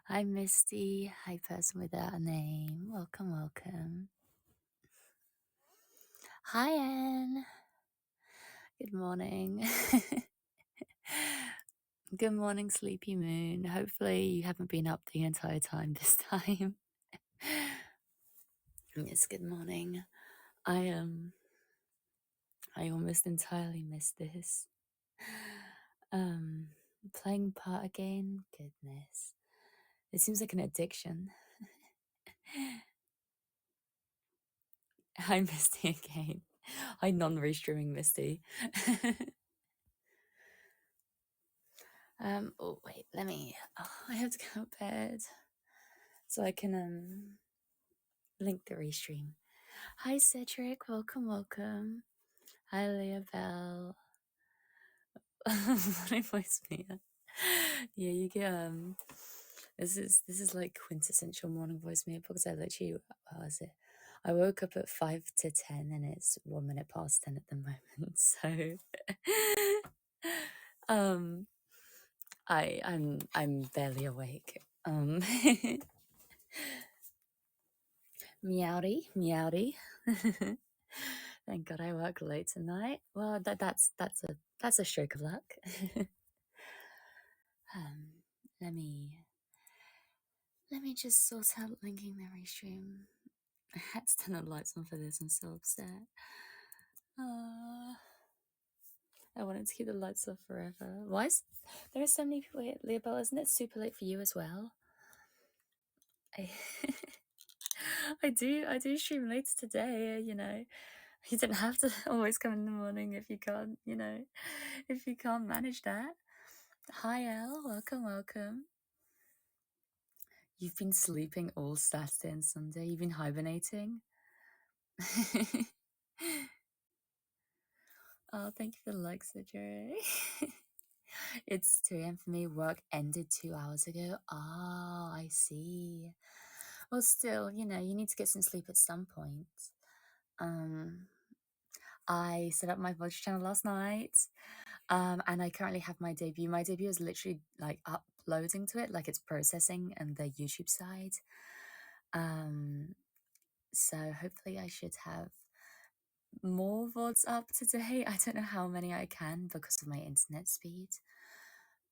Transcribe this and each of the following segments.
Hi, Misty. Hi, person without a name. Welcome, welcome. Hi, Anne. Good morning. Good morning, Sleepy Moon. Hopefully, you haven't been up the entire time this time. Yes, good morning. I almost entirely missed this. Playing part again. Goodness, it seems like an addiction. Hi, Misty again. Hi, non-restreaming Misty. Oh wait, let me. Oh, I have to go to bed so I can link the restream. Hi, Cedric. Welcome, welcome. Hi, Leah Bell. My voice, Mia. Yeah, you get This is like quintessential morning voice Mia because I literally, what was it? I woke up at 5 to 10 and it's 1 minute past 10 at the moment. So, I'm barely awake. Meowdy, meowdy. Thank God I work late tonight. Well, that's a stroke of luck. Let me just sort out linking the restream. I had to turn the lights on for this. I'm so upset. I wanted to keep the lights off forever. Why is there are so many people here? Leobel, isn't it super late for you as well? I do stream later today, you know. You don't have to always come in the morning if you can't, you know, if you can't manage that. Hi, Elle. Welcome, welcome. You've been sleeping all Saturday and Sunday. You've been hibernating. Oh, thank you for the like, Cedric. It's 2 a.m. for me. Work ended 2 hours ago. Oh, I see. Well, still, you know, you need to get some sleep at some point. I set up my voice channel last night, and I currently have my debut. My debut is literally like uploading to it, like it's processing and the YouTube side. So hopefully I should have more VODs up today. I don't know how many I can because of my internet speed,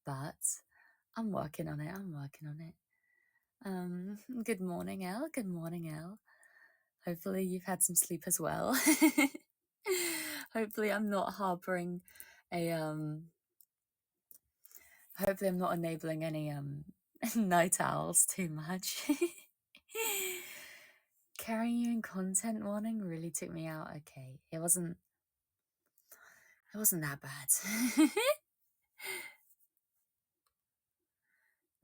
but I'm working on it. I'm working on it. Good morning, Elle. Good morning, Elle. Hopefully you've had some sleep as well. Hopefully I'm not harboring a hopefully I'm not enabling any night owls too much. Carrying you in content warning really took me out. Okay, it wasn't that bad.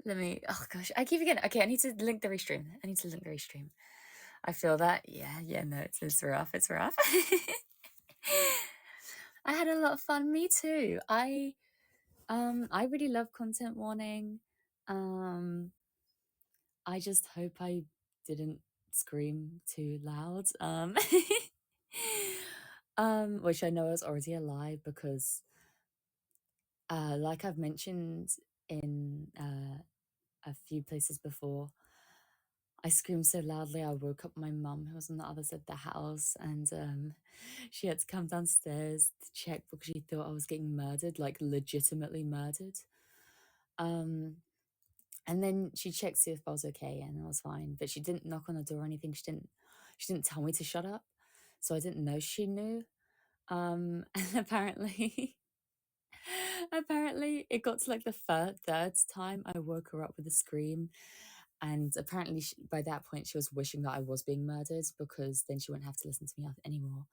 Let me, oh gosh, I keep forgetting. Okay, I need to link the restream. I feel that. Yeah, no, it's rough. It's rough. I had a lot of fun. Me too. I really love content warning. I just hope I didn't scream too loud. Which I know is already a lie because, like I've mentioned in a few places before, I screamed so loudly I woke up my mum who was on the other side of the house, and she had to come downstairs to check because she thought I was getting murdered, like legitimately murdered. And then she checked to see if I was okay, and I was fine. But she didn't knock on the door or anything. She didn't tell me to shut up, so I didn't know she knew. And apparently it got to like the third time I woke her up with a scream, and apparently by that point she was wishing that I was being murdered because then she wouldn't have to listen to me anymore.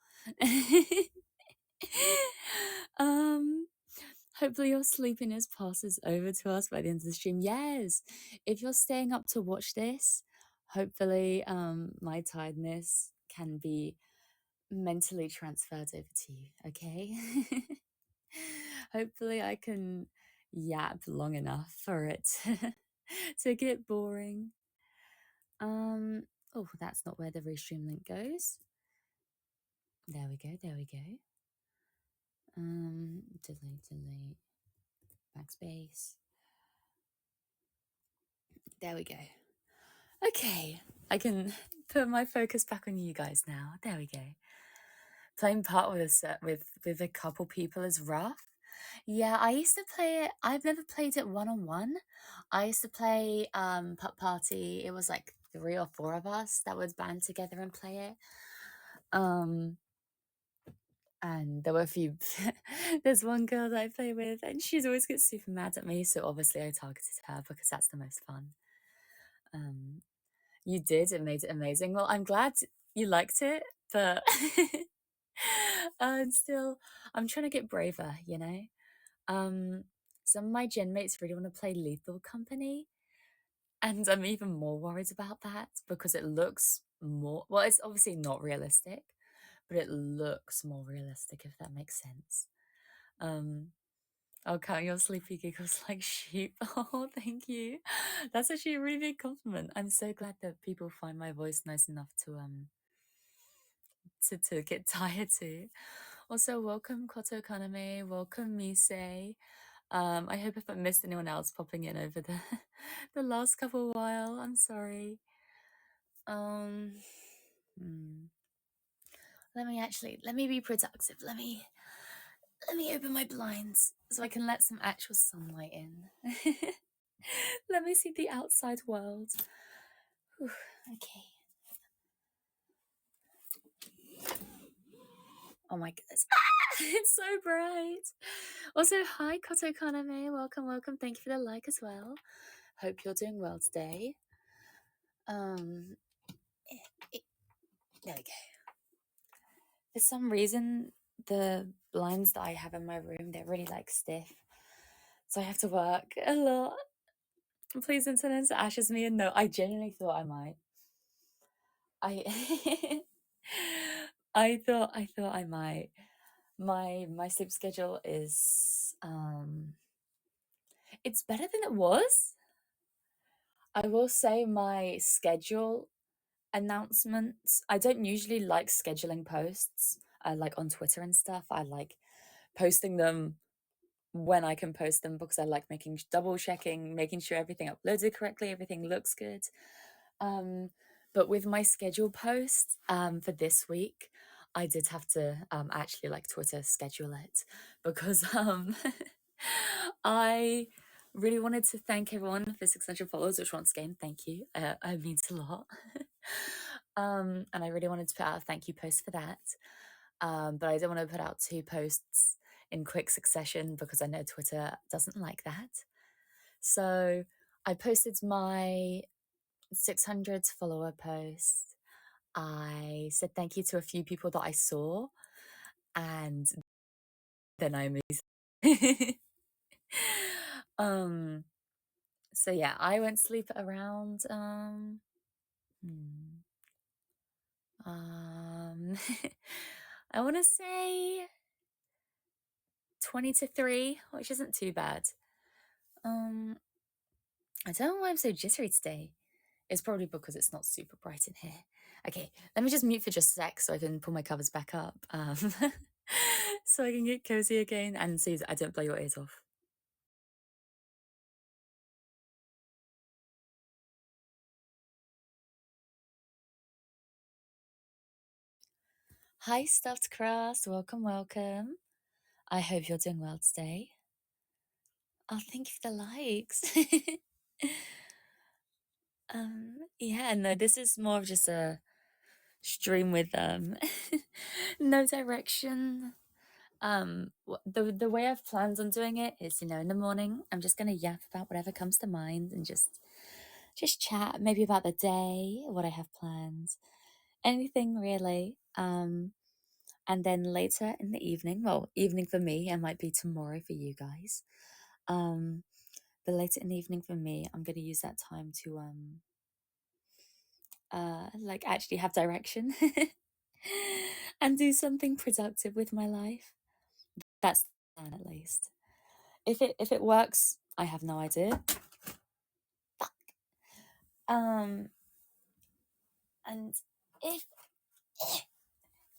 Hopefully your sleepiness passes over to us by the end of the stream. Yes, if you're staying up to watch this, hopefully my tiredness can be mentally transferred over to you. Okay. Hopefully I can yap long enough for it to get boring. Oh, that's not where the restream link goes. There we go. Delete, backspace. There we go. Okay, I can put my focus back on you guys now. There we go. Playing part with a set with a couple people is rough. Yeah, I used to play it. I've never played it one-on-one. I used to play Pup Party. It was like 3 or 4 of us that would band together and play it. And there were a few. There's one girl that I play with, and she's always gets super mad at me. So obviously, I targeted her because that's the most fun. You did. It made it amazing. Well, I'm glad you liked it, but still, I'm trying to get braver. You know, some of my gen mates really want to play Lethal Company, and I'm even more worried about that because it looks more. Well, it's obviously not realistic, but it looks more realistic if that makes sense. I'll count your sleepy giggles like sheep. Oh, thank you. That's actually a really big compliment. I'm so glad that people find my voice nice enough to get tired to. Also, welcome Koto Kaname, welcome Mise. I hope if I missed anyone else popping in over the the last couple while, I'm sorry. Let me be productive. Let me open my blinds so I can let some actual sunlight in. Let me see the outside world. Whew, okay. Oh my goodness. It's so bright. Also, hi Koto Kaname. Welcome, welcome. Thank you for the like as well. Hope you're doing well today. There we go. For some reason, the blinds that I have in my room, they're really like stiff. So I have to work a lot. Please don't turn into ashes me. And no, I genuinely thought I might. I thought I might. My sleep schedule is it's better than it was. I will say my schedule announcements, I don't usually like scheduling posts like on Twitter and stuff. I like posting them when I can post them because I like double checking, making sure everything uploaded correctly, everything looks good. But with my schedule post for this week, I did have to actually like Twitter schedule it because I really wanted to thank everyone for 600 followers, which once again, thank you. It means a lot. And I really wanted to put out a thank you post for that. But I don't want to put out 2 posts in quick succession because I know Twitter doesn't like that. So I posted my 600 follower post. I said thank you to a few people that I saw, and then I moved. So yeah, I went to sleep at around I want to say 20 to 3, which isn't too bad. I don't know why I'm so jittery today. It's probably because it's not super bright in here. Okay, let me just mute for just a sec so I can pull my covers back up. So I can get cozy again and see that I don't blow your ears off. Hi, Stuffed Crust. Welcome, welcome. I hope you're doing well today. Oh, thank you for the likes. Yeah, no, this is more of just a stream with no direction. The way I've planned on doing it is, in the morning I'm just gonna yap about whatever comes to mind and just chat maybe about the day, what I have planned, anything really. And then later in the evening, well, evening for me, it might be tomorrow for you guys. But later in the evening for me, I'm gonna use that time to like actually have direction and do something productive with my life. That's the plan, at least. If it works, I have no idea. Fuck. And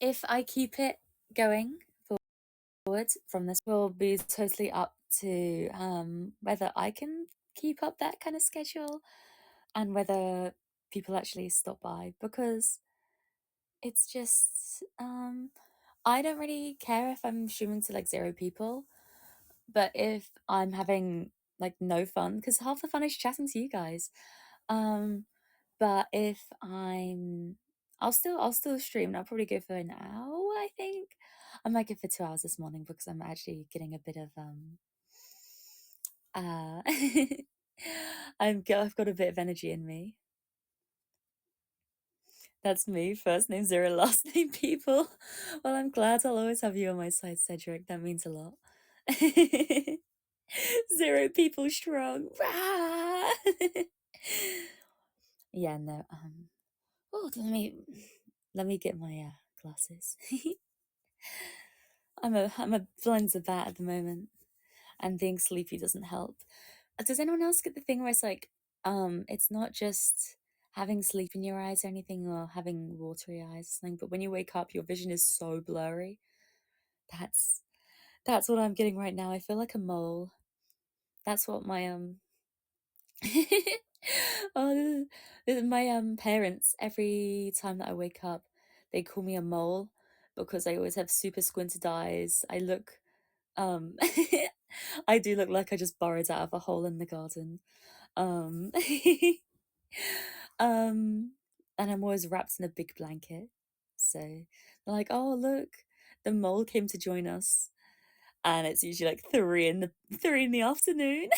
if I keep it going forward from this, will be totally up to whether I can keep up that kind of schedule and whether people actually stop by, because it's just I don't really care if I'm streaming to like 0 people, but if I'm having like no fun, because half the fun is chatting to you guys, but if I'll still stream, and I'll probably go for an hour. I think I might go for 2 hours this morning because I'm actually getting a bit of I've got a bit of energy in me. That's me. First name 0, last name people. Well, I'm glad. I'll always have you on my side, Cedric. That means a lot. 0 people strong. Yeah, no. Oh, let me get my glasses. I'm a blind as a bat at the moment, and being sleepy doesn't help. Does anyone else get the thing where it's like, it's not just having sleep in your eyes or anything, or having watery eyes or something, but when you wake up, your vision is so blurry. That's what I'm getting right now. I feel like a mole. That's what my oh, my parents, every time that I wake up, they call me a mole because I always have super squinted eyes. I look I do look like I just burrowed out of a hole in the garden. Um and I'm always wrapped in a big blanket. So they're like, "Oh, look, the mole came to join us." And it's usually like 3 in the afternoon.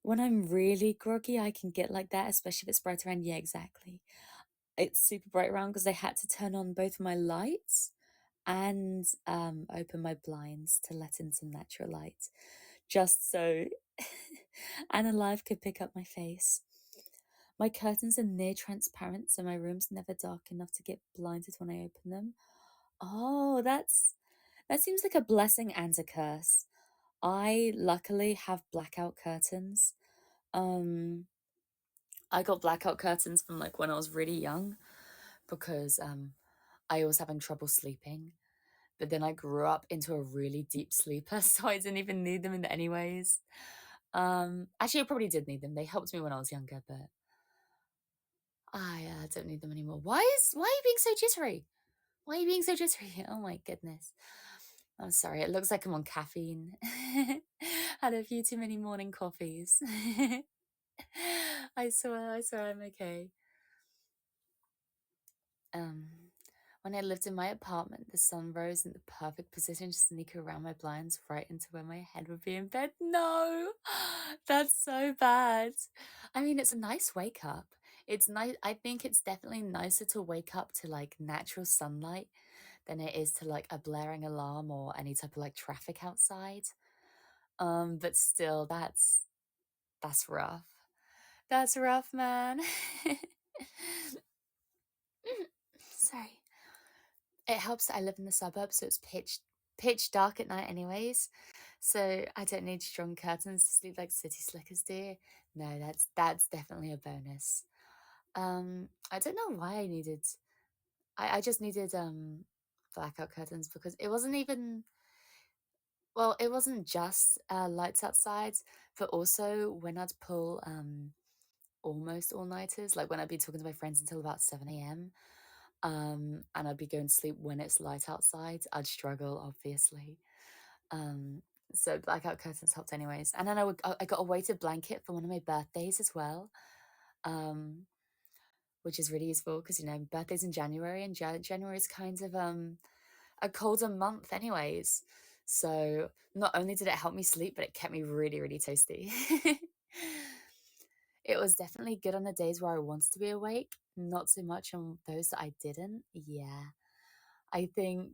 When I'm really groggy, I can get like that, especially if it's bright around. Yeah, exactly. It's super bright around because I had to turn on both my lights and open my blinds to let in some natural light, just so AniLive could pick up my face. My curtains are near transparent, so my room's never dark enough to get blinded when I open them. Oh, that seems like a blessing and a curse. I luckily have blackout curtains. I got blackout curtains from like when I was really young because I was having trouble sleeping. But then I grew up into a really deep sleeper, so I didn't even need them in anyways. Actually, I probably did need them. They helped me when I was younger, but I don't need them anymore. Why are you being so jittery? Why are you being so jittery? Oh my goodness. I'm sorry. It looks like I'm on caffeine. Had a few too many morning coffees. I swear I'm okay. Um, when I lived in my apartment, the sun rose in the perfect position to sneak around my blinds right into where my head would be in bed. No, that's so bad. I mean, it's a nice wake up. It's nice. I think it's definitely nicer to wake up to like natural sunlight than it is to like a blaring alarm or any type of like traffic outside. But still, that's rough. That's rough, man. Sorry. It helps that I live in the suburbs, so it's pitch dark at night anyways. So I don't need strong curtains to sleep like city slickers do. No, that's definitely a bonus. I don't know why I just needed blackout curtains because it wasn't even, well, it wasn't just lights outside, but also when I'd pull almost all-nighters, like when I'd be talking to my friends until about 7 a.m. And I'd be going to sleep when it's light outside, I'd struggle, obviously. Um, so blackout curtains helped anyways. And then I got a weighted blanket for one of my birthdays as well, um, which is really useful because, you know, birthday's in January, and January is kind of a colder month anyways. So not only did it help me sleep, but it kept me really, really toasty. It was definitely good on the days where I wanted to be awake, not so much on those that I didn't. Yeah. I think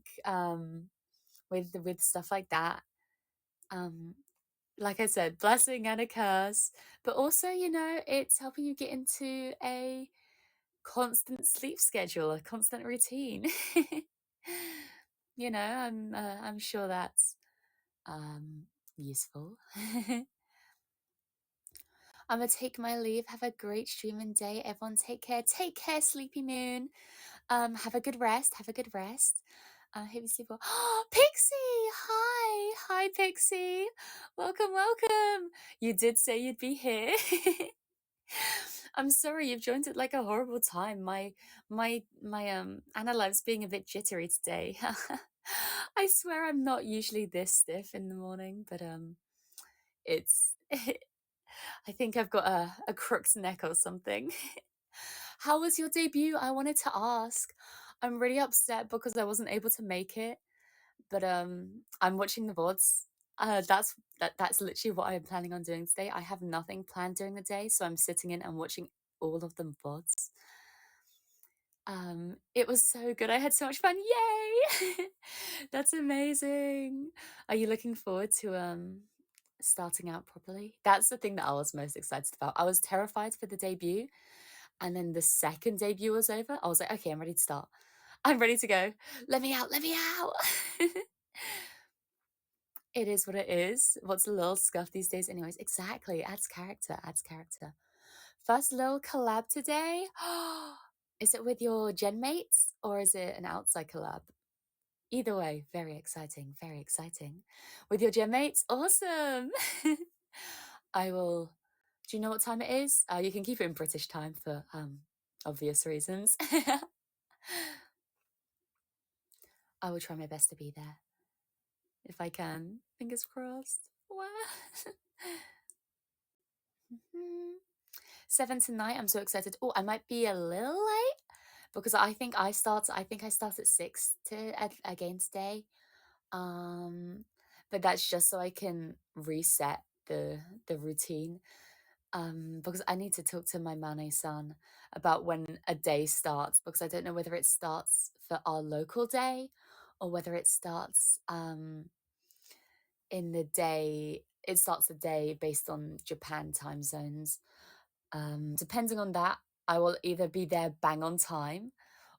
with stuff like that, um, like I said, blessing and a curse, but also, you know, it's helping you get into a constant sleep schedule, a constant routine. You know, I'm sure that's useful. I'm gonna take my leave. Have a great streaming day. Everyone take care. Take care, Sleepy Moon. Have a good rest. Have a good rest. Heavy sleeper. Pixie! Hi, Pixie. Welcome. You did say you'd be here. I'm sorry you've joined at like a horrible time. My AniLive's being a bit jittery today. I swear I'm not usually this stiff in the morning, but it's I think I've got a crooked neck or something. How was your debut? I wanted to ask. I'm really upset because I wasn't able to make it, but I'm watching the VODs. That's literally what I'm planning on doing today. I have nothing planned during the day, so I'm sitting in and watching all of them VODs. It was so good. I had so much fun. Yay! That's amazing. Are you looking forward to starting out properly? That's the thing that I was most excited about. I was terrified for the debut, and then the second debut was over. I was like, okay, I'm ready to start. I'm ready to go. Let me out. It is what it is. What's a little scuff these days, anyways? Exactly. Adds character. First little collab today. Is it with your gen mates or is it an outside collab? Either way, very exciting. With your gen mates, awesome. I will. Do you know what time it is? You can keep it in British time for obvious reasons. I will try my best to be there if I can. Fingers crossed. Wow. 7 tonight. I'm so excited. Oh, I might be a little late because I think I start at 6 again today. But that's just so I can reset the routine. Because I need to talk to my Mane-san about when a day starts, because I don't know whether it starts for our local day or whether it starts in the day. It starts the day based on Japan time zones. Depending on that, I will either be there bang on time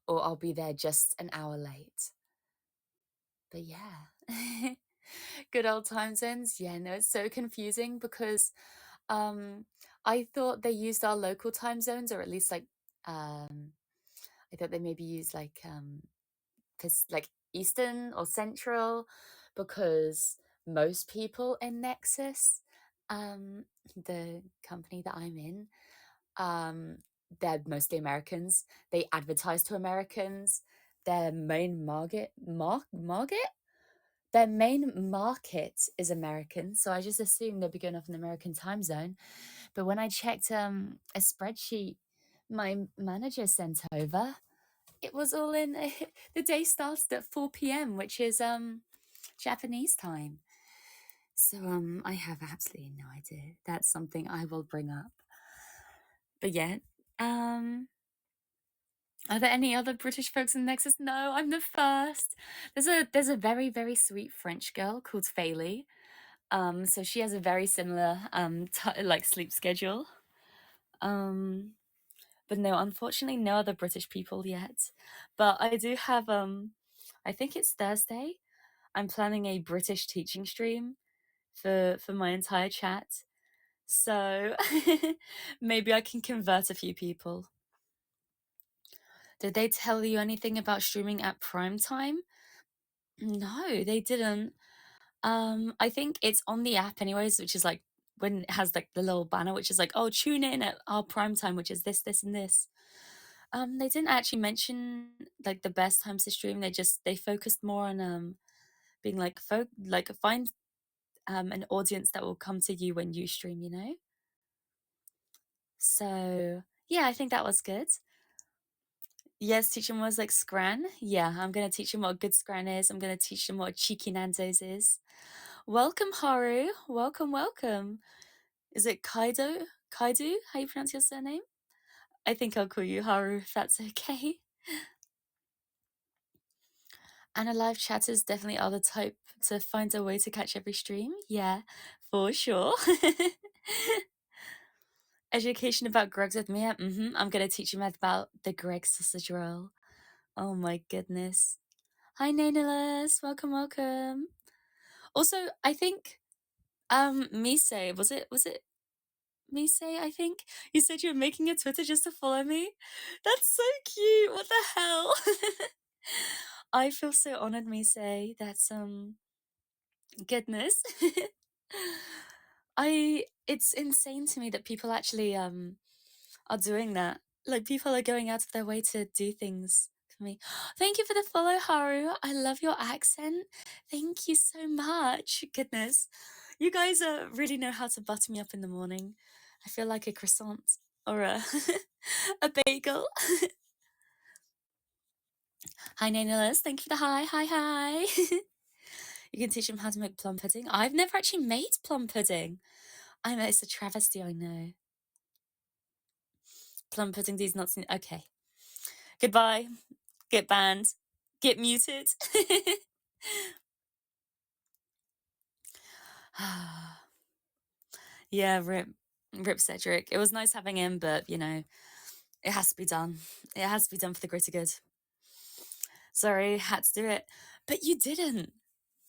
or I'll be there just an hour late. But yeah, good old time zones. Yeah, no, it's so confusing because I thought they used our local time zones, or at least like I thought they maybe used like Eastern or Central, because most people in Nexus, the company that I'm in, they're mostly Americans. They advertise to Americans. Their main their main market is American. So I just assumed they'd be going off an American time zone. But when I checked a spreadsheet my manager sent over, it was all in the day started at 4 p.m., which is Japanese time. So I have absolutely no idea. That's something I will bring up. But yeah, are there any other British folks in Nexus? No, I'm the first. There's a very, very sweet French girl called Faylee. So she has a very similar like sleep schedule. But no, unfortunately, no other British people yet. But I do have I think it's Thursday. I'm planning a British teaching stream for my entire chat. So maybe I can convert a few people. Did they tell you anything about streaming at prime time? No, they didn't. I think it's on the app anyways, which is like when it has like the little banner, which is like, oh, tune in at our prime time, which is this, and this. They didn't actually mention like the best times to stream. They focused more on being like find an audience that will come to you when you stream, you know? So yeah, I think that was good. Yes, teach them was like Scran. Yeah, I'm gonna teach them what good Scran is. I'm gonna teach them what cheeky Nando's is. Welcome, Haru. Welcome. Is it Kaido? Kaidu? How you pronounce your surname? I think I'll call you Haru if that's okay. AniLive chatters definitely are the type to find a way to catch every stream. Yeah, for sure. Education about Greg's with Mia. I'm gonna teach him about the Greg sausage roll. Oh my goodness. Hi Nainalus, welcome. Also, I think Mise, was it Mise, I think? You said you were making a Twitter just to follow me? That's so cute. What the hell? I feel so honored, me say that's goodness. It's insane to me that people actually are doing that. Like, people are going out of their way to do things for me. Thank you for the follow, Haru. I love your accent. Thank you so much. Goodness. You guys really know how to butter me up in the morning. I feel like a croissant or a, a bagel. Hi, Nailas. Thank you for the hi. Hi, hi. You can teach them how to make plum pudding. I've never actually made plum pudding. I know it's a travesty, I know. Plum pudding, these nuts. Okay. Goodbye. Get banned. Get muted. Yeah, rip Cedric. It was nice having him, but you know, it has to be done. It has to be done for the greater good. Sorry, had to do it. But you didn't.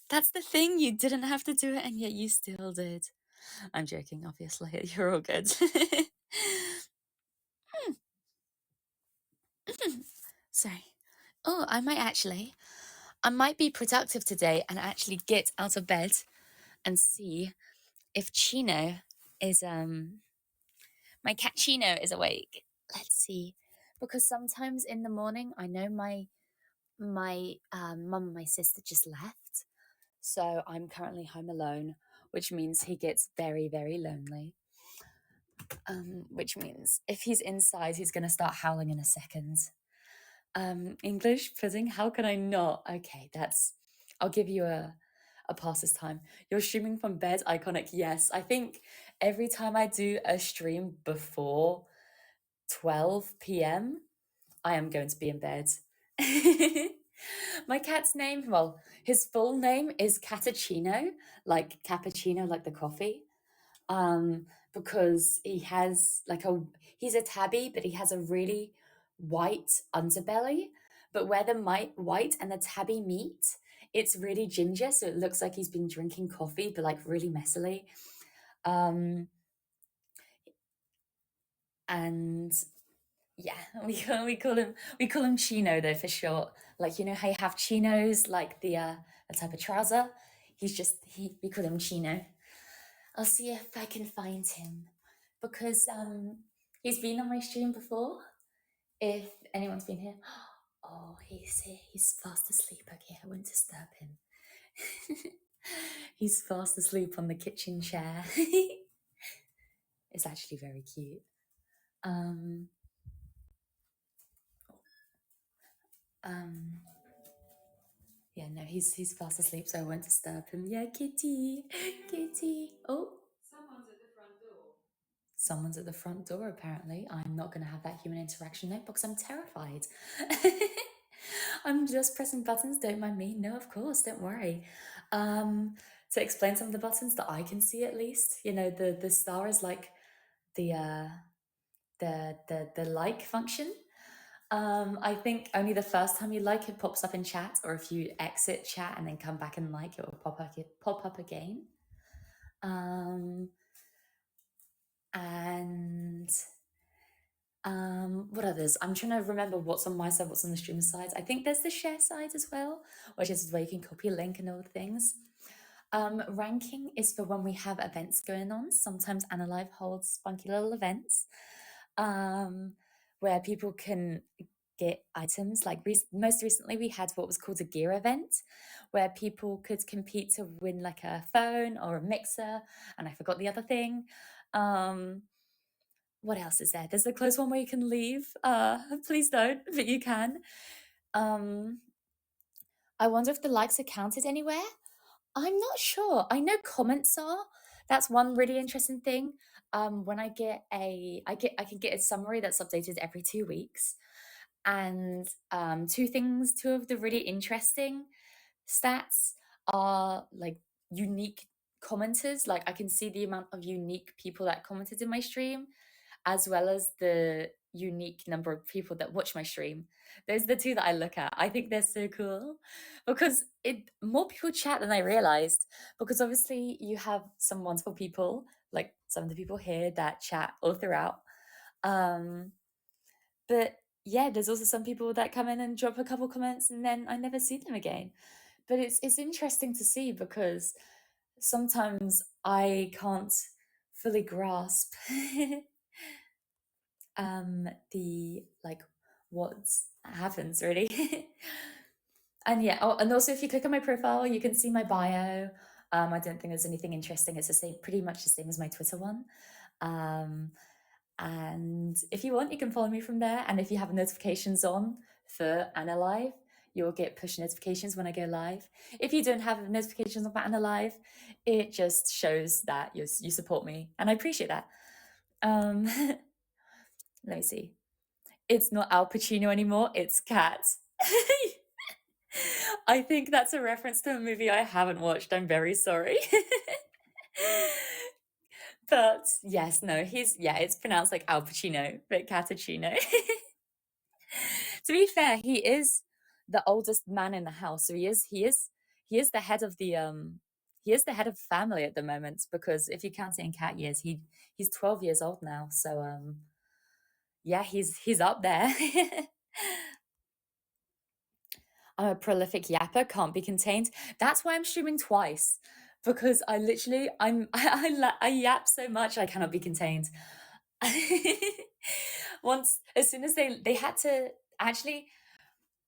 That's the thing, you didn't have to do it, and yet you still did. I'm joking, obviously. You're all good. Sorry. Oh, I might be productive today and actually get out of bed and see if Chino is my cat Chino is awake. Let's see. Because sometimes in the morning I know my mum and my sister just left. So I'm currently home alone, which means he gets very, very lonely. Which means if he's inside, he's gonna start howling in a second. English pudding, how can I not? Okay, I'll give you a pass this time. You're streaming from bed, iconic. Yes, I think every time I do a stream before 12 p.m., I am going to be in bed. My cat's name, well, his full name is Cappuccino, like cappuccino, like the coffee. Because he's a tabby, but he has a really white underbelly. But where the white and the tabby meet, it's really ginger, so it looks like he's been drinking coffee, but like really messily. And yeah, we call him Chino though for short. Like, you know how you have chinos, like the type of trouser. We call him Chino. I'll see if I can find him because he's been on my stream before. If anyone's been here, oh, he's here. He's fast asleep. Okay, I won't disturb him. He's fast asleep on the kitchen chair. It's actually very cute. Yeah, no, he's fast asleep, so I won't disturb him. Yeah, kitty, kitty. Oh, someone's at the front door, apparently. I'm not going to have that human interaction though because I'm terrified. I'm just pressing buttons, don't mind me. No, of course, don't worry. To explain some of the buttons that I can see at least, you know, the star is like the like function. I think only the first time you like it pops up in chat, or if you exit chat and then come back and like, it will pop up again. And what others? I'm trying to remember what's on my side, what's on the streamer side. I think there's the share side as well, which is where you can copy a link and all the things. Ranking is for when we have events going on. Sometimes AniLive holds funky little events where people can get items. Like most recently, we had what was called a gear event, where people could compete to win like a phone or a mixer, and I forgot the other thing. What else is there? There's the close one where you can leave. Please don't, but you can. I wonder if the likes are counted anywhere. I'm not sure. I know comments are. That's one really interesting thing. When I can get a summary that's updated every 2 weeks. And two of the really interesting stats are like unique commenters. Like, I can see the amount of unique people that commented in my stream, as well as the unique number of people that watch my stream. Those are the two that I look at. I think they're so cool because more people chat than I realized, because obviously you have some wonderful people, like some of the people here that chat all throughout. But yeah, there's also some people that come in and drop a couple comments and then I never see them again. But it's interesting to see because sometimes I can't fully grasp the like what happens really. And yeah, oh, and also if you click on my profile, you can see my bio. I don't think there's anything interesting. It's the same, pretty much the same as my Twitter one. And if you want, you can follow me from there. And if you have notifications on for AniLive, you'll get push notifications when I go live. If you don't have notifications on for AniLive, it just shows that you support me, and I appreciate that. Let me see. It's not Al Pacino anymore. It's Cat. I think that's a reference to a movie I haven't watched. I'm very sorry. But yes, no, it's pronounced like Al Pacino, but Catachino. To be fair, he is the oldest man in the house. So he is the head of the head of family at the moment, because if you count it in cat years, he's 12 years old now. So yeah, he's up there. I'm a prolific yapper, can't be contained. That's why I'm streaming twice, because I literally I yap so much I cannot be contained. Once, as soon as they had to actually,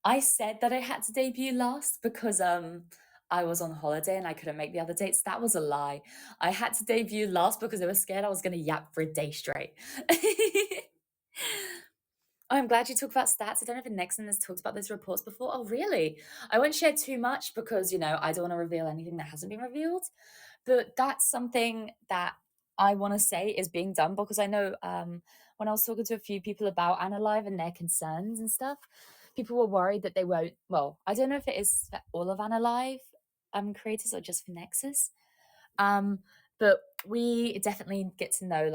I said that I had to debut last because I was on holiday and I couldn't make the other dates. That was a lie. I had to debut last because they were scared I was going to yap for a day straight. Oh, I'm glad you talked about stats. I don't know if Nexon has talked about those reports before. Oh, really? I won't share too much because, I don't want to reveal anything that hasn't been revealed. But that's something that I want to say is being done, because I know when I was talking to a few people about AniLive and their concerns and stuff, people were worried that they won't. Well, I don't know if it is for all of AniLive creators or just for Nexus. But we definitely get to know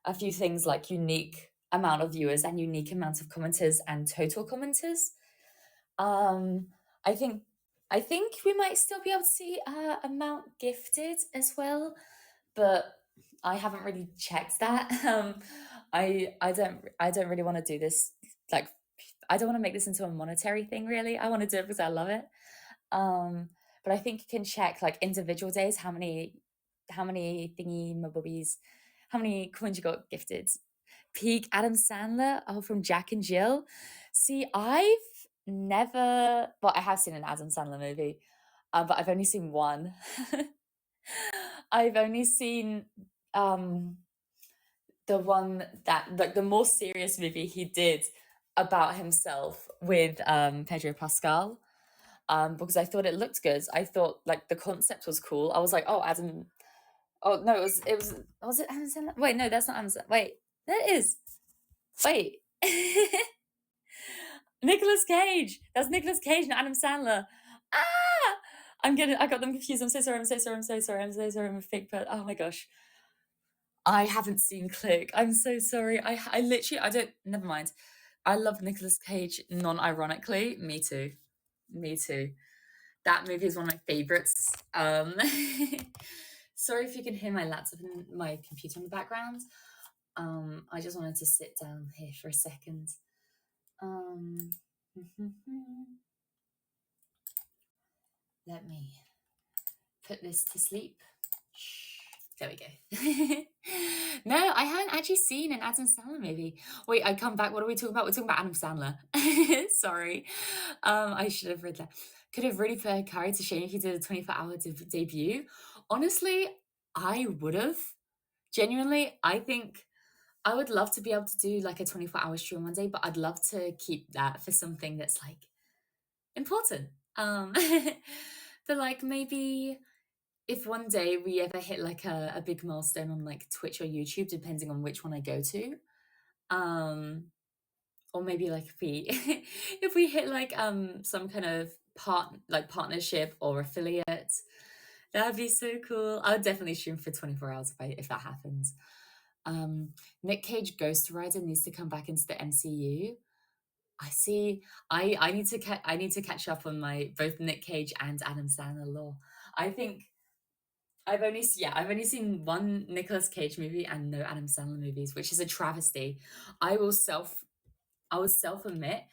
a few things like unique amount of viewers and unique amount of commenters and total commenters. I think we might still be able to see amount gifted as well, but I haven't really checked that. I don't really want to do this. Like, I don't want to make this into a monetary thing. Really, I want to do it because I love it. But I think you can check like individual days how many thingy mabobbies, how many coins you got gifted. Peak Adam Sandler, from Jack and Jill. See, I've never, well, I have seen an Adam Sandler movie, but I've only seen one. I've only seen the one that, like, the more serious movie he did about himself with Pedro Pascal, because I thought it looked good. I thought like the concept was cool. I was like, oh, Adam. Oh no, was it Adam Sandler? Wait, no, that's not Adam Sandler. Wait, that is. Wait. Nicolas Cage. That's Nicolas Cage and Adam Sandler. Ah! I got them confused. I'm so sorry. I'm so sorry. I'm so sorry. I'm so sorry. I'm a fake person. Oh my gosh. I haven't seen Click. I'm so sorry. I literally, I don't, never mind. I love Nicolas Cage non-ironically. Me too. Me too. That movie is one of my favorites. Sorry if you can hear my laptop and my computer in the background. I just wanted to sit down here for a second. Let me put this to sleep. There we go. No, I haven't actually seen an Adam Sandler movie. Wait, I come back. What are we talking about? We're talking about Adam Sandler. Sorry. I should have read that. Could have really put Carrie to shame if he did a 24-hour debut. Honestly, I would have. Genuinely, I think I would love to be able to do like a 24-hour stream one day, but I'd love to keep that for something that's like important. But like maybe if one day we ever hit like a big milestone on like Twitch or YouTube, depending on which one I go to, or maybe like if we hit like some kind of partnership or affiliate, that'd be so cool. I would definitely stream for 24 hours if that happens. Nick Cage Ghost Rider needs to come back into the MCU. I see. I need to catch up on my both Nick Cage and Adam Sandler lore. I think I've only seen one Nicolas Cage movie and no Adam Sandler movies, which is a travesty. I will self admit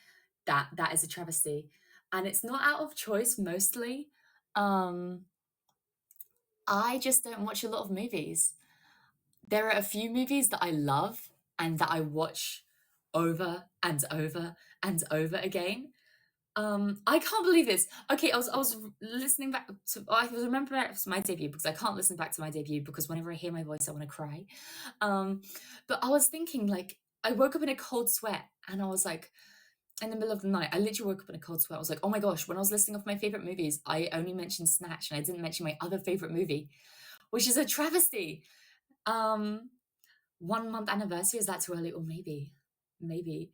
that that is a travesty, and it's not out of choice mostly. Um, I just don't watch a lot of movies. There are a few movies that I love and that I watch over and over and over again. I can't believe this. Okay, I was listening back to I was remembering back to my debut because I can't listen back to my debut because whenever I hear my voice I want to cry. Um, but I was thinking like I woke up in a cold sweat and I was like in the middle of the night, I literally woke up in a cold sweat. I was like, oh my gosh, when I was listing off my favorite movies, I only mentioned Snatch and I didn't mention my other favorite movie, which is a travesty. Um, 1 month anniversary, is that too early? Or maybe maybe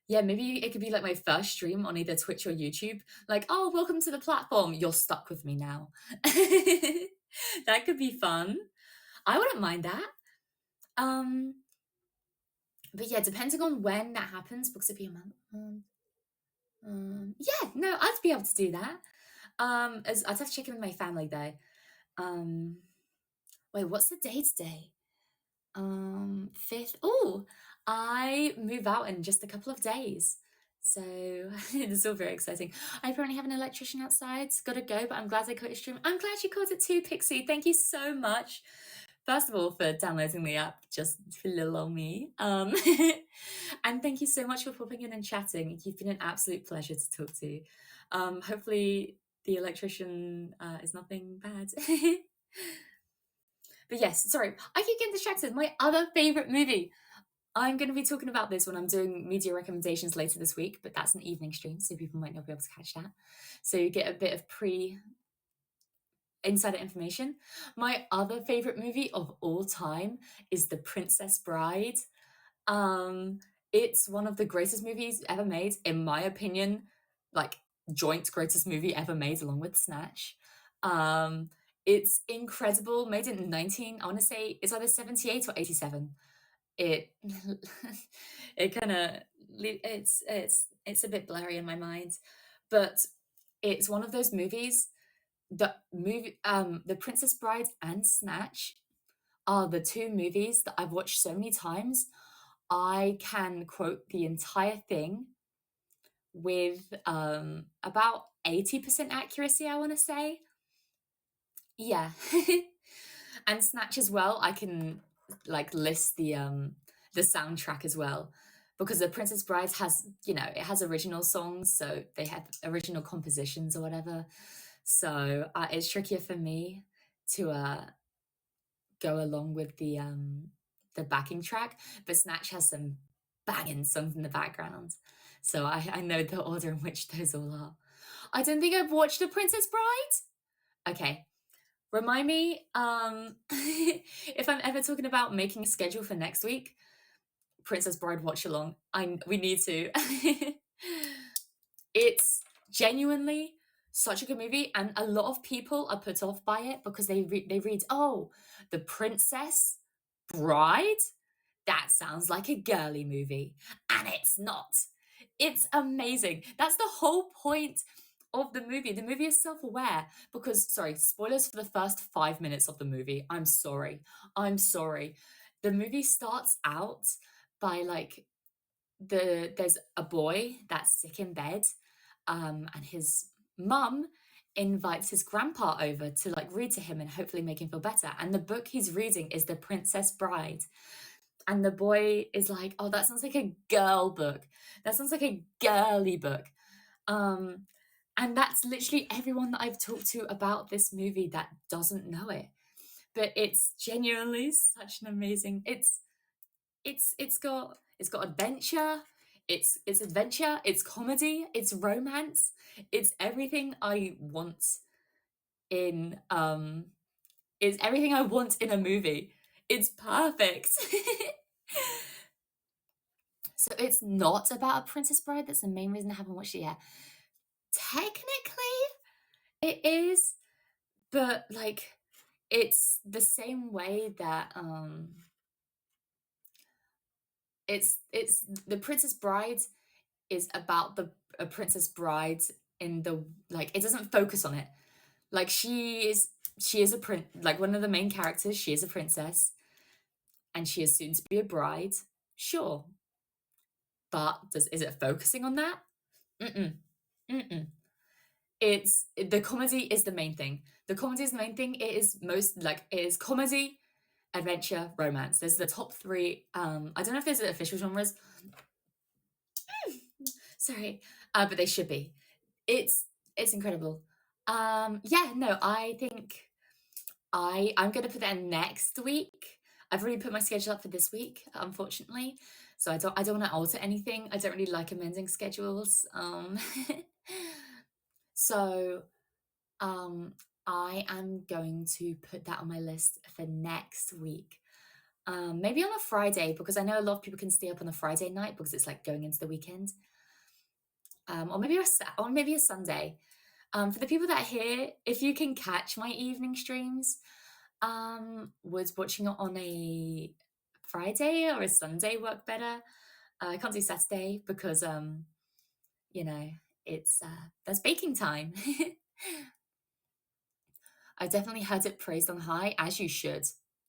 yeah, maybe it could be like my first stream on either Twitch or YouTube, like, oh, welcome to the platform, you're stuck with me now. That could be fun. I wouldn't mind that. But yeah, depending on when that happens, because it'd be a month. Yeah, no, I'd be able to do that. As I'd have to check in with my family though. Wait, what's the day today? 5th. Oh, I move out in just a couple of days. So it's all very exciting. I apparently have an electrician outside. Gotta go, but I'm glad I caught your stream. I'm glad you caught it too, Pixie. Thank you so much. First of all, for downloading the app just for little old me. And thank you so much for popping in and chatting. You've been an absolute pleasure to talk to. Hopefully the electrician is nothing bad. But yes, sorry, I keep getting distracted. My other favorite movie. I'm going to be talking about this when I'm doing media recommendations later this week, but that's an evening stream, so people might not be able to catch that. So you get a bit of insider information. My other favorite movie of all time is The Princess Bride. It's one of the greatest movies ever made, in my opinion, like joint greatest movie ever made along with Snatch. It's incredible, made in I want to say it's either 78 or 87. It it kind of it's a bit blurry in my mind, but it's one of those movies. The Princess Bride and Snatch are the two movies that I've watched so many times. I can quote the entire thing with about 80% accuracy, I want to say. Yeah. And Snatch as well, I can like list the soundtrack as well, because the Princess Bride has, it has original songs, so they have original compositions or whatever. So it's trickier for me to go along with the backing track, but Snatch has some banging songs in the background, so I know the order in which those all are. I don't think I've watched The Princess Bride. Okay, remind me if I'm ever talking about making a schedule for next week. Princess Bride watch along. We need to. It's genuinely such a good movie, and a lot of people are put off by it because they read, oh, The Princess Bride? That sounds like a girly movie. And it's not. It's amazing. That's the whole point of the movie. The movie is self-aware because, sorry, spoilers for the first 5 minutes of the movie. I'm sorry. The movie starts out by like there's a boy that's sick in bed, and his mum invites his grandpa over to like read to him and hopefully make him feel better. And the book he's reading is The Princess Bride. And the boy is like, oh, that sounds like a girl book. That sounds like a girly book. And that's literally everyone that I've talked to about this movie that doesn't know it. But it's genuinely such an amazing. It's got adventure. It's adventure. It's comedy. It's romance. It's everything I want in It's everything I want in a movie. It's perfect. So it's not about a Princess Bride. That's the main reason I haven't watched it yet. Technically, it is, but like, it's the same way that it's the Princess Bride is about a Princess Bride in the, like, it doesn't focus on it. Like she is a like one of the main characters. She is a princess, and she is soon to be a bride. Sure, but is it focusing on that? Mm-mm. Mm-mm. The comedy is the main thing. The comedy is the main thing. It is comedy, adventure, romance. There's the top three. I don't know if there's official genres. Sorry, but they should be. It's incredible. Yeah, no, I think I'm gonna put that in next week. I've already put my schedule up for this week, unfortunately. So I don't want to alter anything. I don't really like amending schedules. So I am going to put that on my list for next week. Maybe on a Friday, because I know a lot of people can stay up on a Friday night because it's like going into the weekend. Or maybe a Sunday. For the people that are here, if you can catch my evening streams, would watching it on a Friday or a Sunday work better? I can't do Saturday because you know, it's that's baking time. I've definitely heard it praised on high, as you should.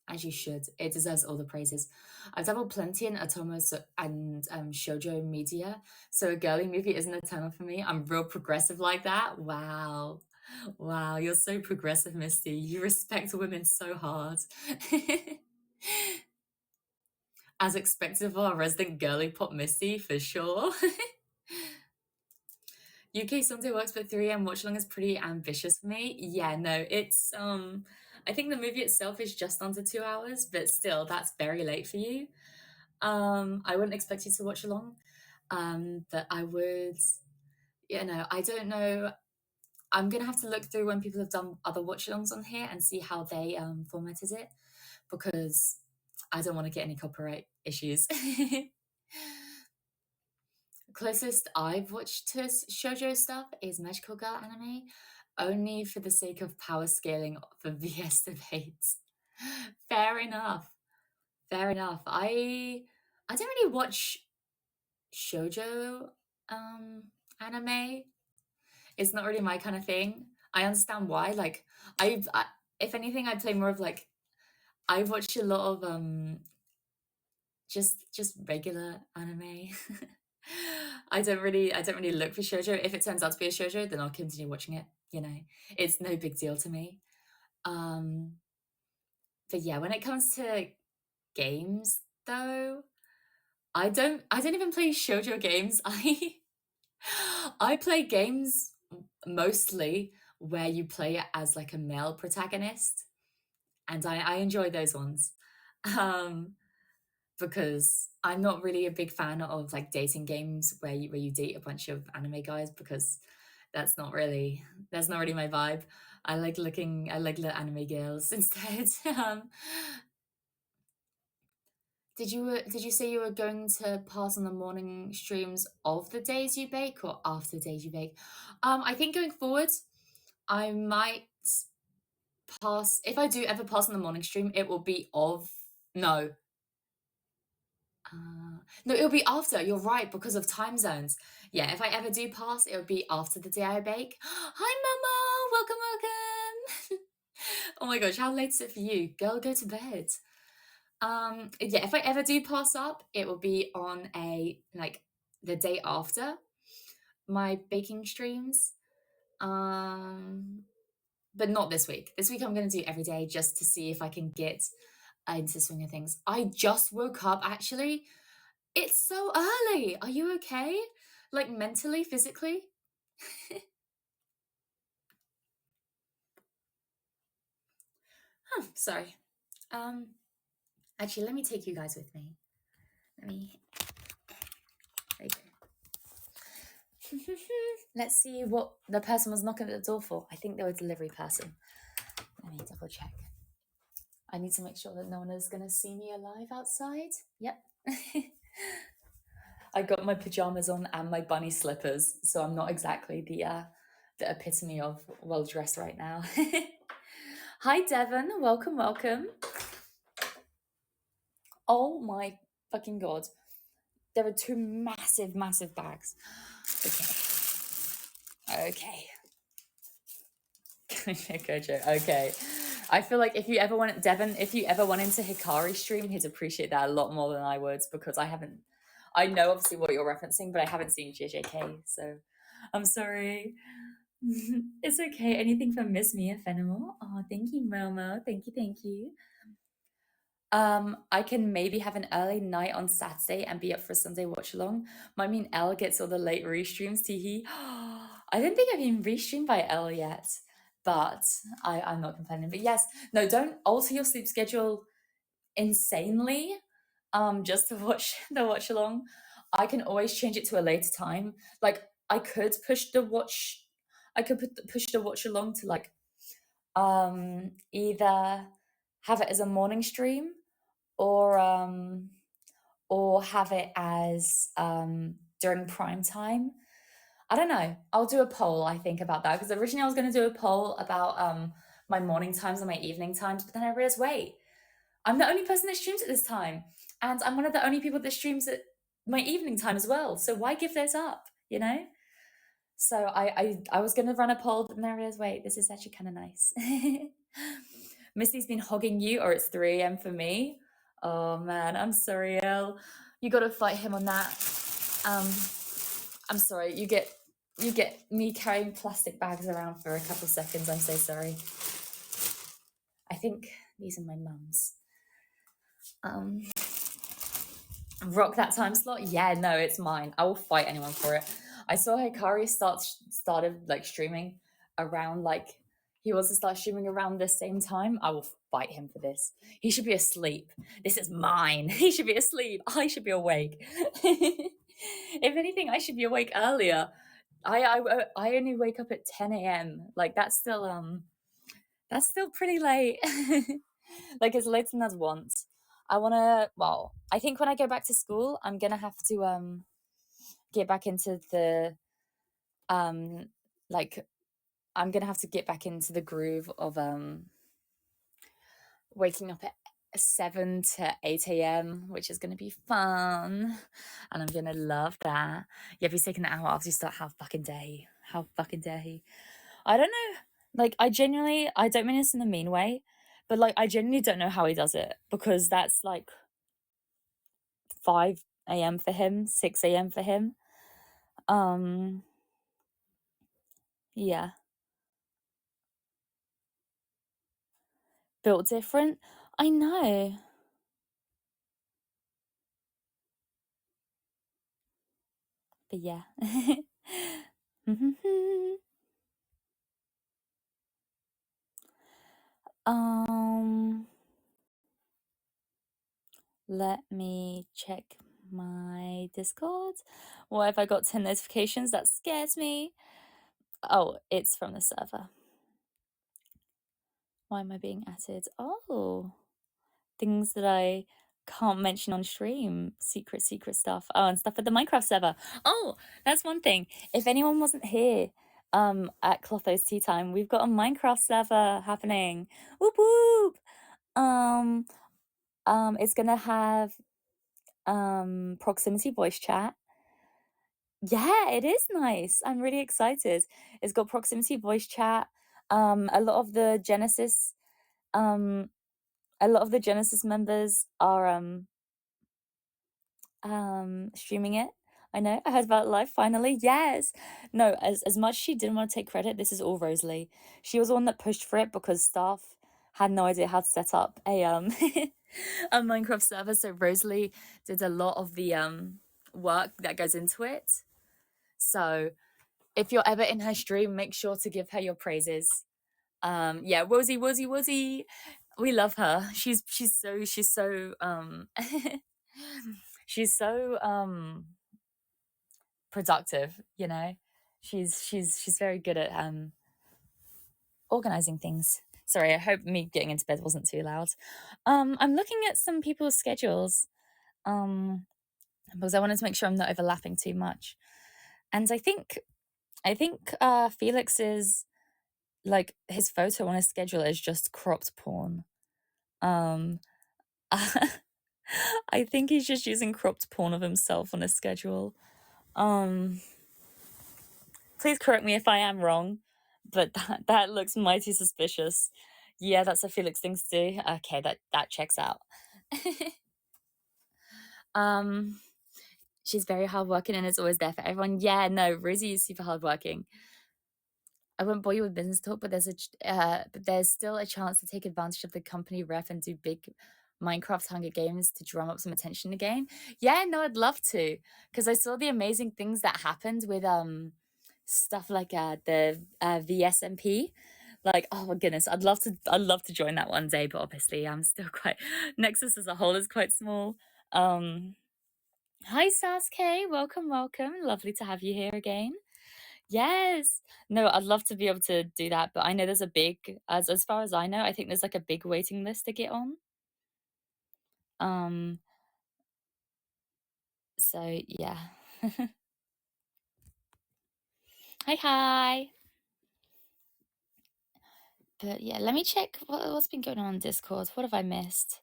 As you should. It deserves all the praises. I've dabbled plenty in Otome and shoujo media, so a girly movie isn't a turn for me. I'm real progressive like that. Wow. Wow, you're so progressive, Misty. You respect women so hard. As expected for our resident girly pop Misty, for sure. UK Sunday works, but 3 a.m. watch along is pretty ambitious for me. Yeah, no, it's I think the movie itself is just under 2 hours, but still that's very late for you. I wouldn't expect you to watch along. But I would, I don't know. I'm gonna have to look through when people have done other watch alongs on here and see how they formatted it, because I don't want to get any copyright issues. Closest I've watched to shoujo stuff is Magical Girl anime, only for the sake of power scaling for VS debates. Fair enough. Fair enough. I don't really watch shoujo anime. It's not really my kind of thing. I understand why. Like I if anything, I'd play more of like I've watched a lot of just regular anime. I don't really look for shoujo. If it turns out to be a shoujo, then I'll continue watching it. It's no big deal to me. But yeah, when it comes to games though, I don't even play shoujo games. I play games mostly where you play it as like a male protagonist, and I enjoy those ones. Because I'm not really a big fan of like dating games where you date a bunch of anime guys, because that's not really my vibe. I like little anime girls instead. Did you say you were going to pass on the morning streams of the days you bake or after the days you bake? I think going forward, I might pass. If I do ever pass on the morning stream, it will be of no. No, it'll be after. You're right, because of time zones. Yeah, if I ever do pass, it'll be after the day I bake. Hi, Mama. Welcome, welcome. Oh my gosh, how late is it for you? Girl, go to bed. Yeah, if I ever do pass up, it will be on the day after my baking streams. But not this week. This week I'm going to do every day just to see if I can get into the swing of things. I just woke up, actually. It's so early. Are you okay? Like mentally, physically? Sorry. Actually, let me take you guys with me. There you go. Let's see what the person was knocking at the door for. I think they were a delivery person. Let me double check. I need to make sure that no one is going to see me alive outside. Yep. I got my pajamas on and my bunny slippers, so I'm not exactly the epitome of well-dressed right now. Hi, Devon. Welcome, welcome. Oh my fucking God. There are 2 massive, massive bags. Okay. Gojo, okay. I feel like if you ever went, Devon, if you ever went into Hikari's stream, he'd appreciate that a lot more than I would, because I know obviously what you're referencing, but I haven't seen JJK, so I'm sorry. It's okay. Anything from Miss Mia Fenimore? Oh, thank you, Momo. Thank you, thank you. I can maybe have an early night on Saturday and be up for a Sunday watch along. I mean, Elle gets all the late restreams, teehee. I don't think I've even restreamed by Elle yet, but I'm not complaining. But yes, no, don't alter your sleep schedule insanely just to watch the watch along. I can always change it to a later time. Like I could push the watch along to like either have it as a morning stream or have it as during prime time. I don't know. I'll do a poll, I think, about that, because originally I was going to do a poll about my morning times and my evening times, but then I realized, wait, I'm the only person that streams at this time, and I'm one of the only people that streams at my evening time as well. So why give those up, you know? So I was going to run a poll, but then I realized, wait, this is actually kind of nice. Missy's been hogging you, or it's 3 a.m. for me. Oh man, I'm sorry, Elle. You got to fight him on that. I'm sorry. You get me carrying plastic bags around for a couple seconds. I'm so sorry. I think these are my mum's. Rock that time slot? Yeah, no, it's mine. I will fight anyone for it. I saw Hikari started like streaming around like he wants to start streaming around the same time. I will fight him for this. He should be asleep. This is mine. He should be asleep. I should be awake. If anything, I should be awake earlier. I only wake up at 10 a.m. Like that's still pretty late. Like as late as once. I think when I go back to school, I'm gonna have to get back into the like I'm gonna have to get back into the groove of waking up at 7 to 8 a.m, which is gonna be fun, and I'm gonna love that. Yeah, if he's taking an hour after you start, how fucking dare he? How fucking dare he? I don't know. Like I don't mean this in a mean way, but like I genuinely don't know how he does it, because that's like 5 a.m. for him, 6 a.m. for him. Yeah. Built different. I know. But yeah. Let me check my Discord. What if I got 10 notifications? That scares me. Oh, it's from the server. Why am I being added? Oh, things that I can't mention on stream. Secret stuff. Oh, and stuff at the Minecraft server. Oh, that's one thing. If anyone wasn't here at Clotho's Tea Time, we've got a Minecraft server happening. Whoop whoop. It's gonna have proximity voice chat. Yeah, it is nice. I'm really excited. It's got proximity voice chat. A lot of the Genesis members are streaming it. I know. I heard about it live finally. Yes. No, as much as she didn't want to take credit, this is all Rosalie. She was the one that pushed for it because staff had no idea how to set up a a Minecraft server. So Rosalie did a lot of the work that goes into it. So if you're ever in her stream, make sure to give her your praises. Yeah, Wozy. We love her. She's so she's so productive, you know. She's very good at organizing things. Sorry, I hope me getting into bed wasn't too loud. I'm looking at some people's schedules because I wanted to make sure I'm not overlapping too much. And I think Felix's, like, his photo on his schedule is just cropped porn. I think he's just using cropped porn of himself on his schedule. Please correct me if I am wrong, but that looks mighty suspicious. Yeah, that's a Felix thing to do. Okay, that checks out. She's very hardworking and is always there for everyone. Yeah, no, Rosie is super hardworking. I won't bore you with business talk, but there's still a chance to take advantage of the company ref and do big Minecraft Hunger Games to drum up some attention again. Yeah, no, I'd love to, because I saw the amazing things that happened with stuff like the VSMP. Like, oh my goodness, I'd love to join that one day, but obviously I'm still quite Nexus as a whole is quite small. Hi Sasuke, welcome. Lovely to have you here again. Yes. No, I'd love to be able to do that, but I know there's a big, as far as I know, I think there's like a big waiting list to get on. So yeah. Hi. But yeah, let me check what's been going on Discord. What have I missed?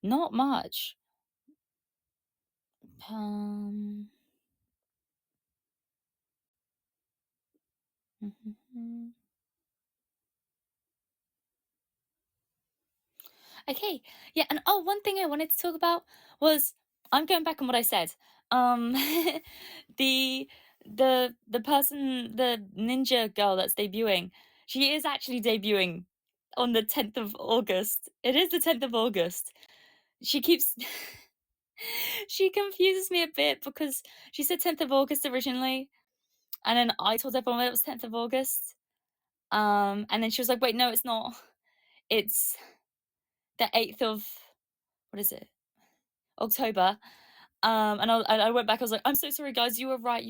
Not much. Okay, yeah, and one thing I wanted to talk about was, I'm going back on what I said. The person, the ninja girl that's debuting, she is actually debuting on the 10th of August. It is the 10th of August. She keeps she confuses me a bit because she said 10th of August originally, and then I told everyone it was 10th of August. And then she was like, wait, no, it's not. It's the 8th of, what is it? October. And I went back, I was like, I'm so sorry guys, you were right.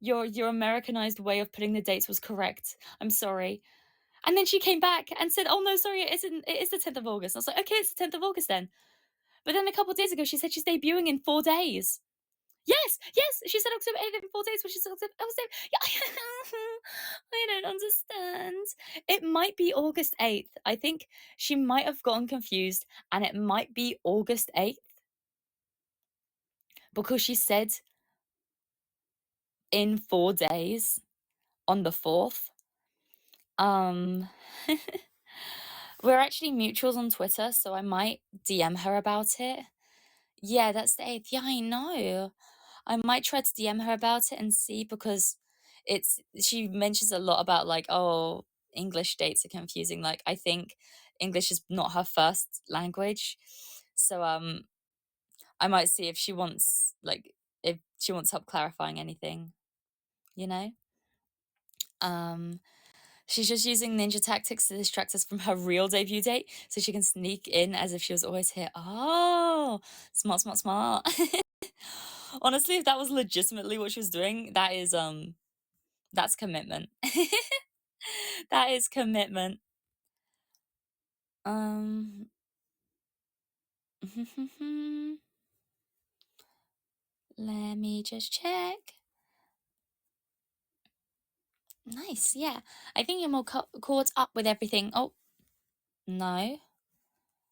Your Americanized way of putting the dates was correct. I'm sorry. And then she came back and said, oh no, sorry, it is the 10th of August. I was like, okay, it's the 10th of August then. But then a couple of days ago, she said she's debuting in 4 days. Yes, she said October 8th in 4 days, which is October. Yeah, I don't understand. It might be August 8th. I think she might have gotten confused, and it might be August 8th. Because she said in 4 days on the 4th. We're actually mutuals on Twitter, so I might DM her about it. Yeah, that's the 8th. Yeah, I know. I might try to DM her about it and see, because she mentions a lot about like, oh, English dates are confusing. Like, I think English is not her first language. So I might see if she wants help clarifying anything, you know? She's just using ninja tactics to distract us from her real debut date, so she can sneak in as if she was always here. Oh, smart. Honestly, if that was legitimately what she was doing, that's commitment. That is commitment. Let me just check. Nice, yeah. I think you're more caught up with everything. Oh, no.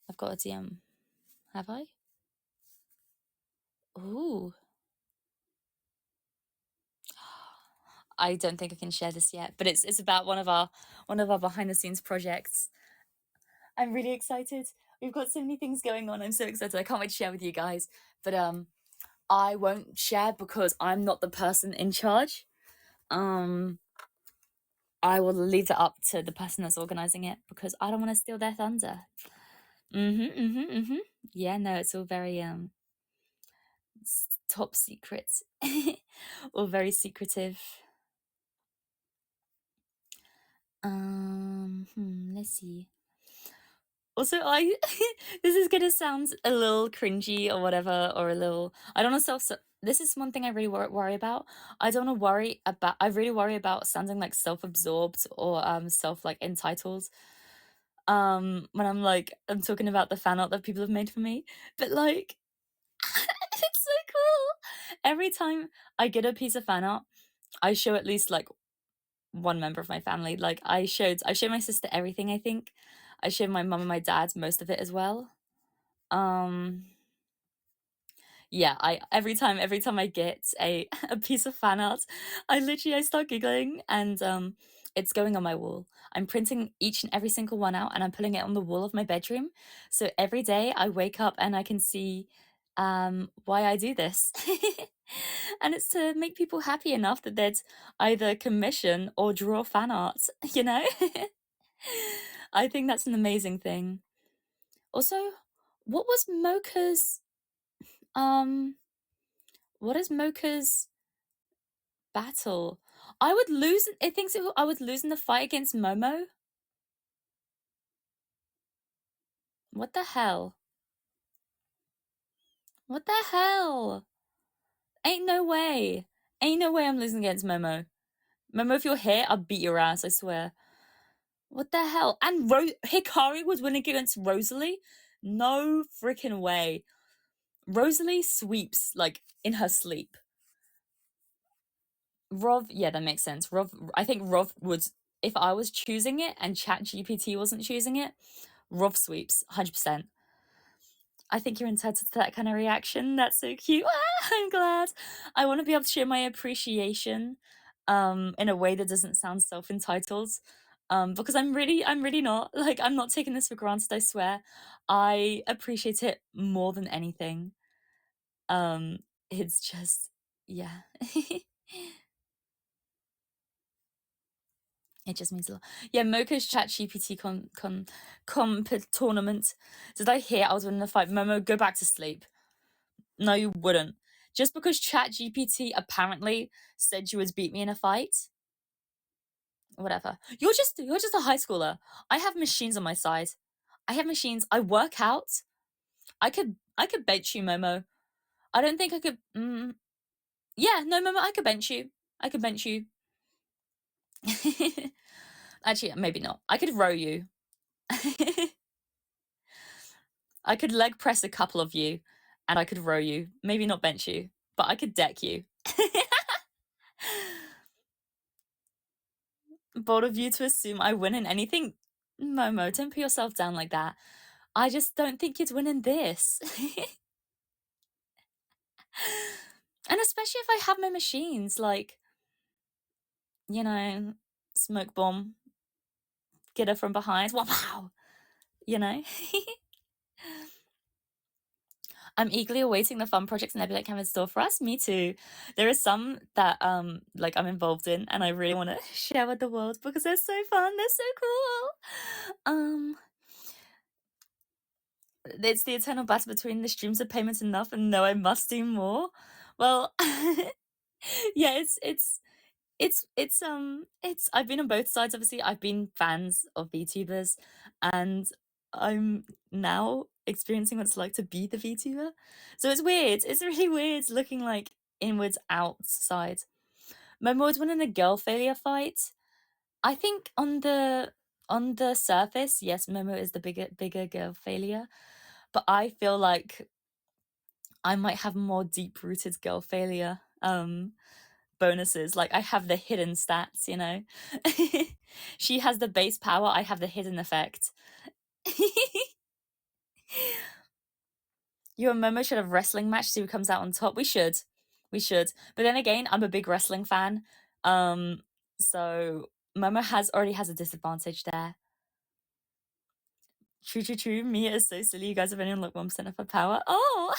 I've got a DM. Have I? Ooh. I don't think I can share this yet, but it's about one of our behind the scenes projects. I'm really excited. We've got so many things going on. I'm so excited. I can't wait to share with you guys. But I won't share because I'm not the person in charge. I will leave it up to the person that's organizing it, because I don't want to steal their thunder. Yeah, no, it's all very top secret. All very secretive. Let's see. Also, this is gonna sound a little cringy or whatever, or a little, I don't know, this is one thing I really worry about. I really worry about sounding like self-absorbed or self like entitled when I'm talking about the fan art that people have made for me. But like, it's so cool. Every time I get a piece of fan art, I show at least like one member of my family. Like, I showed my sister everything, I think. I showed my mum and my dad most of it as well. Yeah, every time I get a a piece of fan art, I start giggling, and it's going on my wall. I'm printing each and every single one out, and I'm putting it on the wall of my bedroom. So every day I wake up and I can see why I do this. And it's to make people happy enough that they'd either commission or draw fan art, you know? I think that's an amazing thing. Also, what was Mocha's what is Mocha's battle? I would lose. It thinks I would lose in the fight against Momo. What the hell? What the hell? Ain't no way. Ain't no way I'm losing against Momo. Momo, if you're here, I'll beat your ass, I swear. What the hell? And Hikari was winning against Rosalie? No freaking way. Rosalie sweeps, like, in her sleep. Rov, yeah, that makes sense. I think Rov would, if I was choosing it and ChatGPT wasn't choosing it, Rov sweeps, 100%. I think you're entitled to that kind of reaction. That's so cute. I'm glad. I want to be able to share my appreciation in a way that doesn't sound self-entitled. Because I'm really not. Like, I'm not taking this for granted, I swear. I appreciate it more than anything. It's just, yeah. It just means a lot. Yeah, Mocha's ChatGPT tournament. Did I hear I was winning the fight? Momo, go back to sleep. No, you wouldn't. Just because ChatGPT apparently said you would beat me in a fight. Whatever. You're just a high schooler. I have machines on my side. I have machines. I work out. I could bench you, Momo. I don't think I could. Yeah, no, Momo, I could bench you. I could bench you. Actually, maybe not. I could row you. I could leg press a couple of you, and I could row you. Maybe not bench you, but I could deck you. Bold of you to assume I win in anything. Momo, don't put yourself down like that. I just don't think you'd win in this. And especially if I have my machines, like, you know, smoke bomb, get her from behind. Wow, you know. I'm eagerly awaiting the fun projects Nebulink have in store for us. Me too. There are some that like I'm involved in, and I really want to share with the world because they're so fun. They're so cool. It's the eternal battle between the streams of payments enough and no, I must do more. Well, yeah, it's I've been on both sides. Obviously, I've been fans of VTubers, and I'm now experiencing what it's like to be the VTuber. So it's weird. It's really weird looking like inwards outside. Momo was winning a girl failure fight. I think on the surface, yes, Momo is the bigger girl failure, but I feel like I might have more deep rooted girl failure bonuses. Like, I have the hidden stats, you know. She has the base power, I have the hidden effect. You and Momo should have wrestling match, see who comes out on top. We should. But then again, I'm a big wrestling fan. So Momo already has a disadvantage there. True. Mia is so silly. You guys have only unlocked 1% of her power. Oh,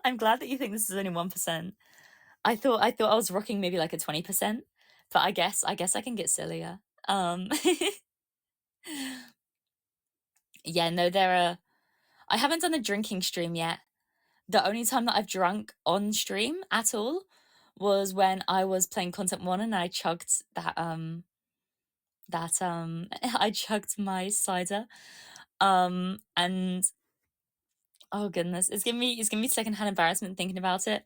I'm glad that you think this is only 1%. I thought I was rocking maybe like a 20%, but I guess I can get sillier. Yeah, no, I haven't done a drinking stream yet. The only time that I've drunk on stream at all was when I was playing Content One and I chugged that I chugged my cider. And oh goodness, it's giving me secondhand embarrassment thinking about it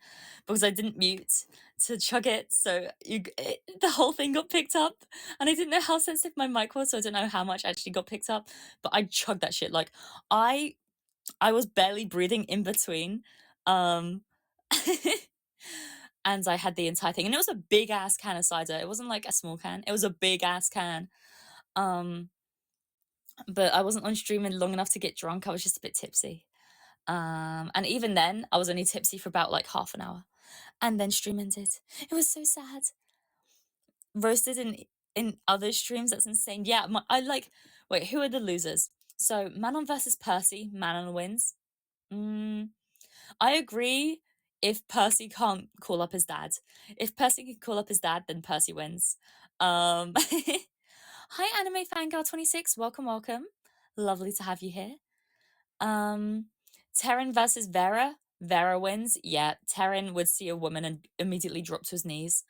because I didn't mute to chug it, so the whole thing got picked up, and I didn't know how sensitive my mic was, so I don't know how much actually got picked up. But I chugged that shit. Like, I was barely breathing in between, and I had the entire thing, and it was a big ass can of cider. It wasn't like a small can; it was a big ass can. But I wasn't on streaming long enough to get drunk. I was just a bit tipsy. And even then, I was only tipsy for about like half an hour, and then stream ended. It was so sad. Roasted in other streams, that's insane. Yeah, I like. Wait, who are the losers? So Manon versus Percy. Manon wins. I agree. If Percy can't call up his dad, if Percy can call up his dad, then Percy wins. Hi, Anime Fangirl 26. Welcome, welcome. Lovely to have you here. Terran versus Vera. Vera wins. Yeah, Terran would see a woman and immediately drop to his knees.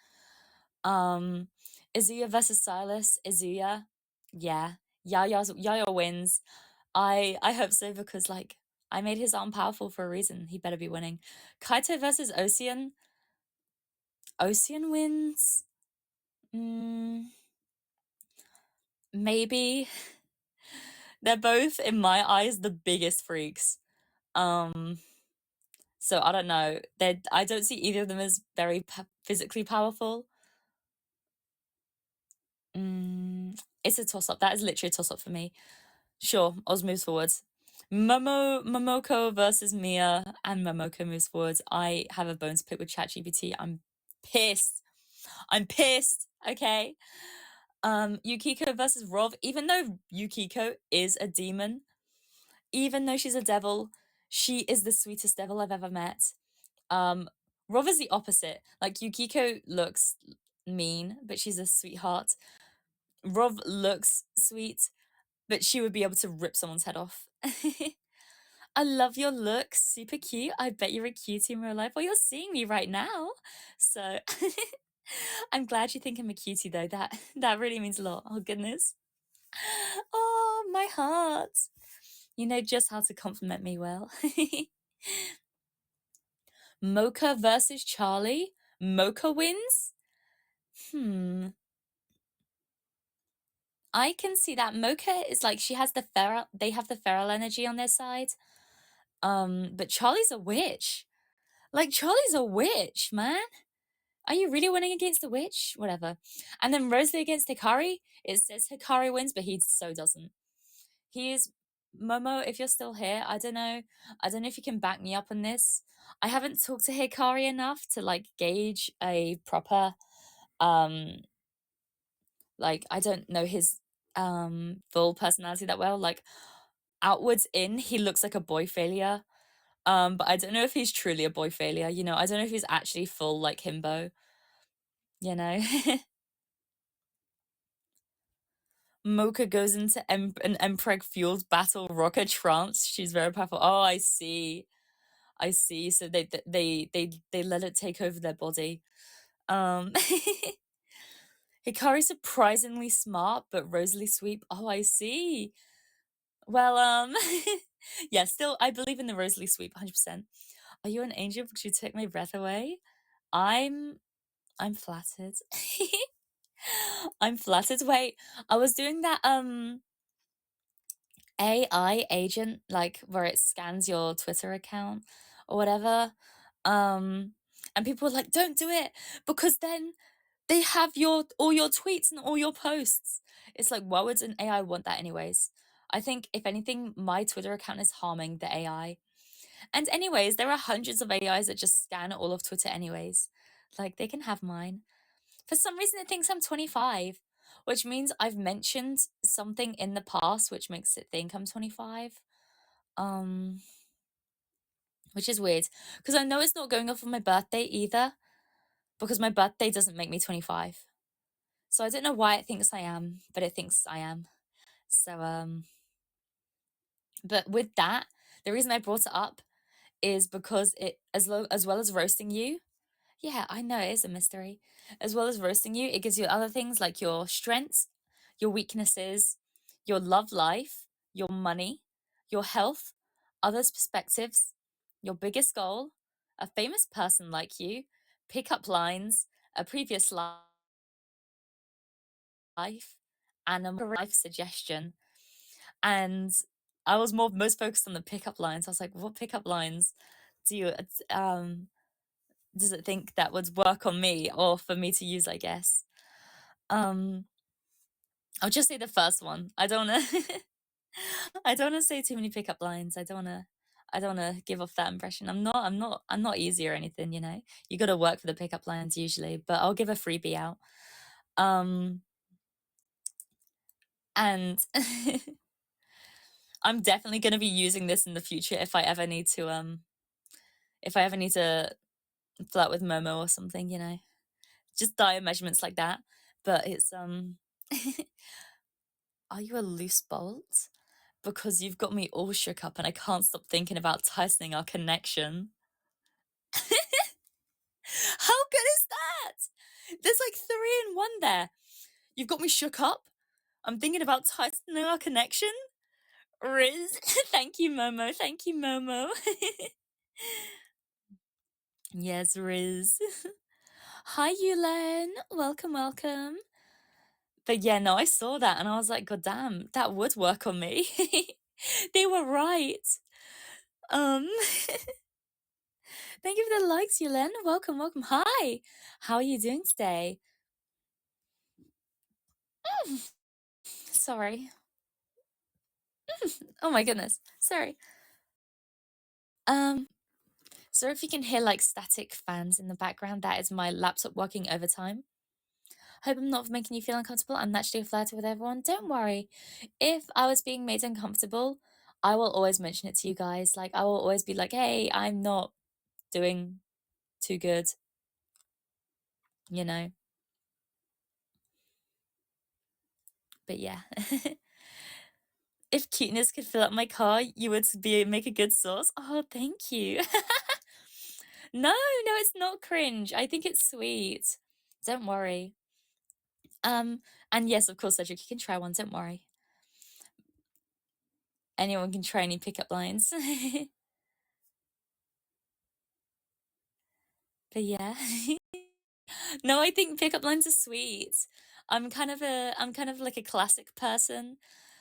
Izuya versus Silas. Izuya. Yeah. Yaya wins. I hope so, because like I made his arm powerful for a reason. He better be winning. Kaito versus Ocean. Ocean wins. Maybe. They're both, in my eyes, the biggest freaks. So I don't know. I don't see either of them as very physically powerful. It's a toss-up. That is literally a toss-up for me. Sure, Oz moves forwards. Momoko versus Mia, and Momoko moves forwards. I have a bone to pick with ChatGPT. I'm pissed. Okay. Yukiko versus Rov. Even though Yukiko is a demon, even though she's a devil, she is the sweetest devil I've ever met. Rov is the opposite. Like, Yukiko looks mean, but she's a sweetheart. Rov looks sweet, but she would be able to rip someone's head off. I love your look. Super cute. I bet you're a cutie in real life. Well, you're seeing me right now. So I'm glad you think I'm a cutie, though. That really means a lot. Oh, goodness. Oh, my heart. You know just how to compliment me well. Mocha versus Charlie. Mocha wins? I can see that. Mocha is like, she has the feral, they have the feral energy on their side. But Charlie's a witch. Like, Charlie's a witch, man. Are you really winning against the witch? Whatever. And then Rosalie against Hikari. It says Hikari wins, but he so doesn't. He is... Momo, if you're still here, I don't know if you can back me up on this. I haven't talked to Hikari enough to like gauge a proper like, I don't know his full personality that well. Like, outwards in, he looks like a boy failure. But I don't know if he's truly a boy failure, you know. I don't know if he's actually full like himbo, you know. Mocha goes into an Empreg fueled battle rocket trance. She's very powerful. Oh, I see. So they let it take over their body. Hikari's surprisingly smart, but Rosalie sweep. Oh, I see. Well, yeah, still, I believe in the Rosalie sweep, 100%. Are you an angel because you took my breath away? I'm flattered. I'm flattered. Wait, I was doing that AI agent, like where it scans your Twitter account or whatever. And people were like, don't do it, because then they have all your tweets and all your posts. It's like, why would an AI want that anyways? I think, if anything, my Twitter account is harming the AI. And anyways, there are hundreds of AIs that just scan all of Twitter anyways. Like, they can have mine. For some reason, it thinks I'm 25, which means I've mentioned something in the past, which makes it think I'm 25. Which is weird, because I know it's not going off of my birthday either, because my birthday doesn't make me 25. So I don't know why it thinks I am, but it thinks I am. So, but with that, the reason I brought it up is because it, as well as roasting you, yeah, I know it is a mystery. As well as roasting you, it gives you other things like your strengths, your weaknesses, your love life, your money, your health, others' perspectives, your biggest goal, a famous person like you, pickup lines, a previous life, and a life suggestion. And I was most focused on the pickup lines. I was like, what pickup lines do you does it think that would work on me or for me to use, I guess? I'll just say the first one. I don't wanna I don't wanna say too many pickup lines. I don't I don't want to give off that impression. I'm not easy or anything, you know. You got to work for the pickup lines usually, but I'll give a freebie out. And I'm definitely going to be using this in the future if I ever need to flirt with Momo or something, you know. Just dire measurements like that. But it's are you a loose bolt? Because you've got me all shook up and I can't stop thinking about tightening our connection. How good is that? There's like 3 in 1 there. You've got me shook up. I'm thinking about tightening our connection. Riz. Thank you, Momo. Thank you, Momo. Yes, Riz. Hi, Yulen. Welcome, welcome. But yeah, no, I saw that and I was like, God damn, that would work on me. They were right. Thank you for the likes, Yulen. Welcome, welcome. Hi. How are you doing today? Sorry. Oh my goodness. Sorry. So if you can hear like static fans in the background, that is my laptop working overtime. Hope I'm not making you feel uncomfortable. I'm naturally flirty with everyone. Don't worry. If I was being made uncomfortable, I will always mention it to you guys. Like, I will always be like, hey, I'm not doing too good, you know. But yeah. If cuteness could fill up my car, you would make a good source. Oh, thank you. No, it's not cringe. I think it's sweet. Don't worry. And yes, of course, Cedric, you can try one. Don't worry. Anyone can try any pickup lines. But yeah. No, I think pickup lines are sweet. I'm kind of like a classic person.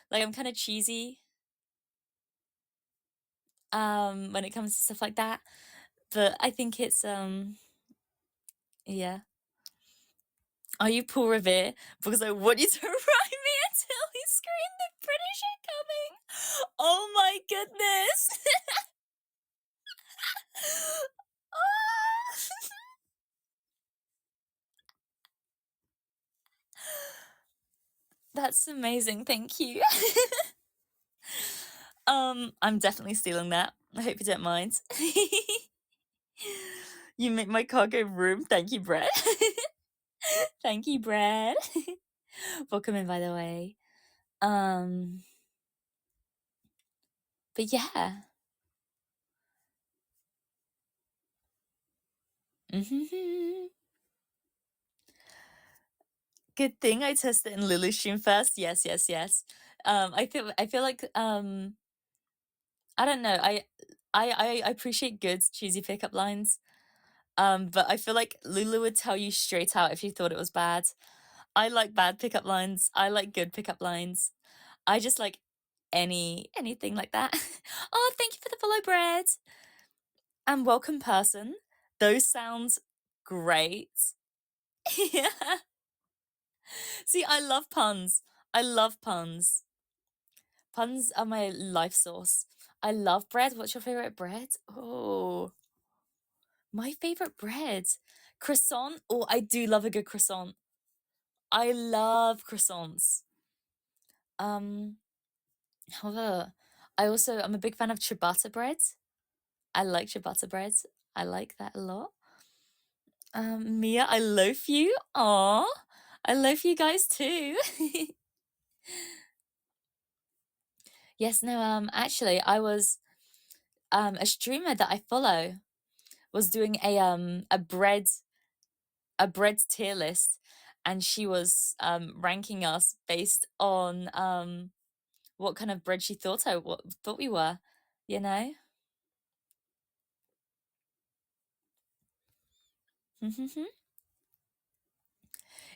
Like, I'm kind of cheesy. When it comes to stuff like that. But I think it's yeah. Are you Paul Revere? Because I want you to ride me until he screamed the British are coming. Oh my goodness. That's amazing. Thank you. I'm definitely stealing that. I hope you don't mind. You make my car go room. Thank you, Brett. Thank you, Brett. Welcome in, by the way. But yeah. Good thing I tested in Lily's stream first. Yes. I feel like I don't know. I appreciate good cheesy pickup lines. But I feel like Lulu would tell you straight out if she thought it was bad. I like bad pickup lines. I like good pickup lines. I just like anything like that. Oh, thank you for the follow, Bread. And welcome, person. Those sounds great. Yeah. See, I love puns. I love puns. Puns are my life source. I love bread. What's your favorite bread? Oh, my favorite bread. Croissant. Oh, I do love a good croissant. I love croissants. However, I'm a big fan of ciabatta bread. I like ciabatta bread. I like that a lot. Mia, I love you. Aw, I love you guys too. Yes, no, actually, I was a streamer that I follow was doing a bread tier list, and she was ranking us based on what kind of bread she thought we were, you know.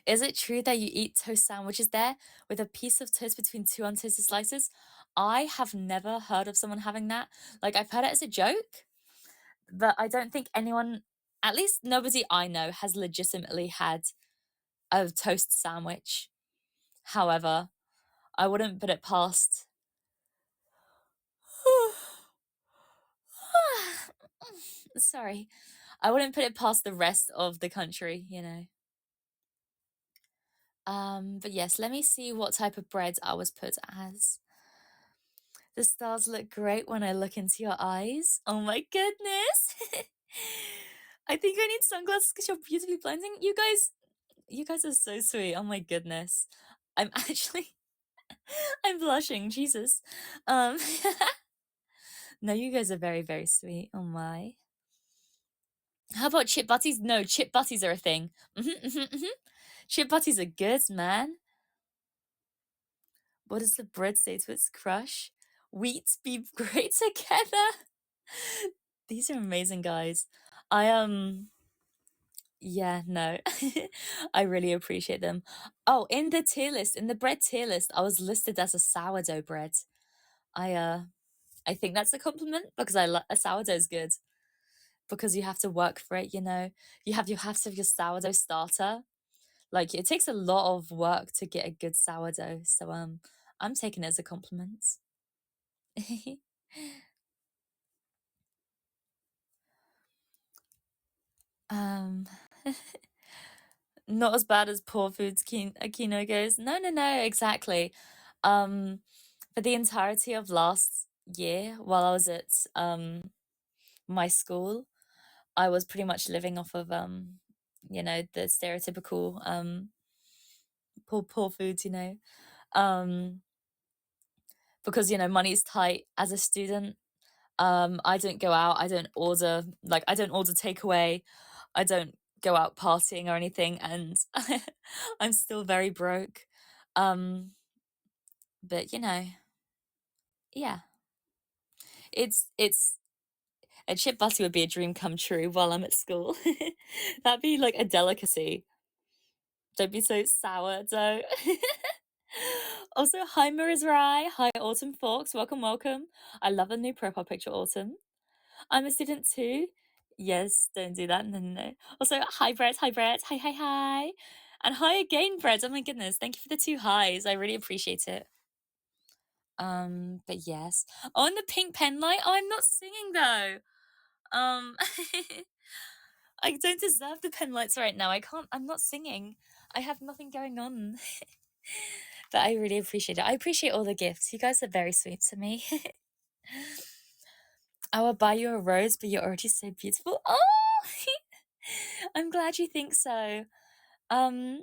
Is it true that you eat toast sandwiches there with a piece of toast between 2 untoasted slices? I have never heard of someone having that. Like, I've heard it as a joke, but I don't think anyone, at least nobody I know, has legitimately had a toast sandwich. However, I wouldn't put it past Sorry. I wouldn't put it past the rest of the country, you know. But yes, let me see what type of bread I was put as. The stars look great when I look into your eyes. Oh my goodness. I think I need sunglasses because you're beautifully blinding. You guys are so sweet. Oh my goodness. I'm actually I'm blushing, Jesus. Um No, you guys are very, very sweet. Oh my. How about chip butties? No, chip butties are a thing. Chip butties are good, man. What does the bread say to its crush? Wheats be great together. These are amazing, guys. Yeah, no. I really appreciate them. Oh, in the tier list, in the bread tier list, I was listed as a sourdough bread. I think that's a compliment because a sourdough's good because you have to work for it, you know. You have to have your sourdough starter. Like it takes a lot of work to get a good sourdough. So I'm taking it as a compliment. um Not as bad as poor foods Kino goes. No, no, no, exactly. For the entirety of last year while I was at my school, I was pretty much living off of you know, the stereotypical poor foods, you know. Because you know, money's tight as a student. I don't go out, I don't order takeaway, I don't go out partying or anything, and I'm still very broke. But you know, yeah, it's a chip butty would be a dream come true while I'm at school. That'd be like a delicacy. Don't be so sour, though. Also, hi Marisarai, hi Autumn Forks, welcome, welcome. I love the new profile picture, Autumn. I'm a student too. Yes, don't do that. No, no, no. Also, hi Brett, hi Brett, hi, hi, hi. And hi again, Brett. Oh my goodness, thank you for the 2 highs. I really appreciate it. But yes. Oh, and the pink pen light. Oh, I'm not singing though. Um, I don't deserve the pen lights right now. I'm not singing. I have nothing going on. But I really appreciate it. I appreciate all the gifts. You guys are very sweet to me. I will buy you a rose, but you're already so beautiful. Oh, I'm glad you think so. Um,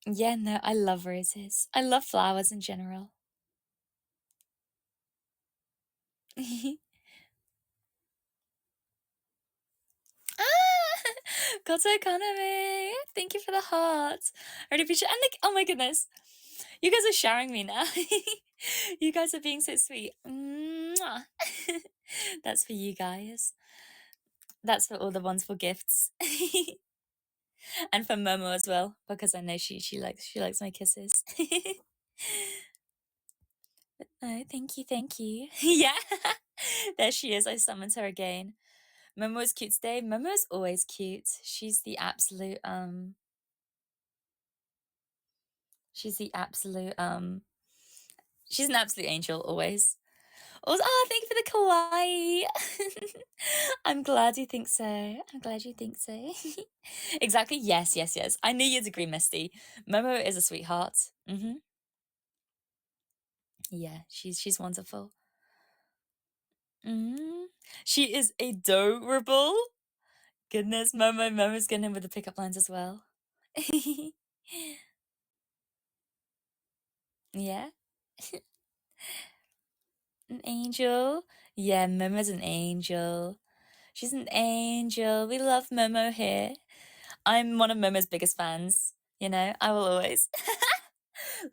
yeah, no, I love roses. I love flowers in general. Koto Economy. Thank you for the heart. I really appreciate it. And like, oh my goodness. You guys are showering me now. You guys are being so sweet. Mwah. That's for you guys. That's for all the wonderful gifts. And for Momo as well, because I know she likes my kisses. Oh, thank you, thank you. Yeah. There she is. I summoned her again. Momo's cute today. Momo's always cute. She's the absolute she's an absolute angel always. Also, oh, thank you for the kawaii. I'm glad you think so. I'm glad you think so. Exactly. Yes, yes, yes. I knew you'd agree, Misty. Momo is a sweetheart. Yeah, she's wonderful. She is adorable. Goodness, Momo's getting in with the pickup lines as well. Yeah. An angel. Yeah, Momo's an angel. She's an angel. We love Momo here. I'm one of Momo's biggest fans. You know, I will always.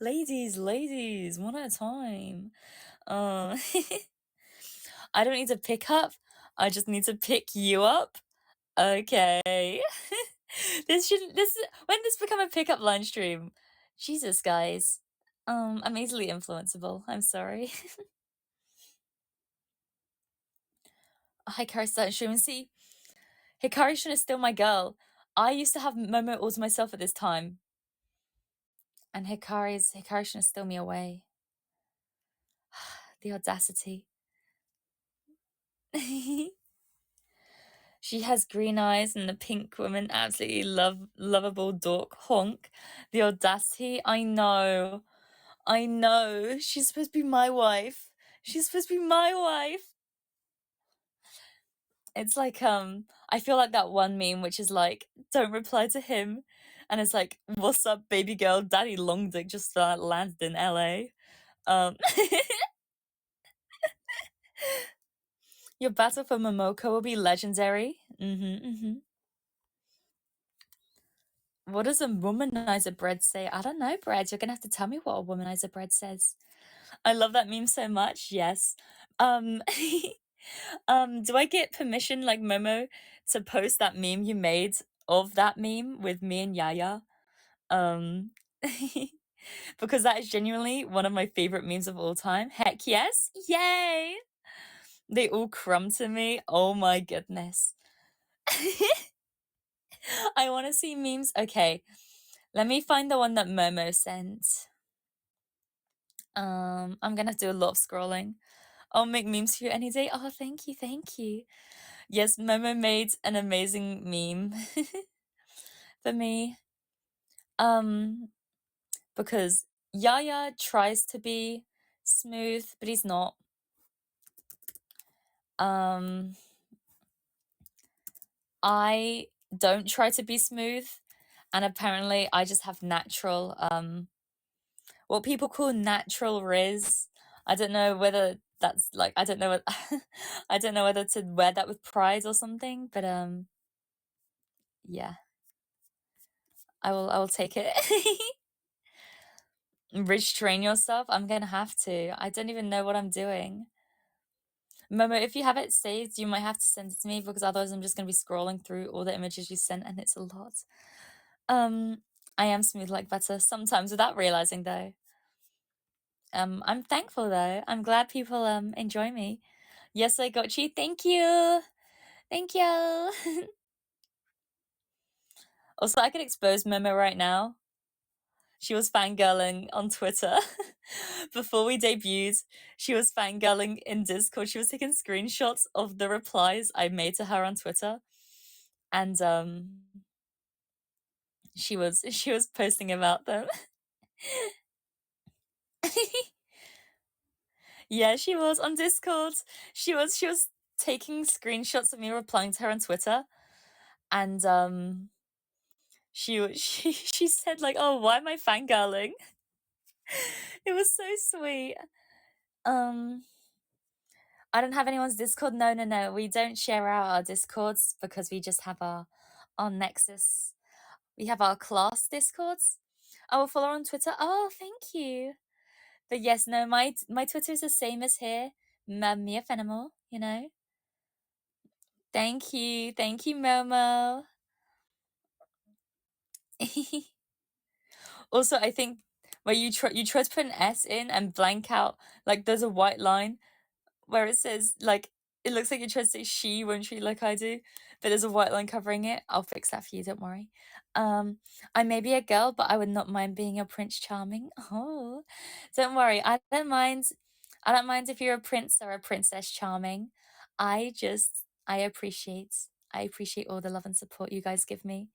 Ladies, one at a time. Oh, I don't need to pick up. I just need to pick you up. Okay. When this become a pickup line stream? Jesus, guys. I'm easily influenceable. I'm sorry. Hikari started streaming. See, Hikari shouldn't is still my girl. I used to have Momo all to myself at this time. And Hikari shouldn't steal me away. The audacity. She has green eyes and the pink woman, absolutely lovable dork honk. The audacity, I know. She's supposed to be my wife. She's supposed to be my wife. It's like, I feel like that one meme which is like, don't reply to him. And it's like, what's up, baby girl? Daddy long dick just landed in LA. Your battle for Momoko will be legendary. What does a womanizer bread say? I don't know, Bread. You're gonna have to tell me what a womanizer bread says. I love that meme so much. Yes. Do I get permission, like Momo, to post that meme you made of that meme with me and Yaya? Because that is genuinely one of my favorite memes of all time. Heck yes. Yay! They all crumb to me. Oh my goodness. I want to see memes. Okay, let me find the one that Momo sent. I'm gonna do a lot of scrolling. I'll make memes for you any day. Oh, thank you. Yes, Momo made an amazing meme for me. Because Yaya tries to be smooth, but he's not. I don't try to be smooth, and apparently I just have natural, what people call natural riz. I don't know whether that's like, I don't know I don't know whether to wear that with pride or something, but yeah, I will take it. Restrain yourself. I'm gonna have to. I don't even know what I'm doing. Momo, if you have it saved, you might have to send it to me, because otherwise I'm just gonna be scrolling through all the images you sent, and it's a lot. I am smooth like butter sometimes without realizing, though. I'm thankful though. I'm glad people enjoy me. Yes, I got you. Thank you. Thank you. Also, I could expose Momo right now. She was fangirling on Twitter. Before we debuted, she was fangirling in Discord. She was taking screenshots of the replies I made to her on Twitter. And she was posting about them. Yeah, she was on Discord. She was taking screenshots of me replying to her on Twitter. And she said like, "Oh, why am I fangirling?" It was so sweet. I don't have anyone's Discord. No. We don't share out our Discords because we just have our Nexus. We have our class Discords. I will follow on Twitter. Oh, thank you. But yes, no, my Twitter is the same as here. Mia Fenimore, you know. Thank you, Momo. Also, I think where you try to put an S in and blank out, like there's a white line where it says, like, it looks like you're trying to say she, won't she, like I do, but there's a white line covering it. I'll fix that for you, don't worry. I may be a girl, but I would not mind being a Prince Charming. Oh, don't worry, I don't mind if you're a prince or a Princess Charming. I appreciate all the love and support you guys give me.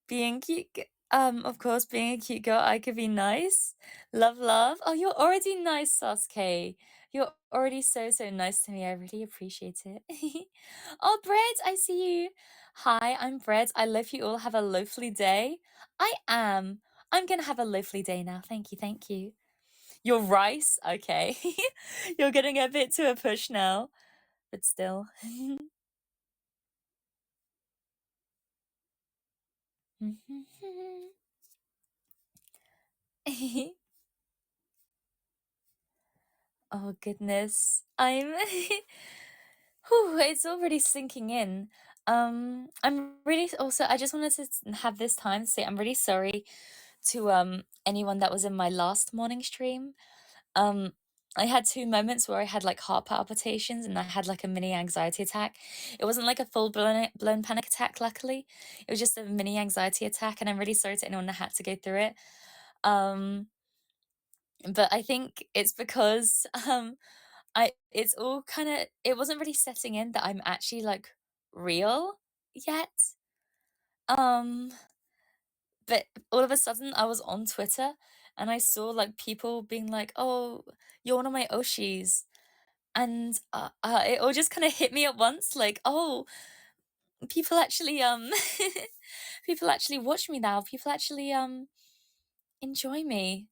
Being cute, of course, being a cute girl, I could be nice. Love. Oh, you're already nice, Sasuke. You're already so nice to me. I really appreciate it. Oh, Bread, I see you. Hi, I'm Bread. I love you all. Have a lovely day. I am. I'm gonna have a lovely day now. Thank you. You're rice? Okay. You're getting a bit to a push now, but still. Oh goodness. It's already sinking in. I'm really also, I just wanted to have this time to say I'm really sorry to anyone that was in my last morning stream. I had 2 moments where I had like heart palpitations and I had like a mini anxiety attack. It wasn't like a full blown panic attack, luckily. It was just a mini anxiety attack, and I'm really sorry to anyone that had to go through it. But I think it's because it's all kind of, it wasn't really setting in that I'm actually like real yet. But all of a sudden I was on Twitter and I saw like people being like, "Oh, you're one of my Oshis." And it all just kind of hit me at once, like, oh, people actually people actually watch me now. People actually enjoy me.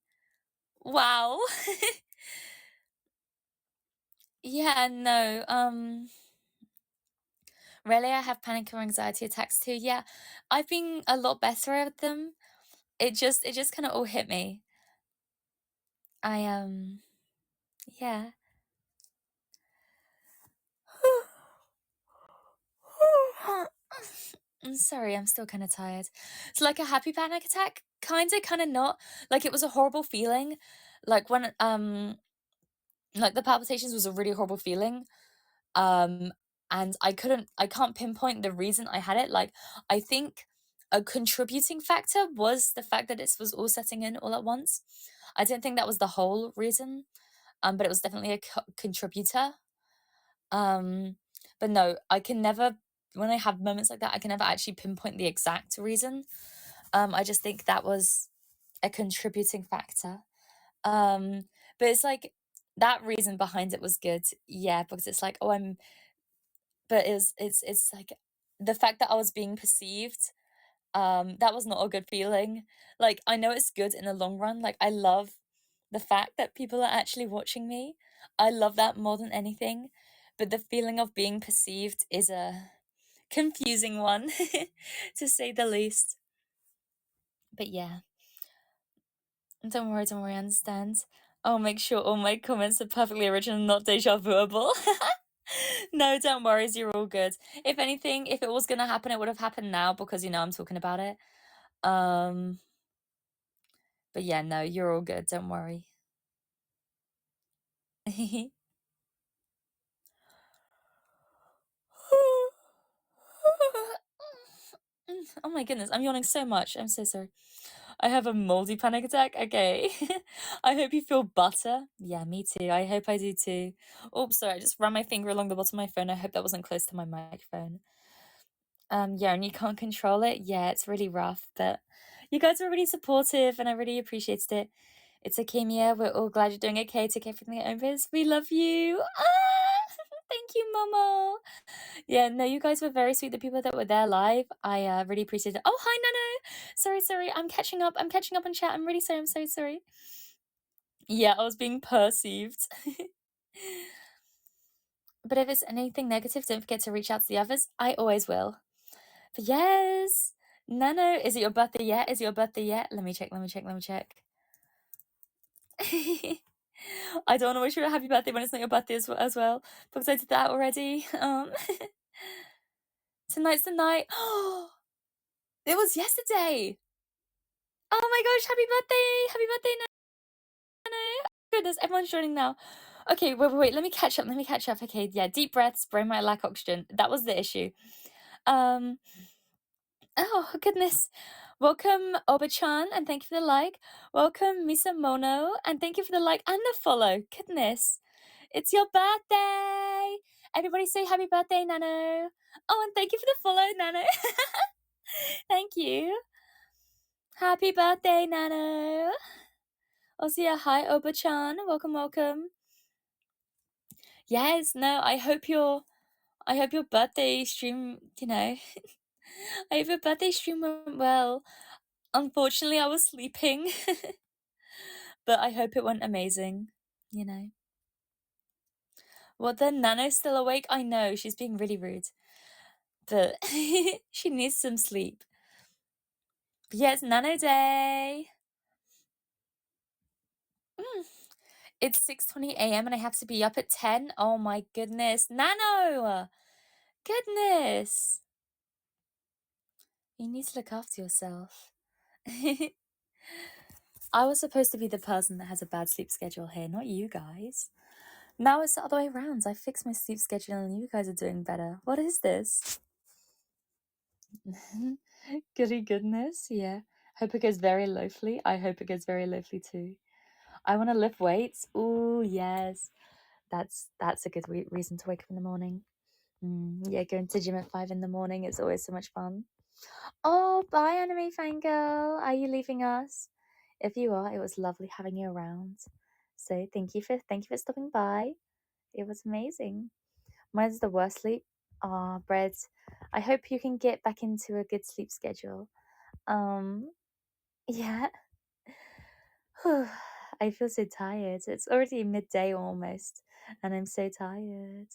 Wow. Yeah, no. Really, I have panic or anxiety attacks too. Yeah, I've been a lot better at them. It just kind of all hit me. I yeah. I'm sorry, I'm still kind of tired. It's like a happy panic attack, kind of not. Like it was a horrible feeling. Like when like the palpitations was a really horrible feeling. Um and I can't pinpoint the reason I had it. Like I think a contributing factor was the fact that it was all setting in all at once. I didn't think that was the whole reason. But it was definitely a contributor. But no, I can never, when I have moments like that, I can never actually pinpoint the exact reason. I just think that was a contributing factor. But it's like that reason behind it was good. Yeah, because it's like, oh, but it's like the fact that I was being perceived, that was not a good feeling. Like, I know it's good in the long run. Like, I love the fact that people are actually watching me. I love that more than anything. But the feeling of being perceived is a confusing one, to say the least. But yeah, don't worry, I understand. I'll make sure all my comments are perfectly original, not deja vuable. No, don't worry, you're all good. If anything, if it was gonna happen, it would have happened now because I'm talking about it. But yeah, no, you're all good, don't worry. Oh my goodness, I'm yawning so much. I'm so sorry. I have a moldy panic attack. Okay. I hope you feel better. Yeah, me too. I hope I do too. Oops, sorry, I just ran my finger along the bottom of my phone. I hope that wasn't close to my microphone. Yeah, and you can't control it. Yeah, it's really rough, but you guys were really supportive and I really appreciated it. It's okay, Mia. We're all glad you're doing okay. Take everything at own pace. We love you. Thank you, Momo. Yeah, no, you guys were very sweet. The people that were there live, I really appreciate it. Oh, hi, Nano. Sorry. I'm catching up. I'm catching up on chat. I'm really sorry. I'm so sorry. Yeah, I was being perceived. But if it's anything negative, don't forget to reach out to the others. I always will. But yes, Nano, is it your birthday yet? Is it your birthday yet? Let me check. I don't want to wish you a happy birthday when it's not your birthday as well, because I did that already. Tonight's the night. It was yesterday. Oh my gosh, happy birthday, Nano. Goodness, everyone's joining now. Okay, wait, let me catch up. Okay, yeah, deep breaths, brain might lack oxygen. That was the issue. Oh, goodness. Welcome, Oba-chan, and thank you for the like. Welcome, Misa Mono, and thank you for the like and the follow. Goodness. It's your birthday. Everybody say happy birthday, Nano. Oh, and thank you for the follow, Nano. Thank you. Happy birthday, Nano. Also, hi, Oba-chan. Welcome. Yes, no, I hope your birthday stream, I hope your birthday stream went well. Unfortunately, I was sleeping, but I hope it went amazing, Well, then Nano's still awake? I know, she's being really rude, but she needs some sleep. But yeah, it's Nano Day. It's 6:20 a.m. and I have to be up at 10. Oh my goodness. Nano! Goodness! You need to look after yourself. I was supposed to be the person that has a bad sleep schedule here, not you guys. Now it's the other way around. I fixed my sleep schedule and you guys are doing better. What is this? Goody goodness, yeah. Hope it goes very loafly. I hope it goes very loafly too. I want to lift weights. Ooh, yes. That's a good reason to wake up in the morning. Yeah, going to gym at 5 in the morning is always so much fun. Oh, bye, Anime Fangirl. Are you leaving us? If you are, it was lovely having you around. So thank you for stopping by. It was amazing. Mine's the worst sleep. Ah, Bread. I hope you can get back into a good sleep schedule. Yeah. I feel so tired. It's already midday almost, and I'm so tired.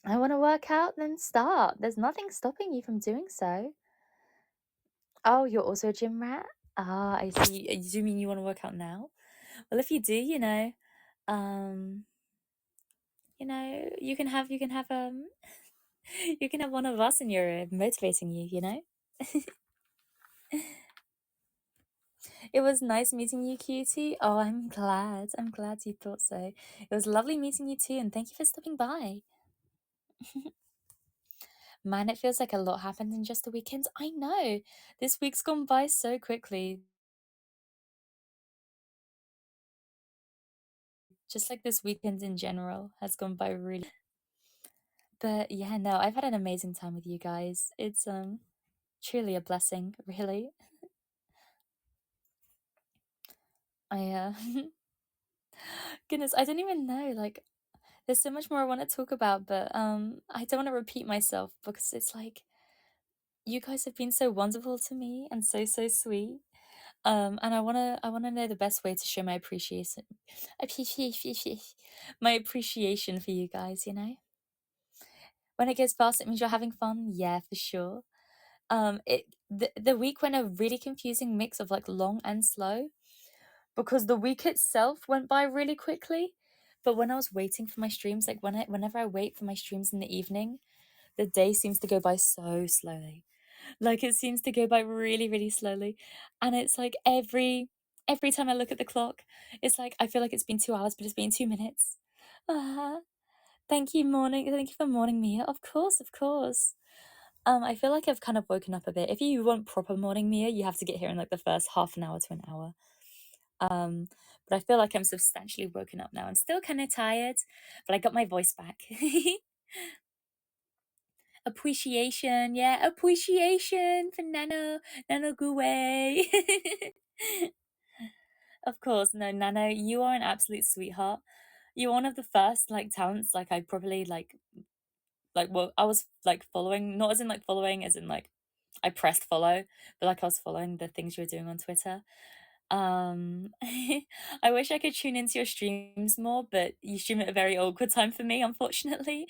I want to work out, then start. There's nothing stopping you from doing so. Oh, you're also a gym rat? Ah, I see. Do you mean you want to work out now? Well, if you do, you can have you can have one of us, and you're motivating you. It was nice meeting you, cutie. Oh, I'm glad. I'm glad you thought so. It was lovely meeting you too, and thank you for stopping by. Man, it feels like a lot happened in just a weekend. I know. This week's gone by so quickly. Just like this weekend in general has gone by really. But yeah, no, I've had an amazing time with you guys. It's truly a blessing, really. I goodness, I don't even know. Like, there's so much more I want to talk about, but I don't want to repeat myself because it's like you guys have been so wonderful to me and so sweet. And I wanna know the best way to show my appreciation for you guys. When it goes fast, it means you're having fun. Yeah, for sure. The week went a really confusing mix of like long and slow because the week itself went by really quickly. But when I was waiting for my streams, like whenever I wait for my streams in the evening, the day seems to go by so slowly. Like it seems to go by really, really slowly. And it's like every time I look at the clock, it's like I feel like it's been 2 hours, but it's been 2 minutes. Uh, thank you, morning. Thank you for morning Mia. Of course, of course. I feel like I've kind of woken up a bit. If you want proper morning Mia, you have to get here in like the first half an hour to an hour. But I feel like I'm substantially woken up now. I'm still kind of tired, but I got my voice back. Appreciation, yeah, appreciation for Nano Gouet. Of course, no, Nano, you are an absolute sweetheart. You're one of the first like talents like I probably well, I was like following, not as in like following, as in like I pressed follow, but like I was following the things you were doing on Twitter. I wish I could tune into your streams more, but you stream at a very awkward time for me, unfortunately.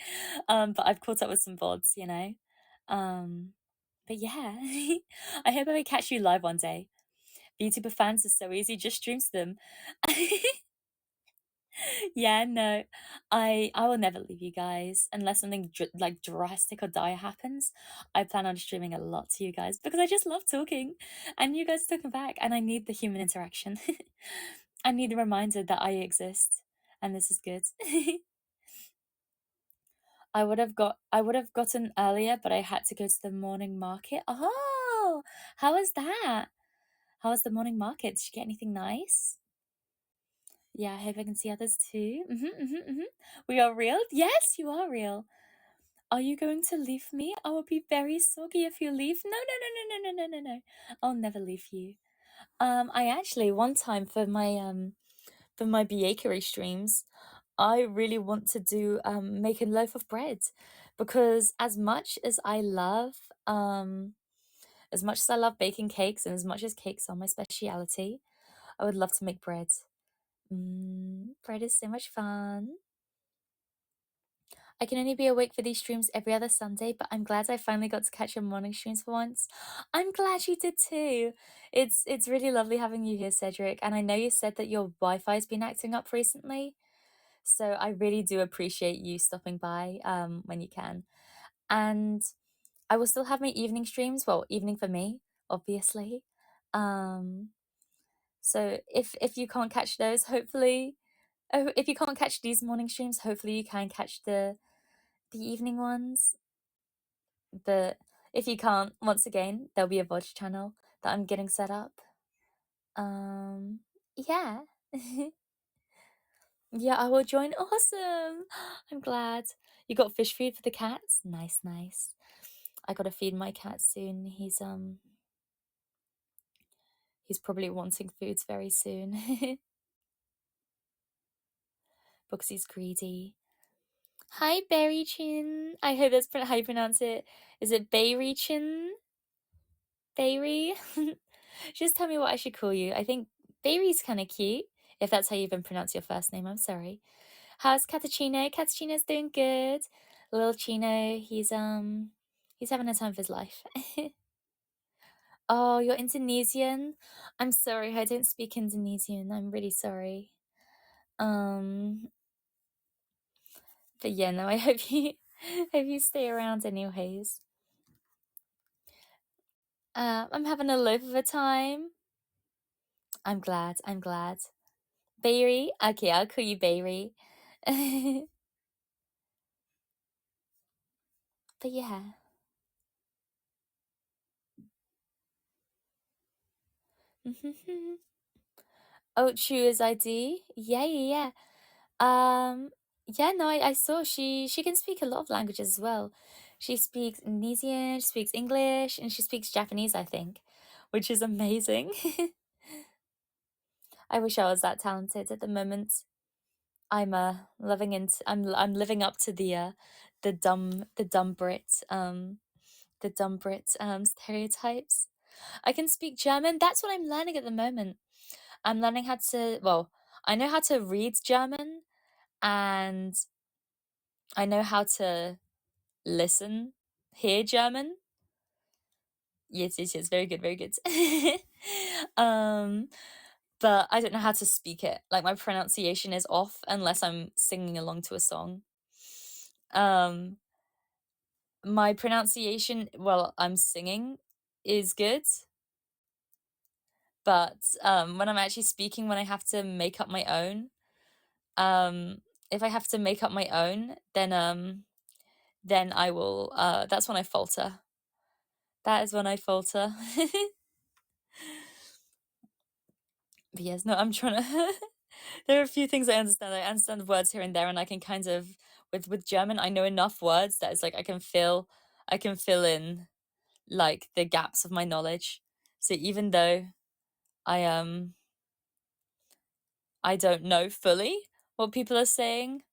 But I've caught up with some VODs. Um, but yeah, I hope I may catch you live one day. Vtuber fans are so easy, just streams them. Yeah, no, I will never leave you guys unless something like drastic or dire happens. I plan on streaming a lot to you guys because I just love talking, and you guys talking back, and I need the human interaction. I need the reminder that I exist, and this is good. I would have gotten earlier, but I had to go to the morning market. Oh, how was that? How was the morning market? Did you get anything nice? Yeah, I hope I can see others too. We are real? Yes, you are real. Are you going to leave me? I will be very soggy if you leave. No, no, no, no, no, no, no, no, no. I'll never leave you. I actually one time for my bakery streams, I really want to do make a loaf of bread because as much as I love baking cakes and as much as cakes are my speciality, I would love to make bread. Bread is so much fun. I can only be awake for these streams every other Sunday, but I'm glad I finally got to catch your morning streams for once. I'm glad you did too. It's really lovely having you here, Cedric. And I know you said that your Wi-Fi's been acting up recently, so I really do appreciate you stopping by when you can. And I will still have my evening streams. Well, evening for me, obviously. Um, so if you can't catch those, hopefully, if you can't catch these morning streams, hopefully you can catch the evening ones. But if you can't, once again, there'll be a VOD channel that I'm getting set up. Yeah. Yeah, I will join. Awesome. I'm glad. You got fish food for the cats? Nice, nice. I gotta feed my cat soon. He's probably wanting foods very soon. Because he's greedy. Hi, Berry Chin. I hope that's how you pronounce it. Is it Berry Chin? Berry? Just tell me what I should call you. I think Berry's kind of cute. If that's how you even pronounce your first name, I'm sorry. How's Catachino? Catachino's doing good. Little Chino, he's having a time of his life. Oh, you're Indonesian? I'm sorry, I don't speak Indonesian. I'm really sorry. But yeah, no, I hope you stay around anyways. I'm having a loaf of a time. I'm glad. Bayri? Okay, I'll call you Bayri. But yeah. Oh, Chua's ID? Yeah. Yeah, no, I saw she can speak a lot of languages as well. She speaks Indonesian, she speaks English, and she speaks Japanese, I think, which is amazing. I wish I was that talented at the moment. I'm I'm living up to the dumb Brit stereotypes. I can speak German. That's what I'm learning at the moment. I'm learning how to, well, I know how to read German and I know how to hear German. Yes, very good, very good. But I don't know how to speak it. Like my pronunciation is off unless I'm singing along to a song. My pronunciation, well, I'm singing is good. But when I'm actually speaking, when I have to make up my own, if I have to make up my own, then I will that's when I falter. That is when I falter. But yes, no, I'm trying to there are a few things I understand. I understand words here and there, and I can kind of with German, I know enough words that it's like I can fill in like the gaps of my knowledge. So even though I I don't know fully what people are saying,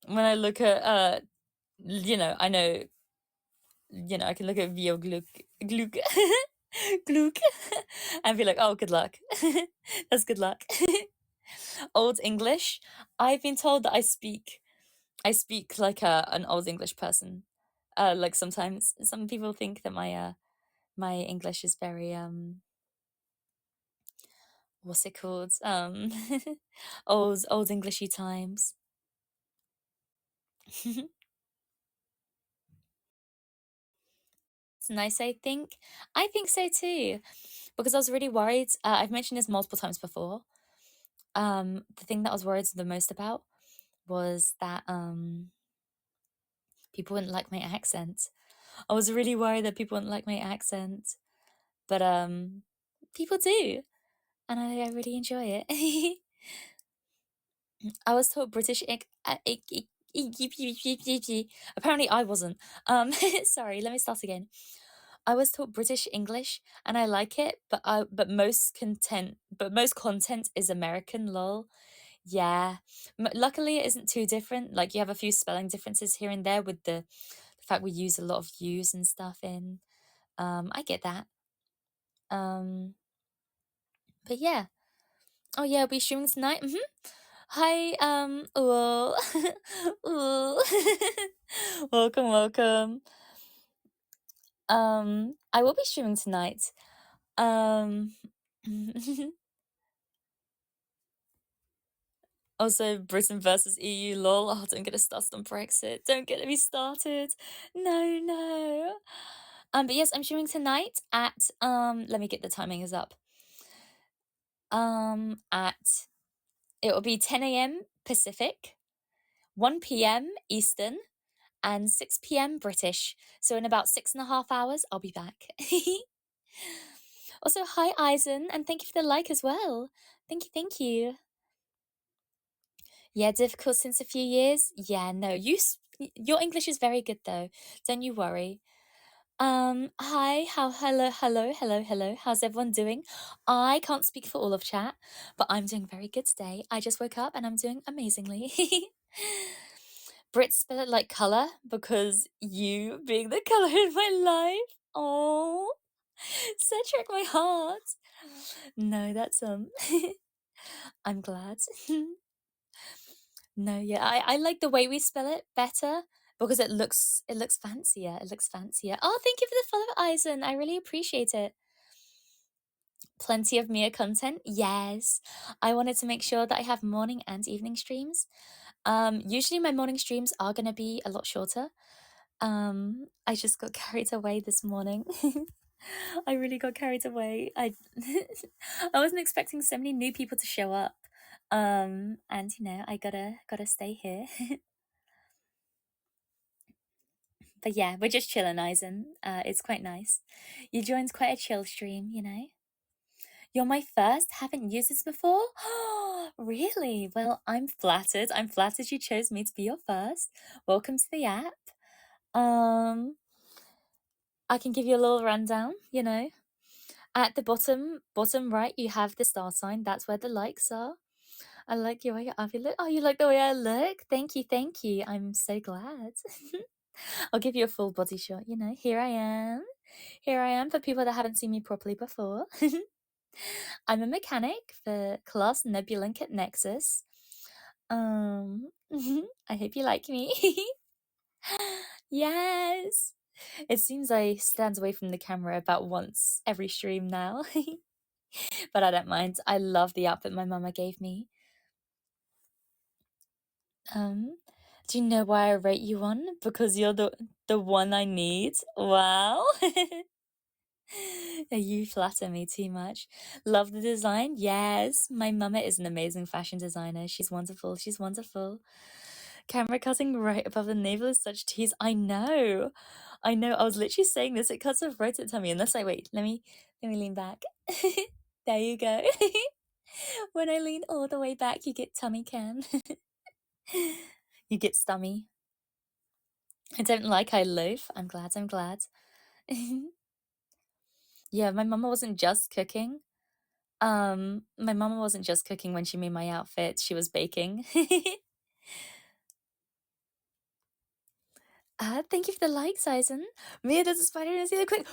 when I look at I know I can look at Vio Gluck Gluck and be like, oh, good luck. That's good luck. Old English. I've been told that I speak like an old English person. Like sometimes some people think that my English is very what's it called? Old Englishy times. It's nice, I think. I think so too. Because I was really worried. I've mentioned this multiple times before. The thing that I was worried the most about was that people wouldn't like my accent. I was really worried that people wouldn't like my accent. But people do. And I really enjoy it. I was taught British. Apparently, I wasn't. Sorry. Let me start again. I was taught British English, and I like it. But most content is American. Lol. Yeah. Luckily, it isn't too different. Like you have a few spelling differences here and there with the fact we use a lot of U's and stuff in. I get that. But yeah. Oh yeah, we'll be streaming tonight. Hi, well, ooh. Welcome. I will be streaming tonight. Also, Britain versus EU, lol. Oh, don't get us started on Brexit. Don't get me started. No. But yes, I'm streaming tonight at let me get the timings up. At it will be 10 a.m. Pacific, 1 p.m. Eastern, and 6 p.m. British. So in about 6.5 hours, I'll be back. Also, hi, Eisen, and thank you for the like as well. Thank you, thank you. Yeah, difficult since a few years. Yeah, no, your English is very good though. Don't you worry. Hi, hello. How's everyone doing? I can't speak for all of chat, but I'm doing very good today. I just woke up and I'm doing amazingly. Brits spell it like color because you being the color in my life. Oh, Cedric, my heart. No, that's I'm glad. No, yeah, I like the way we spell it better because it looks fancier. It looks fancier. Oh, thank you for the follow, Eisen. I really appreciate it. Plenty of Mia content. Yes, I wanted to make sure that I have morning and evening streams. Usually my morning streams are gonna be a lot shorter. I just got carried away this morning. I really got carried away. I wasn't expecting so many new people to show up. And you know, I gotta stay here. But yeah, we're just chilling, Eisen. It's quite nice. You joined quite a chill stream, you know. You're my first. Haven't used this before. Really? Well, I'm flattered. I'm flattered you chose me to be your first. Welcome to the app. I can give you a little rundown. You know, at the bottom right, you have the star sign. That's where the likes are. I like your way you look. Oh, you like the way I look? Thank you, thank you. I'm so glad. I'll give you a full body shot. You know, here I am. Here I am for people that haven't seen me properly before. I'm a mechanic for class Nebulink at Nexas. I hope you like me. Yes. It seems I stand away from the camera about once every stream now. But I don't mind. I love the outfit my mama gave me. Do you know why I rate you on? Because you're the one I need. Wow. You flatter me too much. Love the design. Yes, my mama is an amazing fashion designer. She's wonderful. She's wonderful. Camera cutting right above the navel is such tease. I know. I know. I was literally saying this. It cuts off right at tummy. Unless I wait. Let me lean back. There you go. When I lean all the way back, you get tummy cam. You get stummy. I don't like I loaf. I'm glad. I'm glad. Yeah, my mama wasn't just cooking. My mama wasn't just cooking when she made my outfit. She was baking. Thank you for the likes, Eisen. Mia does a spider and see the quick.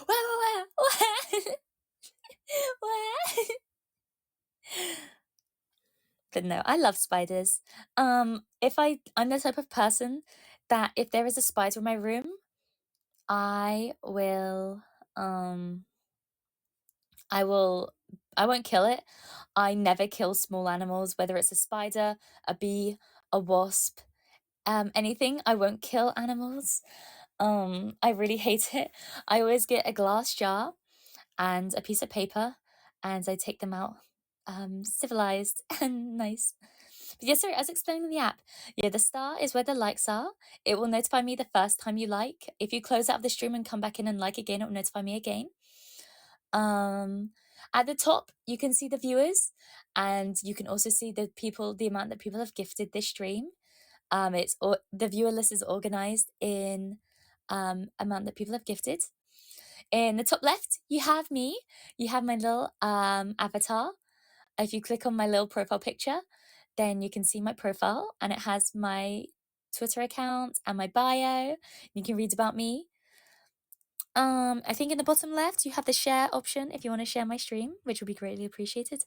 But no, I love spiders. I'm the type of person that if there is a spider in my room, I won't kill it. I never kill small animals, whether it's a spider, a bee, a wasp, anything. I won't kill animals. I really hate it. I always get a glass jar and a piece of paper and I take them out civilized and nice. But yeah, sorry, I was explaining the app. Yeah, the star is where the likes are. It will notify me the first time you like. If you close out of the stream and come back in and like again, it will notify me again. At the top, you can see the viewers and you can also see the amount that people have gifted this stream. The viewer list is organized in amount that people have gifted. In the top left, you have me. You have my little avatar. If you click on my little profile picture, then you can see my profile and it has my Twitter account and my bio. You can read about me. I think in the bottom left, you have the share option if you want to share my stream, which would be greatly appreciated.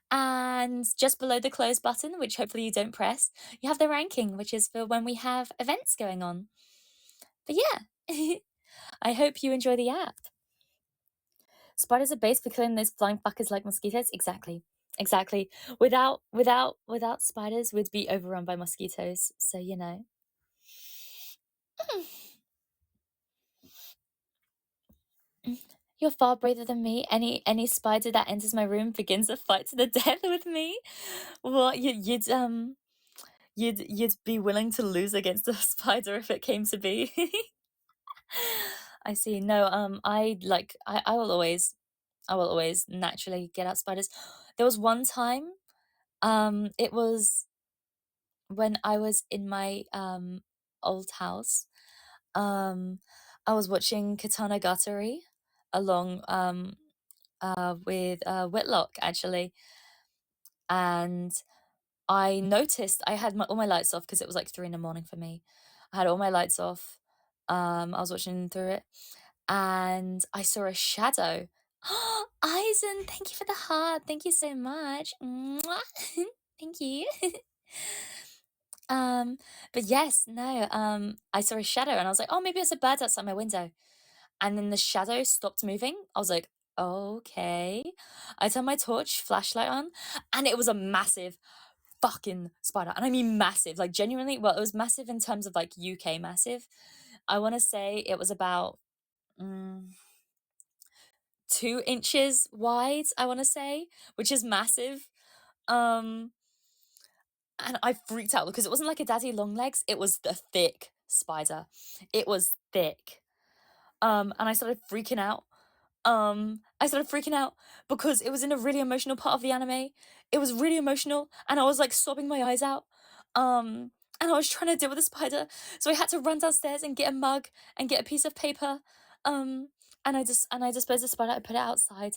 And just below the close button, which hopefully you don't press, you have the ranking, which is for when we have events going on. But yeah, I hope you enjoy the app. Spiders are based for killing those flying fuckers like mosquitoes. Exactly. Without spiders, we'd be overrun by mosquitoes. So you know. You're far braver than me. Any spider that enters my room begins a fight to the death with me. What you'd be willing to lose against a spider if it came to be. I see. No, I will always I will always naturally get out spiders. There was one time, it was when I was in my old house. I was watching Katana Gatari along with Whitlock, actually, and I noticed I had all my lights off because it was like 3 a.m. for me. I had all my lights off. I was watching through it, and I saw a shadow. Eisen, thank you for the heart. Thank you so much. Mwah. Thank you. But yes, no, I saw a shadow and I was like, oh, maybe it's a bird outside my window. And then the shadow stopped moving. I was like, okay. I turned my torch flashlight on, and it was a massive fucking spider. And I mean massive, like genuinely, well, it was massive in terms of like UK massive. I want to say it was about 2 inches wide, I want to say, which is massive. And I freaked out because it wasn't like a daddy long legs, it was the thick spider. It was thick. And I started freaking out. Because it was in a really emotional part of the anime. It was really emotional, and I was like sobbing my eyes out. And I was trying to deal with the spider, so I had to run downstairs and get a mug and get a piece of paper. And I disposed the spider. I put it outside.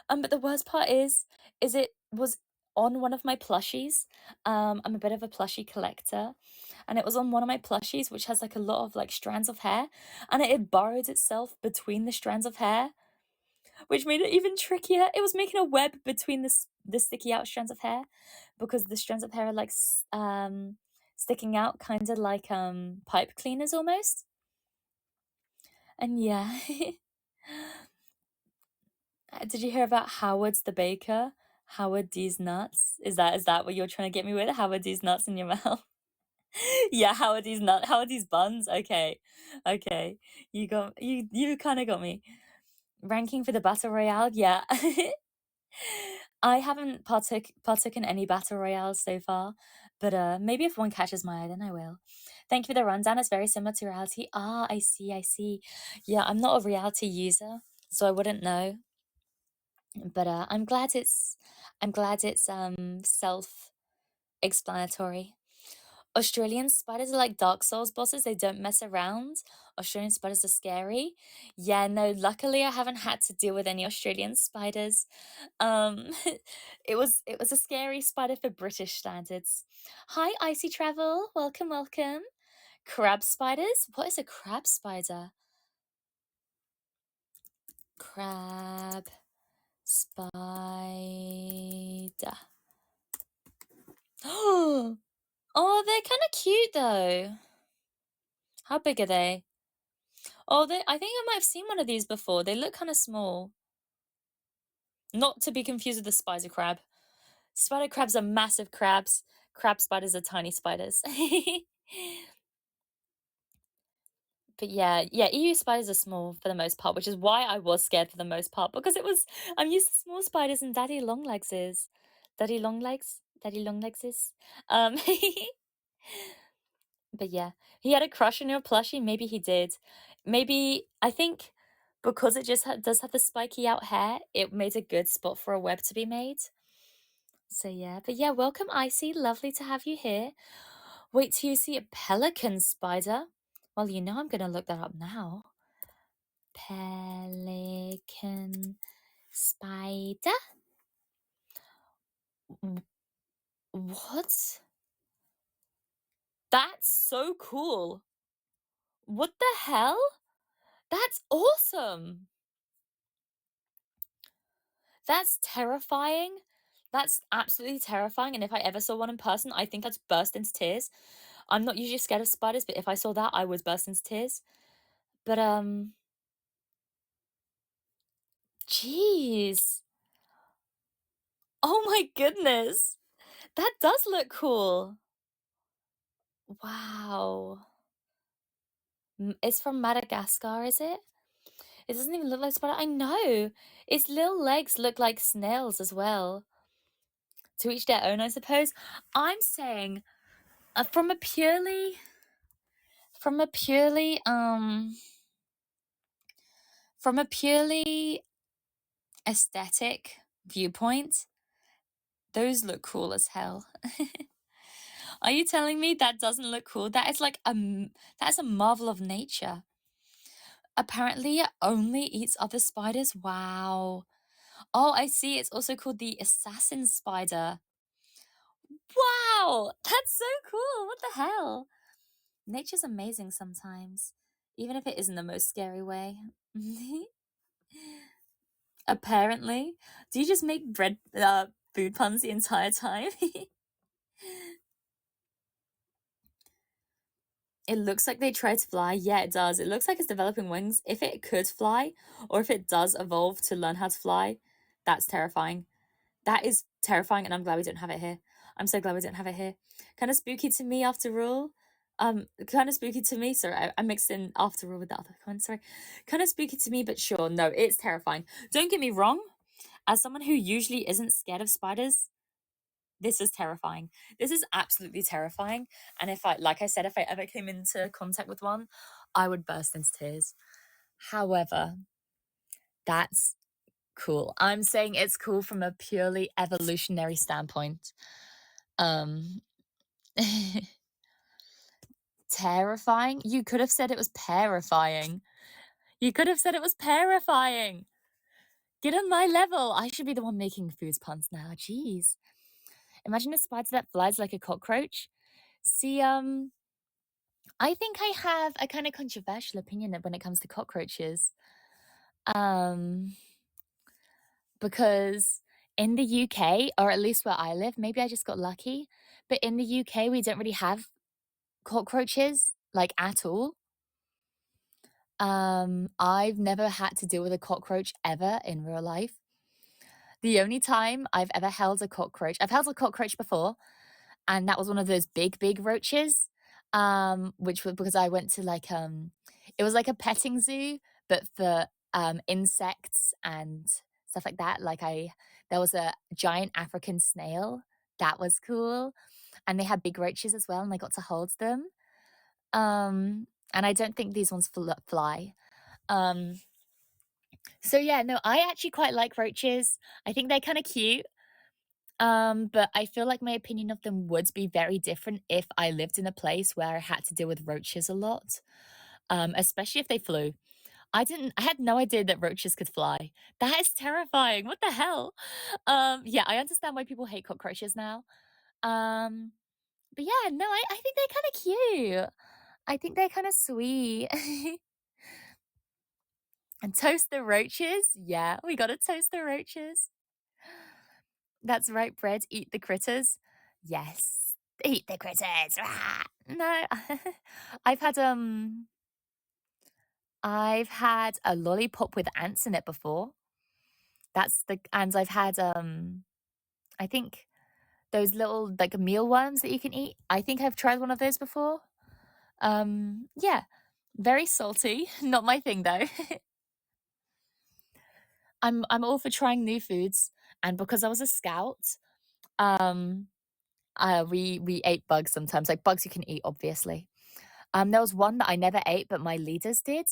But the worst part is it was on one of my plushies. I'm a bit of a plushie collector, and it was on one of my plushies, which has like a lot of like strands of hair, and it had burrowed itself between the strands of hair, which made it even trickier. It was making a web between the sticky out strands of hair, because the strands of hair are like sticking out, kind of like pipe cleaners almost. And yeah. Did you hear about Howard's the baker? Howard D's nuts? Is that what you're trying to get me with? Howard D's nuts in your mouth? Yeah, Howard D's buns. Okay. You kind of got me. Ranking for the battle royale, yeah. I haven't partook in any battle royales so far, but maybe if one catches my eye, then I will. Thank you for the rundown. It's very similar to reality. Ah, I see. Yeah, I'm not a reality user, so I wouldn't know. But I'm glad it's self-explanatory. Australian spiders are like Dark Souls bosses. They don't mess around. Australian spiders are scary. Yeah, no, luckily I haven't had to deal with any Australian spiders. It was a scary spider for British standards. Hi, Icy Travel. Welcome. Crab spiders? What is a crab spider? Crab spider. Oh, they're kind of cute though. How big are they? Oh, I think I might have seen one of these before. They look kind of small. Not to be confused with the spider crab. Spider crabs are massive crabs. Crab spiders are tiny spiders. But yeah, EU spiders are small for the most part, which is why I was scared for the most part, because I'm used to small spiders and daddy long legs is. Daddy long legs is. But yeah, he had a crush on your plushie. Maybe he did. Maybe, I think because it just does have the spiky out hair, it made a good spot for a web to be made. So yeah, but yeah, welcome Icy. Lovely to have you here. Wait till you see a pelican spider. Well, you know I'm going to look that up now. Pelican spider? What? That's so cool. What the hell? That's awesome. That's terrifying. That's absolutely terrifying. And if I ever saw one in person, I think I'd burst into tears. I'm not usually scared of spiders, but if I saw that, I would burst into tears. But, jeez. Oh my goodness. That does look cool. Wow. It's from Madagascar, is it? It doesn't even look like a spider. I know. Its little legs look like snails as well. To each their own, I suppose. I'm saying, from a purely aesthetic viewpoint, those look cool as hell. Are you telling me that doesn't look cool? That is like that is a marvel of nature. Apparently, it only eats other spiders. Wow. Oh, I see. It's also called the assassin spider. Wow, that's so cool. What the hell? Nature's amazing sometimes, even if it isn't the most scary way. Apparently. Do you just make food puns the entire time? It looks like they try to fly. Yeah, it does. It looks like it's developing wings. If it could fly, or if it does evolve to learn how to fly, that's terrifying. That is terrifying, and I'm glad we don't have it here. I'm so glad we don't have it here. Kind of spooky to me after all. Kind of spooky to me. Sorry, I mixed in after all with the other comment. Sorry. Kind of spooky to me, but sure, no, it's terrifying. Don't get me wrong. As someone who usually isn't scared of spiders, this is terrifying. This is absolutely terrifying. And if I, like I said, if I ever came into contact with one, I would burst into tears. However, that's cool. I'm saying it's cool from a purely evolutionary standpoint. Terrifying? You could have said it was terrifying. You could have said it was terrifying. Get on my level. I should be the one making food puns now. Jeez. Imagine a spider that flies like a cockroach. See, I think I have a kind of controversial opinion when it comes to cockroaches. Because in the UK, or at least where I live, maybe I just got lucky, but in the UK, we don't really have cockroaches, like, at all. I've never had to deal with a cockroach ever in real life. The only time I've ever held a cockroach, I've held a cockroach before, and that was one of those big roaches, which was because I went to like, it was like a petting zoo, but for insects and stuff like that. Like there was a giant African snail. That was cool. And they had big roaches as well, and I got to hold them. And I don't think these ones fly. So yeah, no, I actually quite like roaches. I think they're kind of cute. But I feel like my opinion of them would be very different if I lived in a place where I had to deal with roaches a lot. Especially if they flew. I had no idea that roaches could fly. That is terrifying. What the hell? Yeah, I understand why people hate cockroaches now. But yeah, no, I think they're kind of cute. I think they're kind of sweet. And toast the roaches? Yeah, we gotta toast the roaches. That's right, bread, eat the critters. Yes, eat the critters. Rah! No, I've had a lollipop with ants in it before. And I've had I think those little like mealworms that you can eat. I think I've tried one of those before. Yeah, very salty. Not my thing though. I'm all for trying new foods, and because I was a scout, we ate bugs sometimes, like bugs you can eat, obviously. There was one that I never ate, but my leaders did.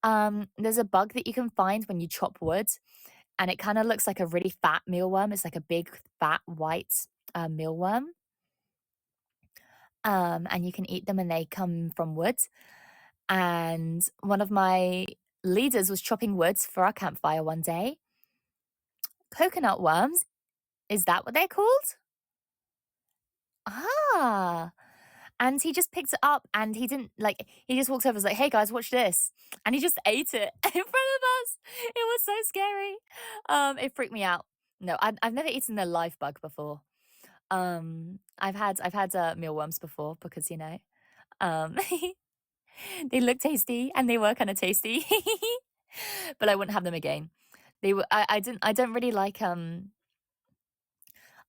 There's a bug that you can find when you chop wood, and it kind of looks like a really fat mealworm. It's like a big, fat, white mealworm. And you can eat them, and they come from wood. And one of my leaders was chopping wood for our campfire one day. Coconut worms, is that what they're called? Ah. And he just picked it up, and he didn't like, he just walked over and was like, "Hey guys, watch this." And he just ate it in front of us. It was so scary. It freaked me out. No, I've never eaten a live bug before. I've had mealworms before because, um, they look tasty and they were kind of tasty, but I wouldn't have them again. They were. I don't really like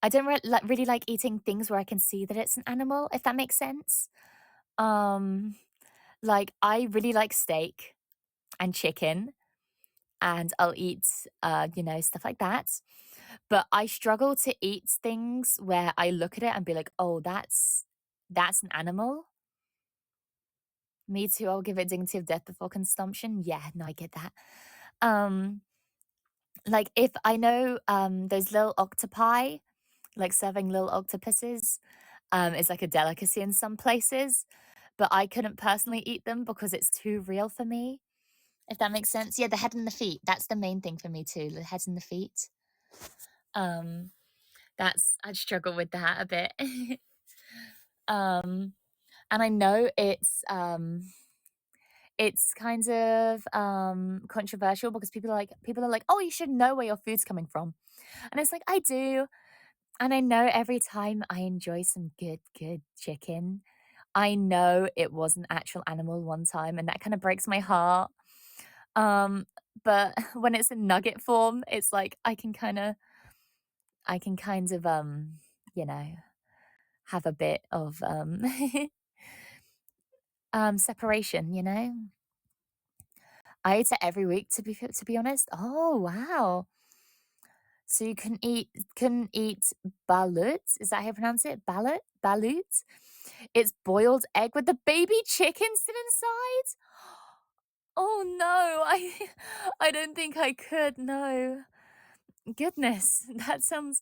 I don't really like eating things where I can see that it's an animal, if that makes sense. Like, I really like steak and chicken, and I'll eat, stuff like that. But I struggle to eat things where I look at it and be like, "Oh, that's an animal." Me too. I'll give it dignity of death before consumption. Yeah, no, I get that. Um, Like, if I know, those little octopi, like serving little octopuses, is like a delicacy in some places, but I couldn't personally eat them because it's too real for me, if that makes sense. Yeah, the head and the feet, that's the main thing for me too, the head and the feet. Um, I'd struggle with that a bit. And I know it's kind of controversial because people are like, "Oh, you should know where your food's coming from." And it's like, I do. And I know every time I enjoy some good chicken, I know it was an actual animal one time, and that kind of breaks my heart. Um, but when it's in nugget form, it's like I can kind of you know, have a bit of separation, you know? I eat it every week to be honest. Oh, wow. So you can eat balut. Is that how you pronounce it? Balut? Balut? It's boiled egg with the baby chicken still inside? Oh no, I don't think I could, no. Goodness, that sounds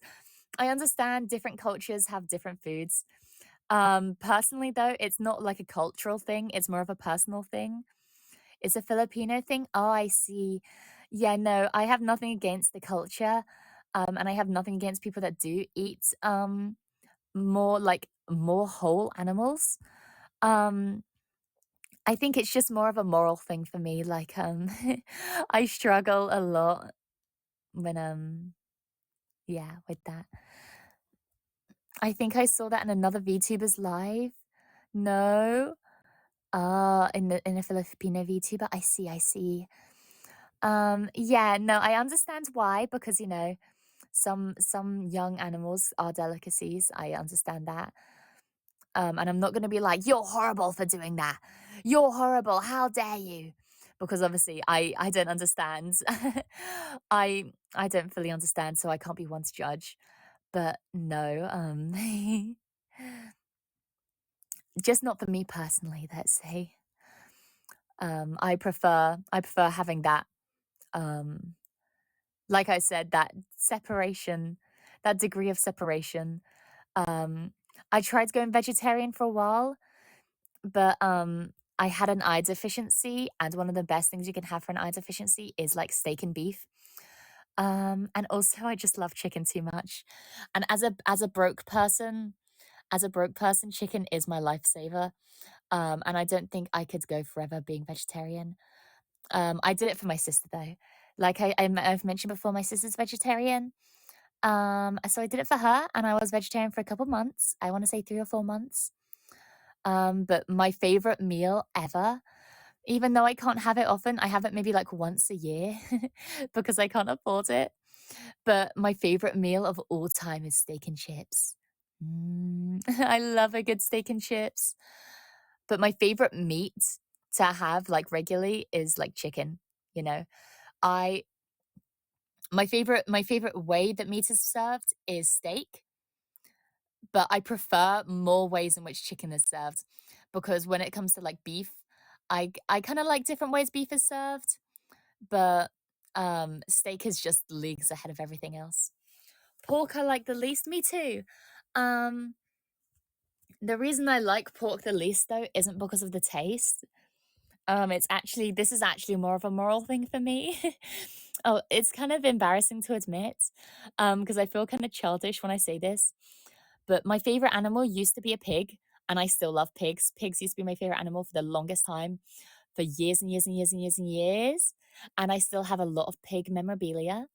I understand different cultures have different foods. Personally though, it's not like a cultural thing, it's more of a personal thing. It's a Filipino thing? Oh, I see. Yeah, no, I have nothing against the culture, and I have nothing against people that do eat, more whole animals. Um, I think it's just more of a moral thing for me, like, I struggle a lot when, yeah, with that. I think I saw that in another VTuber's live. No? Ah, in a Filipino VTuber? I see, I see. Yeah, no, I understand why, because, you know, some young animals are delicacies. I understand that. And I'm not gonna be like, "You're horrible for doing that. You're horrible. How dare you?" Because obviously I don't understand. I don't fully understand, so I can't be one to judge. But no, just not for me personally, let's say. I prefer having that, um, like I said, that separation, that degree of separation. Um, I tried going vegetarian for a while, but I had an eye deficiency, and one of the best things you can have for an eye deficiency is like steak and beef. And also I just love chicken too much. And as a broke person, chicken is my lifesaver. And I don't think I could go forever being vegetarian. I did it for my sister though. Like I've mentioned before, my sister's vegetarian. So I did it for her, and I was vegetarian for a couple months. I want to say 3 or 4 months. But my favorite meal ever, even though I can't have it often, I have it maybe like once a year because I can't afford it. But my favorite meal of all time is steak and chips. I love a good steak and chips. But my favorite meat to have like regularly is like chicken, you know. I my favorite way that meat is served is steak, but I prefer more ways in which chicken is served, because when it comes to like beef, I kind of like different ways beef is served, but steak is just leagues ahead of everything else. Pork I like the least, me too. Um the reason I like pork the least though isn't because of the taste. This is actually more of a moral thing for me. Oh, it's kind of embarrassing to admit, because I feel kind of childish when I say this. But my favorite animal used to be a pig, and I still love pigs. Pigs used to be my favorite animal for the longest time, for years and years and years and years and years. And I still have a lot of pig memorabilia,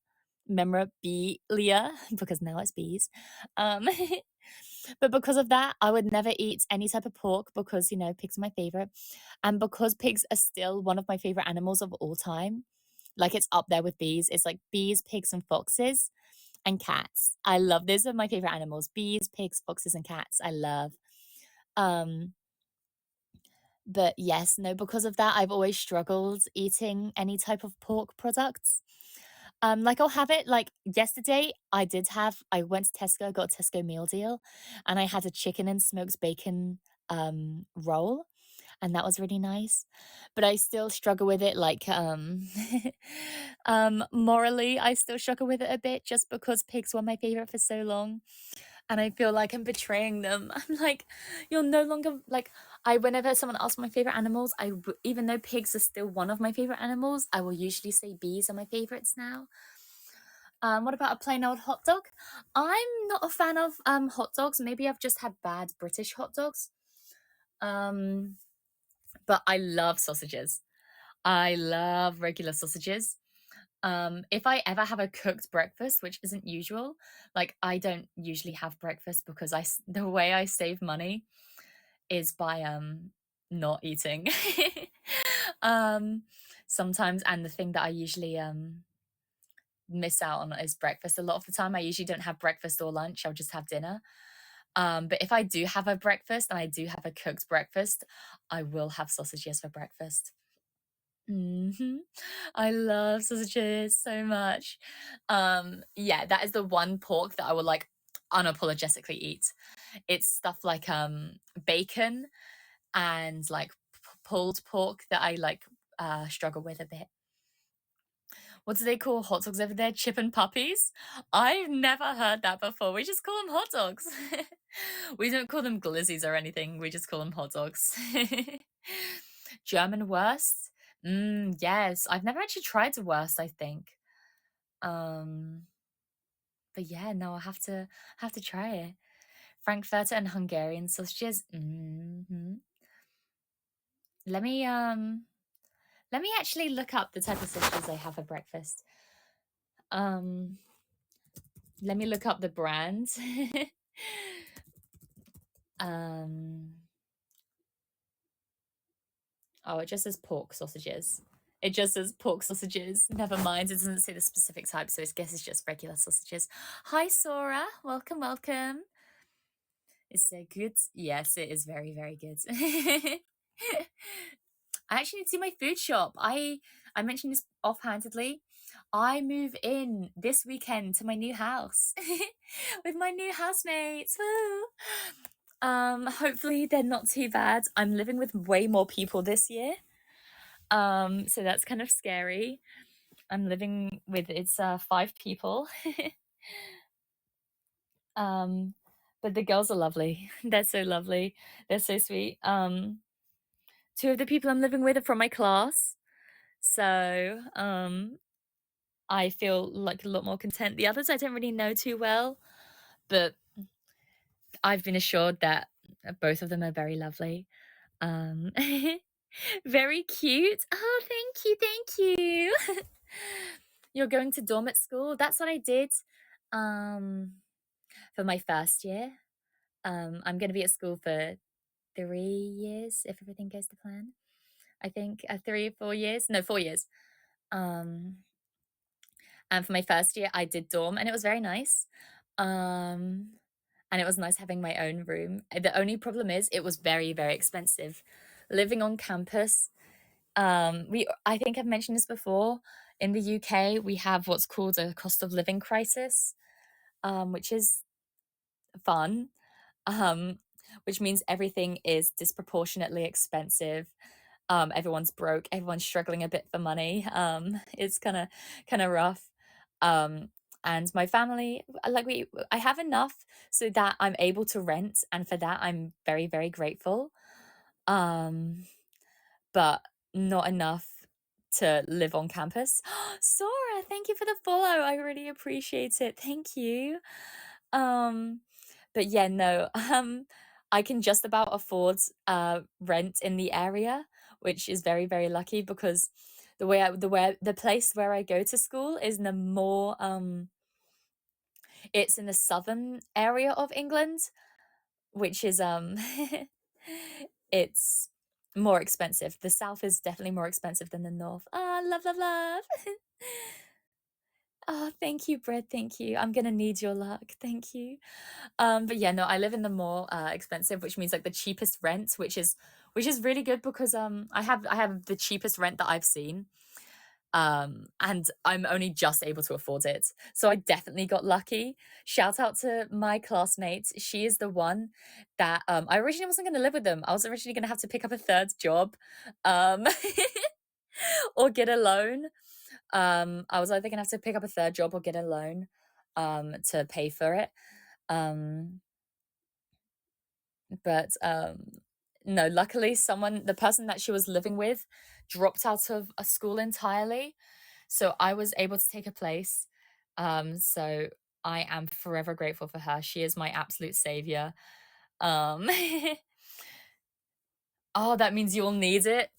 because now it's bees. Um, but because of that, I would never eat any type of pork because, you know, pigs are my favorite. And because pigs are still one of my favorite animals of all time, like it's up there with bees. It's like bees, pigs, and foxes and cats. I love those are my favorite animals. Bees, pigs, foxes, and cats. I love. Um, but yes, no, because of that, I've always struggled eating any type of pork products. Like I'll have it like yesterday, I went to Tesco, got a Tesco meal deal, and I had a chicken and smoked bacon roll. and that was really nice. But I still struggle with it, like, morally, I still struggle with it a bit just because pigs were my favorite for so long, and I feel like I'm betraying them. I'm like, you're no longer like whenever someone asks my favorite animals, even though pigs are still one of my favorite animals, I will usually say bees are my favorites now. What about a plain old hot dog? I'm not a fan of hot dogs. Maybe I've just had bad British hot dogs. But I love sausages. I love regular sausages. If I ever have a cooked breakfast, which isn't usual, like I don't usually have breakfast because the way I save money is by not eating. Sometimes, and the thing that I usually miss out on is breakfast. A lot of the time I usually don't have breakfast or lunch, I'll just have dinner. But if I do have a breakfast and I do have a cooked breakfast, I will have sausages for breakfast. I love sausages so much. Yeah, that is the one pork that I will like unapologetically eat. It's stuff like bacon and like pulled pork that I like struggle with a bit. What do they call hot dogs over there? Chip and puppies? I've never heard that before. We just call them hot dogs. We don't call them glizzies or anything. We just call them hot dogs. German wurst? Yes. I've never actually tried the wurst, I think. But yeah, no, I'll have to try it. Frankfurter and Hungarian sausages. Let me actually look up the type of sausages I have for breakfast. Let me look up the brand. Oh, it just says pork sausages. It just says pork sausages. Never mind, it doesn't say the specific type, so I guess it's just regular sausages. Hi, Sora. Welcome, welcome. Is it good? Yes, it is very, very good. I actually need to see my food shop. I mentioned this offhandedly. I move in this weekend to my new house with my new housemates. Woo! Hopefully they're not too bad. I'm living with way more people this year. So that's kind of scary. I'm living with 5 people. But the girls are lovely. They're so lovely. They're so sweet. 2 of the people I'm living with are from my class. So, I feel like a lot more content. The others I don't really know too well, but I've been assured that both of them are very lovely. Very cute. Oh, thank you. You're going to dorm at school? That's what I did for my first year. I'm going to be at school for 3 years if everything goes to plan. I think 3 or 4 years. No, 4 years. And for my first year, I did dorm, and it was very nice. And it was nice having my own room. The only problem is it was very, very expensive. Living on campus, I think I've mentioned this before. In the UK, we have what's called a cost of living crisis, which is fun, which means everything is disproportionately expensive. Everyone's broke, everyone's struggling a bit for money. It's kind of rough. And my family, I have enough so that I'm able to rent, and for that I'm very, very grateful. But not enough to live on campus. Sora, thank you for the follow. I really appreciate it. Thank you. But yeah, no, I can just about afford rent in the area, which is very, very lucky because the place where I go to school is in the more it's in the southern area of England, which is it's more expensive. The south is definitely more expensive than the north. Ah, love, love, love. Oh, thank you, Bread. Thank you. I'm gonna need your luck. Thank you. But yeah, no, I live in the more expensive, which means like the cheapest rent, which is really good because I have the cheapest rent that I've seen. And I'm only just able to afford it. So I definitely got lucky. Shout out to my classmates. She is the one that I originally wasn't going to live with them. I was originally going to have to pick up a third job um, or get a loan. I was either going to have to pick up a third job or get a loan to pay for it. But no, luckily the person that she was living with dropped out of a school entirely. So I was able to take a place. So I am forever grateful for her. She is my absolute savior. Um, oh, that means you'll need it.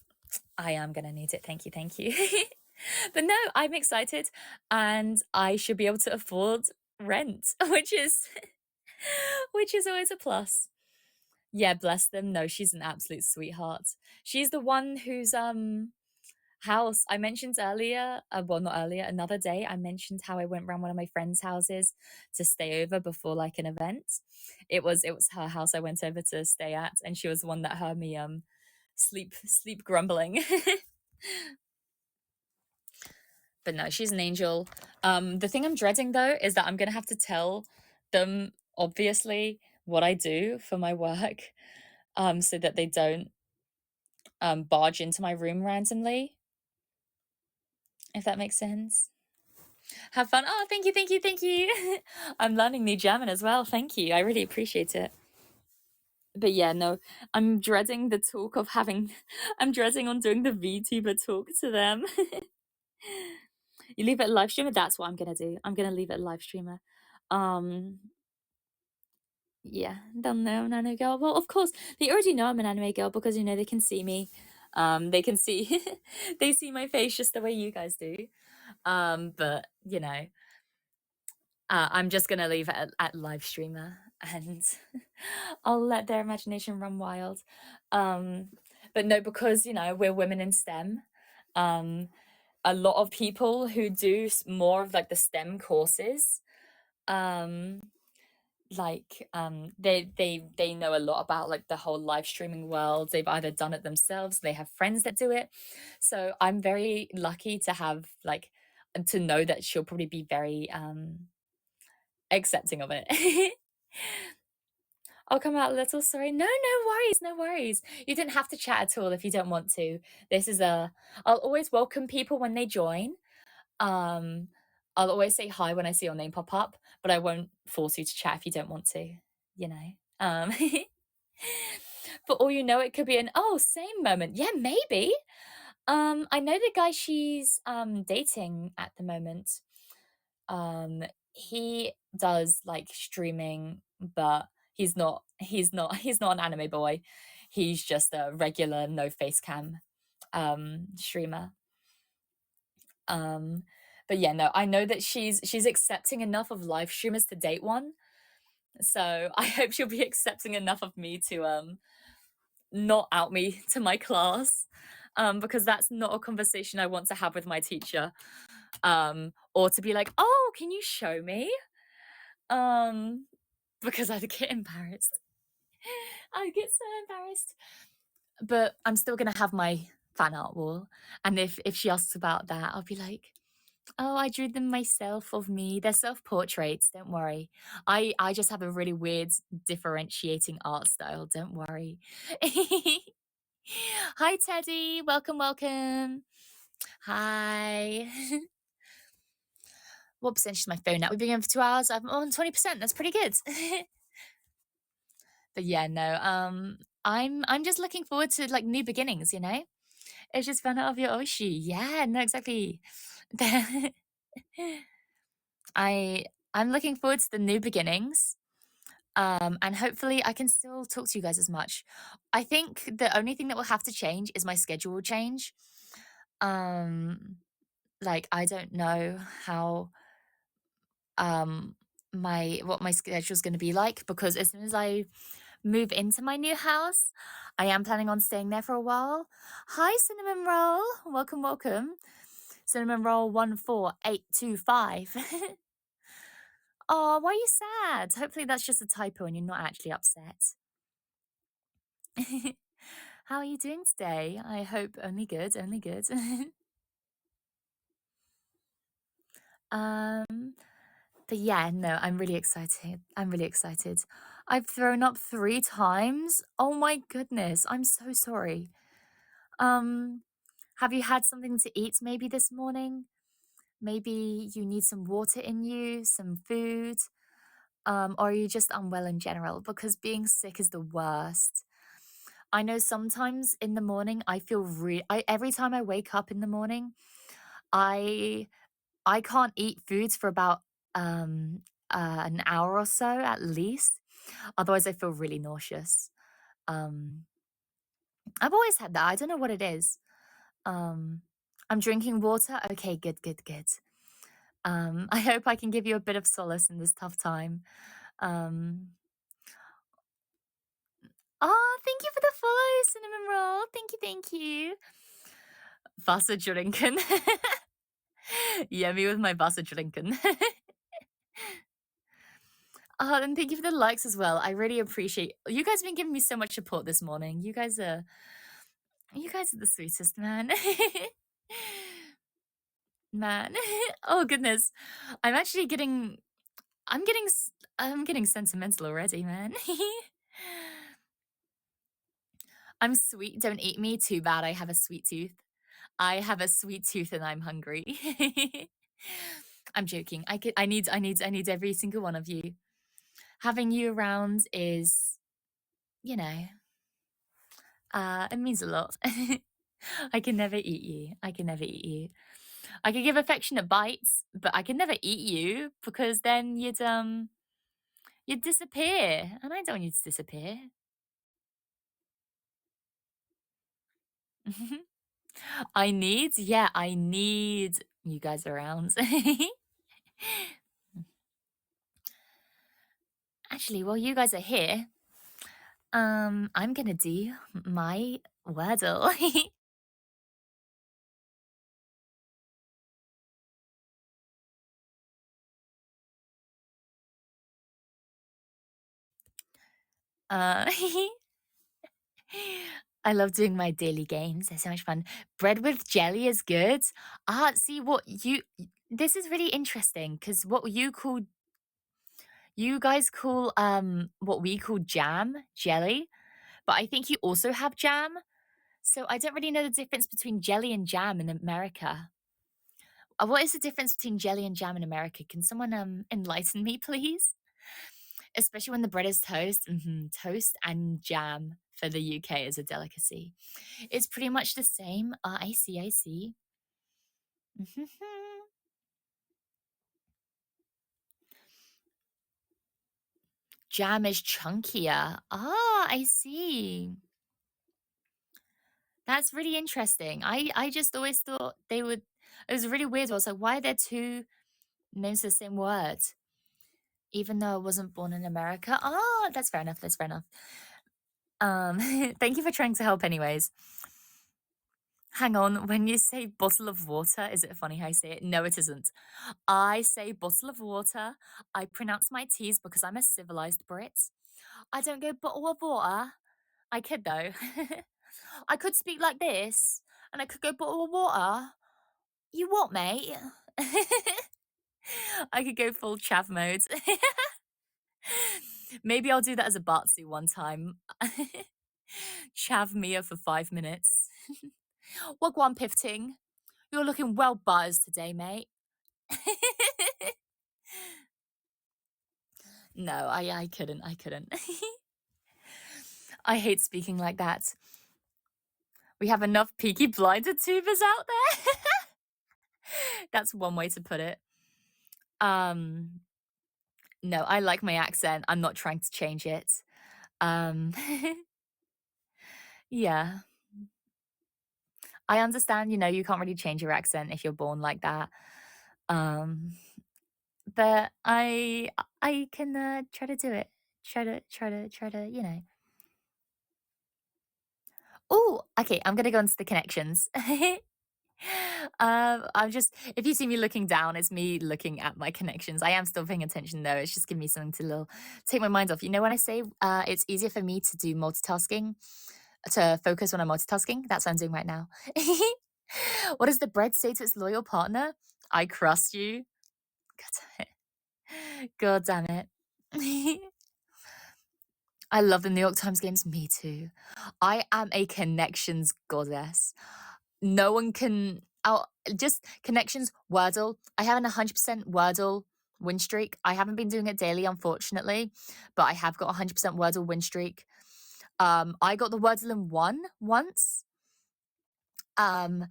I am going to need it. Thank you. Thank you. But no, I'm excited and I should be able to afford rent, which is always a plus. Yeah, bless them. No, she's an absolute sweetheart. She's the one whose house I mentioned earlier. Well, not earlier, another day. I mentioned how I went around one of my friends' houses to stay over before like an event. It was her house I went over to stay at, and she was the one that heard me sleep grumbling. But no, she's an angel. The thing I'm dreading though is that I'm gonna have to tell them obviously what I do for my work, so that they don't barge into my room randomly, if that makes sense. Have fun. Oh, thank you, thank you, thank you. I'm learning new German as well. Thank you. I really appreciate it. But yeah, no, I'm dreading the talk of having, I'm dreading on doing the VTuber talk to them. You leave it a live streamer? That's what I'm going to do. I'm going to leave it a live streamer. Yeah, they'll know I'm an anime girl. Well, of course, they already know I'm an anime girl because, you know, they can see me. They can see, they see my face just the way you guys do. But, you know, I'm just going to leave it at live streamer and I'll let their imagination run wild. But no, because, you know, we're women in STEM. A lot of people who do more of like the STEM courses, they know a lot about like the whole live streaming world. They've either done it themselves, they have friends that do it. So I'm very lucky to have like to know that she'll probably be very accepting of it. I'll come out a little sorry. No worries, no worries. You didn't have to chat at all if you don't want to. I'll always welcome people when they join. I'll always say hi when I see your name pop up, but I won't force you to chat if you don't want to, you know. For all you know, it could be an same moment. Yeah, maybe. I know the guy she's dating at the moment. He does like streaming, but he's not an anime boy. He's just a regular no face cam streamer. But yeah, no, I know that she's accepting enough of live streamers to date one. So I hope she'll be accepting enough of me to not out me to my class. Because that's not a conversation I want to have with my teacher. Or to be like, oh, can you show me? Because I'd get embarrassed. I'd get so embarrassed. But I'm still gonna have my fan art wall. And if she asks about that, I'll be like, oh, I drew them myself of me. They're self-portraits, don't worry. I just have a really weird differentiating art style, don't worry. Hi, Teddy. Welcome, welcome. Hi. What percentage is my phone at? We've been going for 2 hours. I'm on 20%. That's pretty good. But yeah, no, I'm just looking forward to like new beginnings, you know? It's just fun out of your Oshi. Yeah, no, exactly. I'm looking forward to the new beginnings. And hopefully I can still talk to you guys as much. I think the only thing that will have to change is my schedule will change. Like I don't know how what my schedule is going to be like, because as soon as I move into my new house, I am planning on staying there for a while. Hi, Cinnamon Roll. Welcome, welcome. Cinnamon Roll 14825. Oh, why are you sad? Hopefully that's just a typo and you're not actually upset. How are you doing today? I hope only good, only good. But yeah, no, I'm really excited. I'm really excited. I've thrown up 3 times. Oh my goodness, I'm so sorry. Have you had something to eat maybe this morning? Maybe you need some water in you, some food, or are you just unwell in general? Because being sick is the worst. I know sometimes in the morning I feel every time I wake up in the morning, I I can't eat foods for about an hour or so at least. Otherwise, I feel really nauseous. Um, I've always had that. I don't know what it is. Um, I'm drinking water. Okay, good, good, good. I hope I can give you a bit of solace in this tough time. Um, oh, thank you for the follow, Cinnamon Roll. Thank you, thank you. Wasser trinken. Yeah, me with my Wasser trinken. And thank you for the likes as well. I really appreciate you guys have been giving me so much support this morning. You guys are the sweetest, man. Man. Oh goodness. I'm actually getting I'm getting sentimental already, man. I'm sweet, don't eat me. Too bad I have a sweet tooth. I have a sweet tooth and I'm hungry. I'm joking. I need every single one of you. Having you around is, you know, it means a lot. I can never eat you. I can never eat you. I could give affectionate bites, but I can never eat you because then you'd disappear, and I don't want you to disappear. I need you guys around. Actually, while you guys are here, I'm gonna do my Wordle. uh, I love doing my daily games. They're so much fun. Bread with jelly is good. See what this is really interesting because what you guys call what we call jam, jelly, but I think you also have jam. So I don't really know the difference between jelly and jam in America. What is the difference between jelly and jam in America? Can someone enlighten me, please? Especially when the bread is toast. Toast and jam for the UK is a delicacy. It's pretty much the same. I see, I see. Jam is chunkier. I see. That's really interesting. I just always thought they would. It was really weird. I was like, why are there two names for the same word? Even though I wasn't born in America. That's fair enough. That's fair enough. Thank you for trying to help anyways. Hang on, when you say bottle of water, is it funny how I say it? No, it isn't. I say bottle of water. I pronounce my T's because I'm a civilized Brit. I don't go bottle of water. I could though. I could speak like this and I could go bottle of water. You what, mate? I could go full chav mode. Maybe I'll do that as a Bartsu one time. Chav Mia for 5 minutes. Wagwan Pifting. You're looking well buzzed today, mate. No, I couldn't. I couldn't. I hate speaking like that. We have enough Peaky Blinder tubers out there. That's one way to put it. No, I like my accent. I'm not trying to change it. Yeah. I understand, you can't really change your accent if you're born like that. But I can try to do it. Try to. Oh, okay, I'm gonna go into the connections. If you see me looking down, it's me looking at my connections. I am still paying attention though. It's just giving me something to take my mind off. You know when I say it's easier for me to do multitasking, to focus when I'm multitasking? That's what I'm doing right now. What does the bread say to its loyal partner? I crust you. God damn it. God damn it. I love the New York Times games. Me too. I am a connections goddess. No one can... just connections, Wordle. I have an 100% Wordle win streak. I haven't been doing it daily, unfortunately, but I have got a 100% Wordle win streak. I got the Wordle in 1 once. And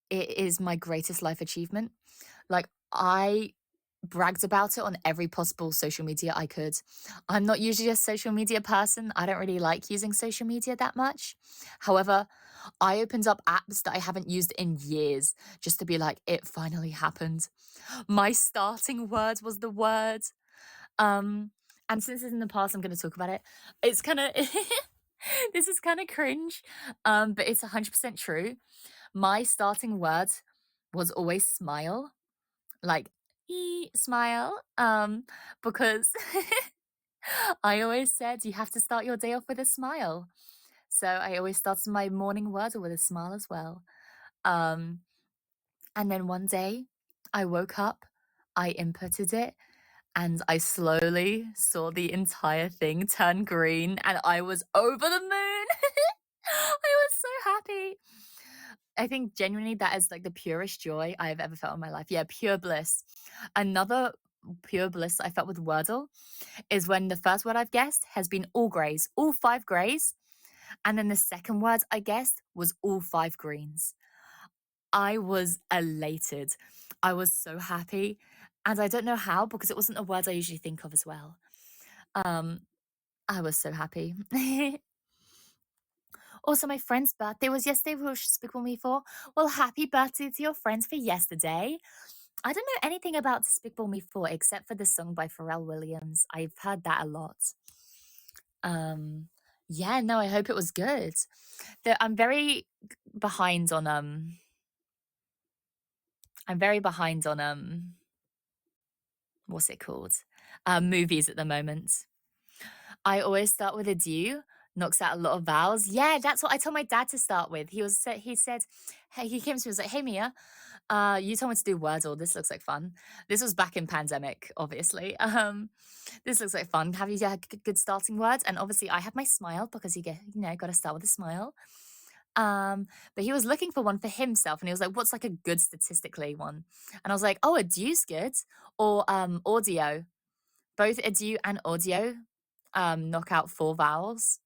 it is my greatest life achievement. Like, I bragged about it on every possible social media I could. I'm not usually a social media person. I don't really like using social media that much. However, I opened up apps that I haven't used in years just to be like, it finally happened. My starting word was the word. And since it's in the past, I'm going to talk about it. It's kind of... this is kind of cringe, but it's 100% true. My starting word was always smile, like smile, because I always said you have to start your day off with a smile. So I always started my morning word with a smile as well. And then one day I woke up, I inputted it, and I slowly saw the entire thing turn green, and I was over the moon. I was so happy. I think genuinely that is like the purest joy I've ever felt in my life. Yeah, pure bliss. Another pure bliss I felt with Wordle is when the first word I've guessed has been all greys, all 5 greys. And then the second word I guessed was all 5 greens. I was elated. I was so happy. And I don't know how, because it wasn't a word I usually think of as well. I was so happy. Also, my friend's birthday was yesterday, which Despicable Me for. Well, happy birthday to your friends for yesterday. I don't know anything about Despicable Me 4 except for the song by Pharrell Williams. I've heard that a lot. Yeah, no, I hope it was good. I'm very behind on what's it called? Movies at the moment. I always start with a do, knocks out a lot of vowels. Yeah, that's what I told my dad to start with. He said, hey, he came to me and was like, hey Mia, you told me to do Wordle. This looks like fun. This was back in pandemic, obviously. This looks like fun. Have you had good starting words? And obviously I had my smile because got to start with a smile. But he was looking for one for himself, and he was like, what's like a good statistically one? And I was like, oh, a do's good, or audio. Both a do and audio knock out 4 vowels.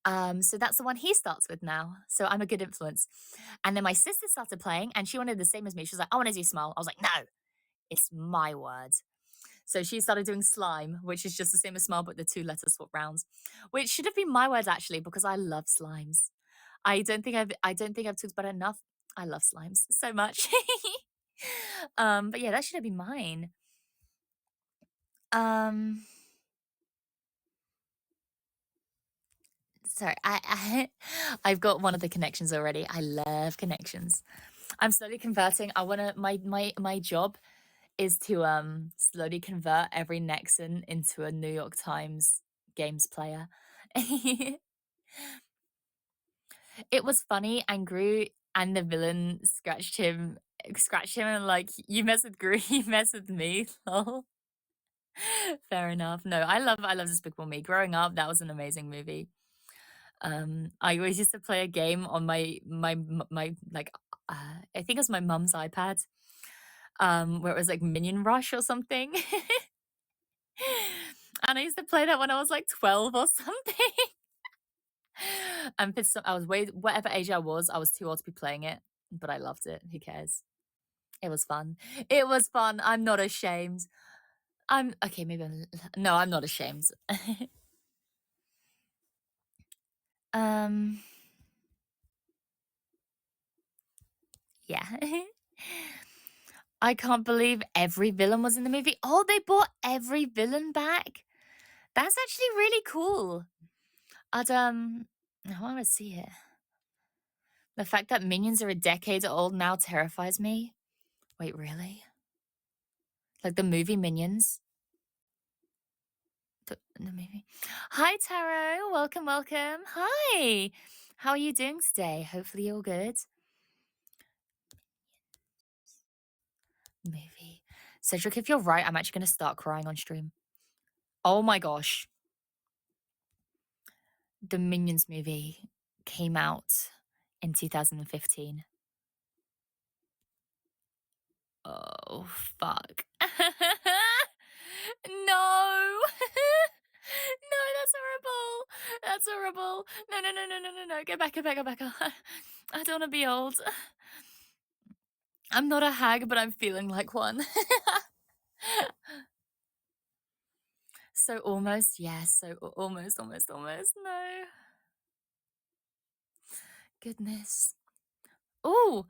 So that's the one he starts with now. So I'm a good influence. And then my sister started playing, and she wanted the same as me. She was like, I want to do smile. I was like, no, it's my word. So she started doing slime, which is just the same as smile, but the 2 letters swap rounds, which should have been my word actually, because I love slimes. I don't think I've talked about it enough. I love slimes so much. But yeah, that should have been mine. Sorry, I've got one of the connections already. I love connections. I'm slowly converting. I wanna my job is to slowly convert every Nexan into a New York Times games player. It was funny, and Gru and the villain scratched him and like, you mess with Gru, you mess with me. Lol. Fair enough. No, I love Despicable Me. Growing up, that was an amazing movie. I always used to play a game on my like I think it was my mum's iPad, where it was like Minion Rush or something. And I used to play that when I was like 12 or something. And I was whatever age I was too old to be playing it, but I loved it. Who cares? It was fun. It was fun. I'm not ashamed. I'm okay. Maybe no, I'm not ashamed. Yeah. I can't believe every villain was in the movie. Oh, they brought every villain back. That's actually really cool. I want to see it. The fact that Minions are a decade old now terrifies me. Wait, really? Like the movie Minions? The movie. Hi, Taro. Welcome, welcome. Hi. How are you doing today? Hopefully you're good. movie. Cedric, if you're right, I'm actually going to start crying on stream. Oh my gosh. The Minions movie came out in 2015. Oh, fuck. No. No, that's horrible. That's horrible. No, no, no, no, no, no, no. Go back, go back, go back. I don't want to be old. I'm not a hag, but I'm feeling like one. So almost, yes. So almost, almost, almost. No. Goodness. Oh.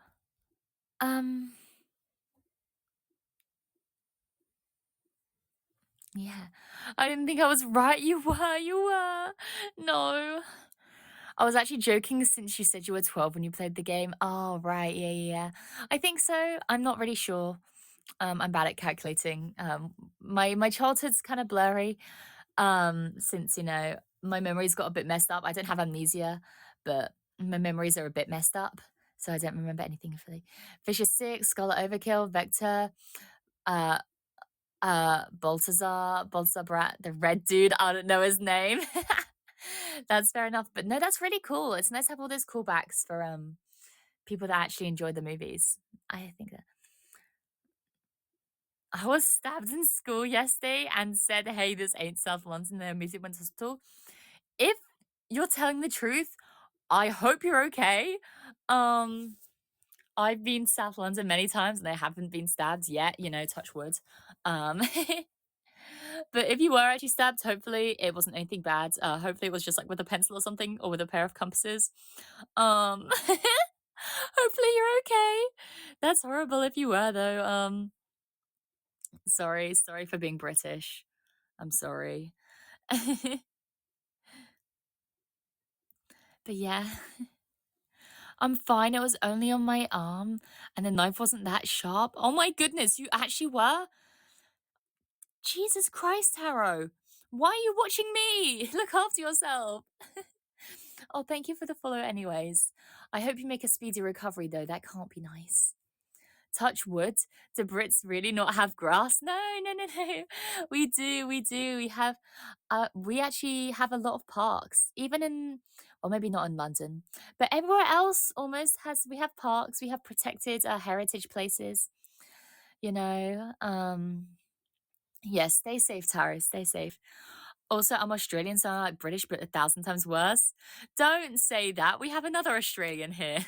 Yeah. I didn't think I was right. You were. No. I was actually joking since you said you were 12 when you played the game. Oh, right. Yeah, yeah, yeah. I think so. I'm not really sure. I'm bad at calculating. My childhood's kind of blurry. Since, my memories got a bit messed up. I don't have amnesia, but my memories are a bit messed up. So I don't remember anything fully. Fisher 6, Scarlet Overkill, Vector, uh, Baltazar Brat, the red dude, I don't know his name. That's fair enough. But no, that's really cool. It's nice to have all those callbacks for people that actually enjoy the movies. I think that I was stabbed in school yesterday and said, hey, this ain't South London. They immediately went to hospital. If you're telling the truth, I hope you're okay. I've been South London many times and I haven't been stabbed yet, touch wood. But if you were actually stabbed, hopefully it wasn't anything bad. Hopefully it was just like with a pencil or something, or with a pair of compasses. Hopefully you're okay. That's horrible if you were though. Sorry for being British. I'm sorry. But yeah, I'm fine. It was only on my arm and the knife wasn't that sharp. Oh my goodness, you actually were? Jesus Christ, Taro. Why are you watching me? Look after yourself. Oh, thank you for the follow anyways. I hope you make a speedy recovery though. That can't be nice. Touch wood. Do Brits really not have grass? No. We do. We have, we actually have a lot of parks, even in, well, maybe not in London, but everywhere else almost we have parks. We have protected heritage places, Yes, stay safe, Tara. Stay safe. Also, I'm Australian, so I'm like British, but 1,000 times worse. Don't say that. We have another Australian here.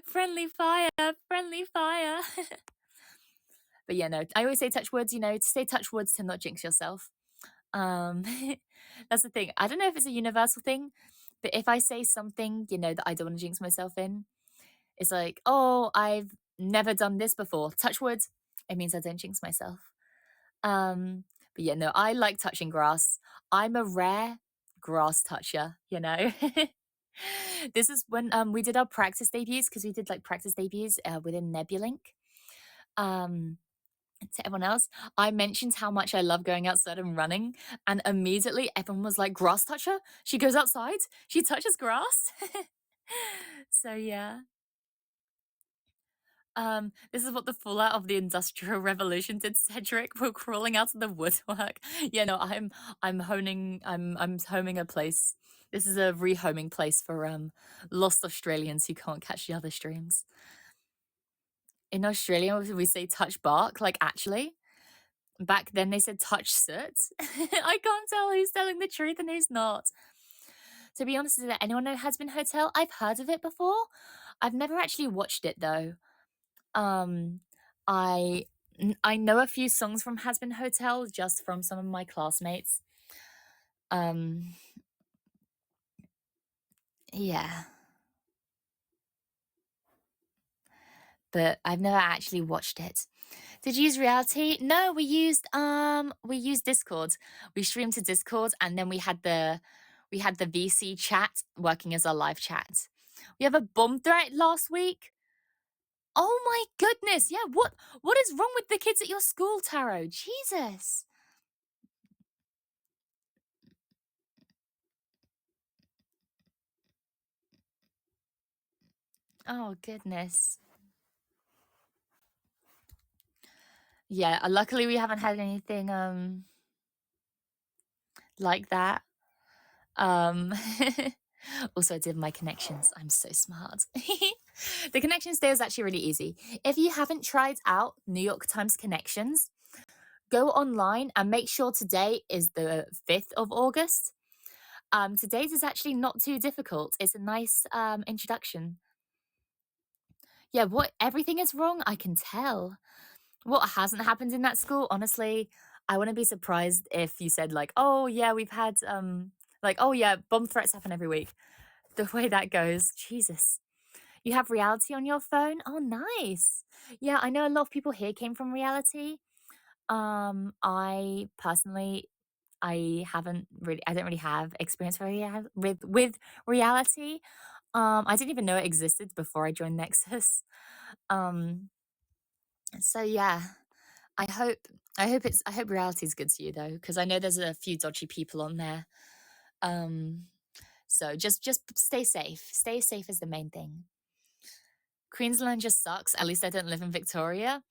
Friendly fire, friendly fire. But yeah, no, I always say touch words, to say touch words to not jinx yourself. That's the thing. I don't know if it's a universal thing, but if I say something, that I don't want to jinx myself in, it's like, oh, I've never done this before. Touch wood, it means I don't jinx myself. But yeah, no, I like touching grass. I'm a rare grass toucher, This is when we did our practice debuts, because we did like practice debuts within Nebulink. To everyone else, I mentioned how much I love going outside and running, and immediately everyone was like, grass toucher? She goes outside, she touches grass. So yeah. This is what the fallout of the Industrial Revolution did, Cedric. We're crawling out of the woodwork. Yeah, no, I'm homing a place. This is a rehoming place for lost Australians who can't catch the other streams. In Australia, we say touch bark, like actually. Back then they said touch soot. I can't tell who's telling the truth and who's not. To be honest, does anyone know Has Been Hotel? I've heard of it before. I've never actually watched it though. I know a few songs from Has Been Hotel just from some of my classmates. Yeah. But I've never actually watched it. Did you use Reality? No, we used Discord. We streamed to Discord, and then we had the VC chat working as our live chat. We have a bomb threat last week. Oh my goodness! Yeah, what is wrong with the kids at your school, Taro? Jesus. Oh goodness. Yeah, luckily we haven't had anything like that. Also, I did my connections. I'm so smart. The connections day is actually really easy. If you haven't tried out New York Times connections, go online and make sure today is the 5th of August. Today's is actually not too difficult. It's a nice introduction. Yeah, what everything is wrong, I can tell. What hasn't happened in that school, honestly, I wouldn't be surprised if you said like, oh yeah, we've had like, oh yeah, bomb threats happen every week. The way that goes, Jesus. You have reality on your phone? Oh, nice. Yeah, I know a lot of people here came from reality. I personally, I don't really have experience with reality. I didn't even know it existed before I joined Nexus. Um, so yeah, I hope I hope reality is good to you though, because I know there's a few dodgy people on there. Um, so just stay safe. Stay safe is the main thing. Queensland just sucks. At least I don't live in Victoria.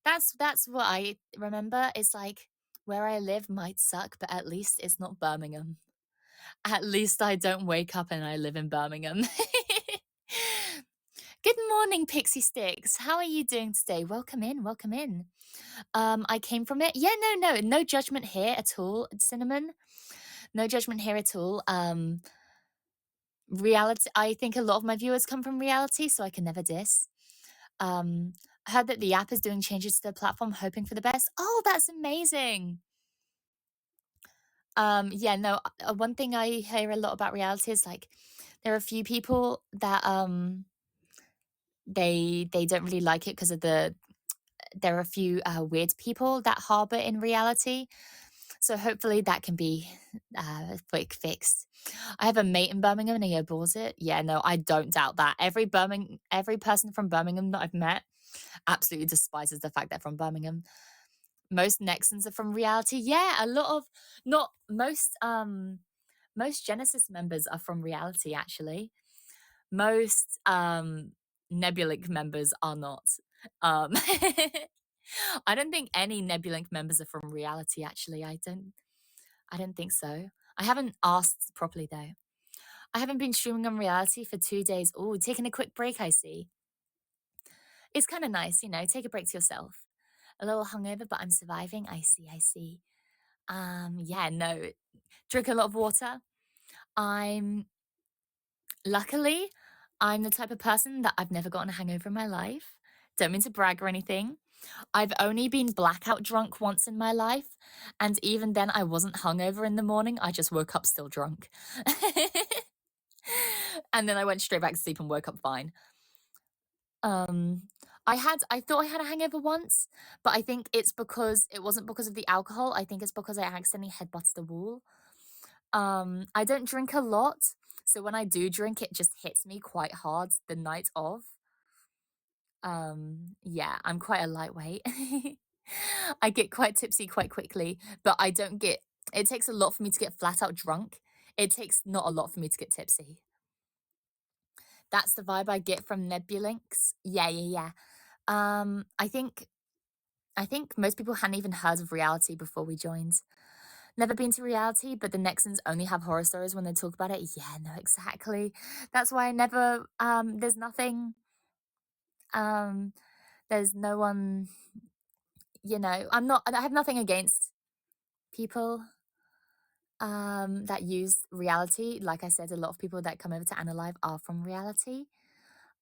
That's what I remember. It's like where I live might suck, but at least it's not Birmingham. At least I don't wake up and I live in Birmingham. Good morning, Pixie Sticks. How are you doing today? Welcome in, welcome in. I came from it. Yeah, no judgment here at all, Cinnamon. No judgment here at all. Reality. I think a lot of my viewers come from reality, so I can never diss. I heard that the app is doing changes to the platform, hoping for the best. Oh, that's amazing. Yeah, no, one thing I hear a lot about reality is like there are a few people that they don't really like it because of there are a few weird people that harbor in reality. So hopefully that can be quick fixed. I have a mate in Birmingham and he adores it. Yeah, no, I don't doubt that. Every person from Birmingham that I've met absolutely despises the fact they're from Birmingham. Most Nexans are from reality. Yeah, a lot of not most Genesis members are from reality actually. Most Nebulink members are not. Um I don't think any Nebulink members are from reality actually. I don't think so. I haven't asked properly though. I haven't been streaming on reality for 2 days. Oh, taking a quick break, I see. It's kind of nice, you know, take a break to yourself. A little hungover, but I'm surviving. I see, I see. Yeah, no. Drink a lot of water. I'm luckily I'm the type of person that I've never gotten a hangover in my life. Don't mean to brag or anything. I've only been blackout drunk once in my life, and even then I wasn't hungover in the morning. I just woke up still drunk. And then I went straight back to sleep and woke up fine. I thought I had a hangover once, but I think it wasn't because of the alcohol. I think it's because I accidentally headbutted the wall. I don't drink a lot, so when I do drink, it just hits me quite hard the night of. Yeah, I'm quite a lightweight. I get quite tipsy quite quickly, but I don't get it takes a lot for me to get flat out drunk. It takes not a lot for me to get tipsy. That's the vibe I get from Nebulinks. Yeah. I think most people hadn't even heard of reality before we joined. Never been to reality, but the Nexans only have horror stories when they talk about it. Yeah, no, exactly. That's why I never there's nothing there's no one, you know, I have nothing against people that use reality. Like I said, a lot of people that come over to AniLive are from reality.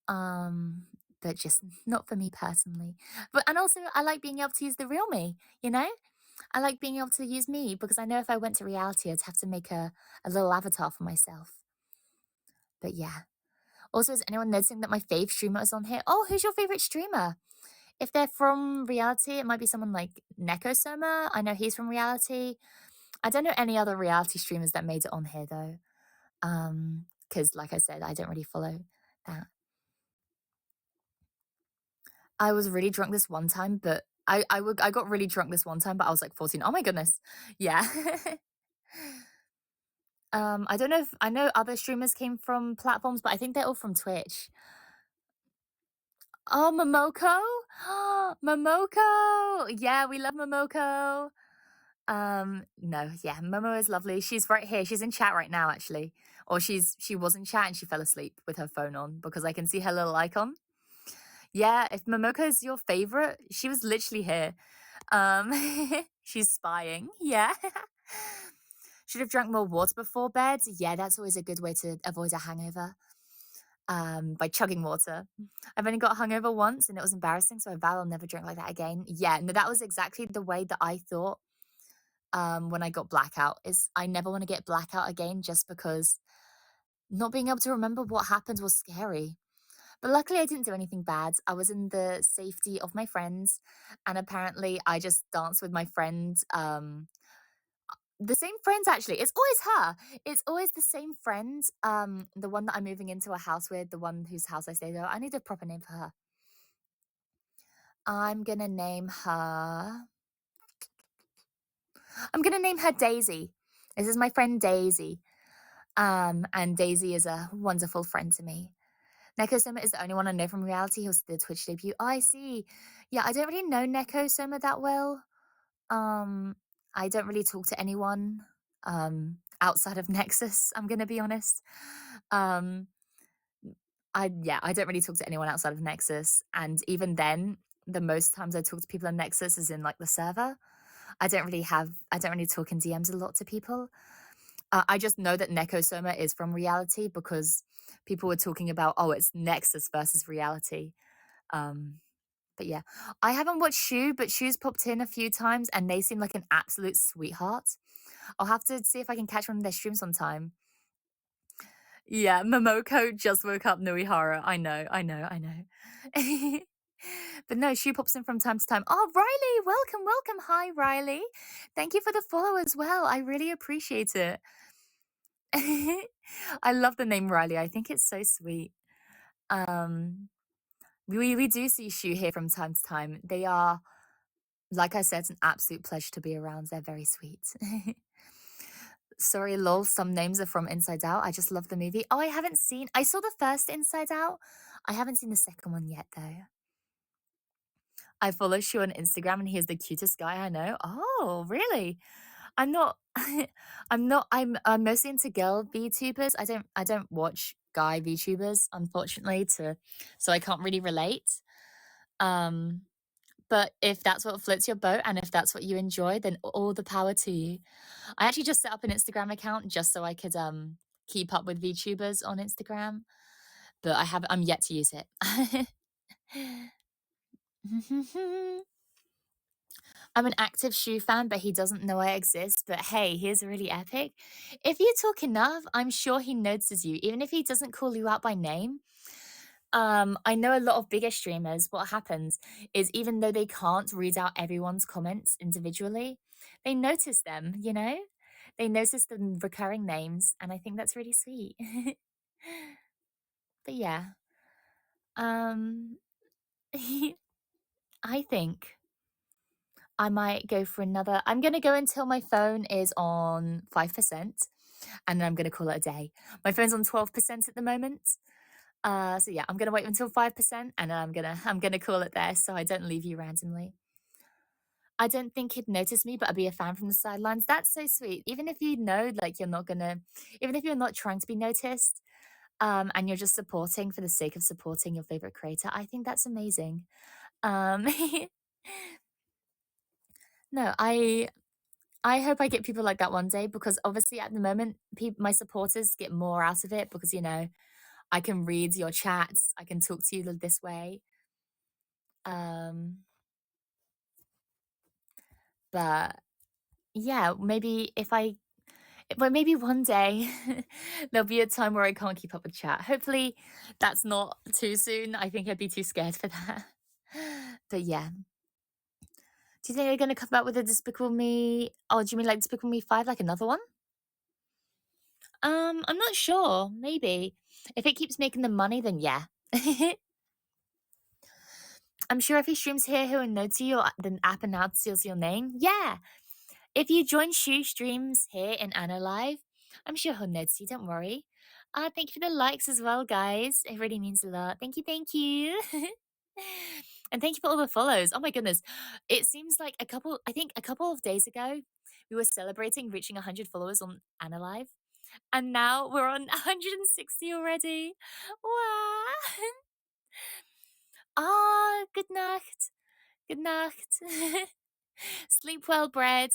But just not for me personally. But and also I like being able to use the real me, you know? I like being able to use me because I know if I went to reality I'd have to make a little avatar for myself. But yeah. Also, is anyone noticing that my fave streamer is on here? Oh, who's your favorite streamer? If they're from reality, it might be someone like Nekosoma. I know he's from reality. I don't know any other reality streamers that made it on here though. Because like I said, I don't really follow that. I was really drunk this one time, but I got really drunk this one time, but I was like 14. Oh my goodness. Yeah. I don't know if I know other streamers came from platforms, but I think they're all from Twitch. Oh, Momoko? Momoko! Yeah, we love Momoko. No, yeah, Momo is lovely. She's right here. She's in chat right now, actually. Or she was in chat and she fell asleep with her phone on because I can see her little icon. Yeah, if Momoko is your favorite, she was literally here. She's spying. Yeah. Should have drank more water before bed. Yeah, that's always a good way to avoid a hangover. By chugging water. I've only got a hungover once and it was embarrassing, so I vow I'll never drink like that again. Yeah, no, that was exactly the way that I thought when I got blackout. Is I never want to get blackout again just because not being able to remember what happened was scary. But luckily I didn't do anything bad. I was in the safety of my friends, and apparently I just danced with my friend, the same friends actually. It's always her. It's always the same friend. The one that I'm moving into a house with, the one whose house I stayed at. I need a proper name for her. I'm gonna name her Daisy. This is my friend Daisy. And Daisy is a wonderful friend to me. Neko Soma is the only one I know from reality who's the Twitch debut. Oh, I see. Yeah, I don't really know Neko Soma that well. I don't really talk to anyone outside of Nexus, I'm gonna be honest. I don't really talk to anyone outside of Nexus, and even then, the most times I talk to people on Nexus is in like the server. I don't really talk in DMs a lot to people. I just know that Neko Soma is from reality because people were talking about, oh, it's Nexus versus reality. But yeah, I haven't watched Shu, but Shu's popped in a few times and they seem like an absolute sweetheart. I'll have to see if I can catch one of their streams on time. Yeah, Momoko just woke up Nuihara. I know. But no, Shu pops in from time to time. Oh, Riley, welcome. Hi, Riley. Thank you for the follow as well. I really appreciate it. I love the name Riley. I think it's so sweet. We do see Shu here from time to time. They are, like I said, an absolute pleasure to be around. They're very sweet. Sorry, lol, some names are from Inside Out. I just love the movie. Oh, I saw the first Inside Out. I haven't seen the second one yet, though. I follow Shu on Instagram and he's the cutest guy I know. Oh, really? I'm not, I'm mostly into girl VTubers. I don't watch guy VTubers, unfortunately, so I can't really relate. But if that's what floats your boat and if that's what you enjoy, then all the power to you. I actually just set up an Instagram account just so I could keep up with VTubers on Instagram, but I'm yet to use it. I'm an active Shu fan, but he doesn't know I exist. But hey, here's really epic. If you talk enough, I'm sure he notices you, even if he doesn't call you out by name. I know a lot of bigger streamers, what happens is even though they can't read out everyone's comments individually, they notice them, you know? They notice the recurring names, and I think that's really sweet. But yeah. I think I might go for another. I'm gonna go until my phone is on 5%, and then I'm gonna call it a day. My phone's on 12% at the moment. So yeah, I'm gonna wait until 5%, and then I'm gonna call it there, so I don't leave you randomly. I don't think he'd notice me, but I'd be a fan from the sidelines. That's so sweet. Even if you know, like even if you're not trying to be noticed, and you're just supporting for the sake of supporting your favorite creator, I think that's amazing. No, I hope I get people like that one day because obviously at the moment, my supporters get more out of it because I can read your chats, I can talk to you this way. But yeah, maybe maybe one day there'll be a time where I can't keep up with chat. Hopefully that's not too soon. I think I'd be too scared for that. But yeah. Do you think they're going to come out with a Despicable Me? Oh, do you mean like Despicable Me 5, like another one? I'm not sure. Maybe. If it keeps making the money, then yeah. I'm sure if he streams here, he'll notice you, the app announces your name. Yeah. If you join Shu streams here in AniLive, I'm sure he'll notice you. Don't worry. Thank you for the likes as well, guys. It really means a lot. Thank you. And thank you for all the follows. Oh my goodness. It seems like I think a couple of days ago, we were celebrating reaching 100 followers on AniLive. And now we're on 160 already. Wow. Ah, good night. Good night. Sleep well, bread.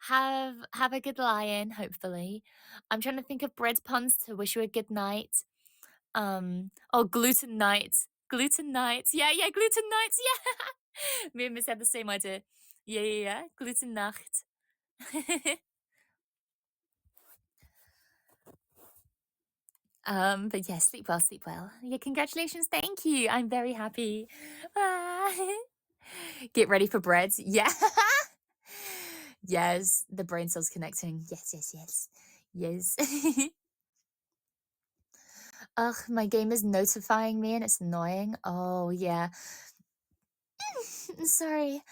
Have a good lie-in, hopefully. I'm trying to think of bread puns to wish you a good night. Oh, gluten night. Gluten night. Yeah, gluten nights. Yeah. Me and Miss had the same idea. Yeah. Gluten nacht. But yeah, sleep well, sleep well. Yeah, congratulations. Thank you. I'm very happy. Ah. Get ready for bread. Yeah. Yes, the brain cells connecting. Yes. Yes. Ugh, my game is notifying me and it's annoying. Oh, yeah. Sorry.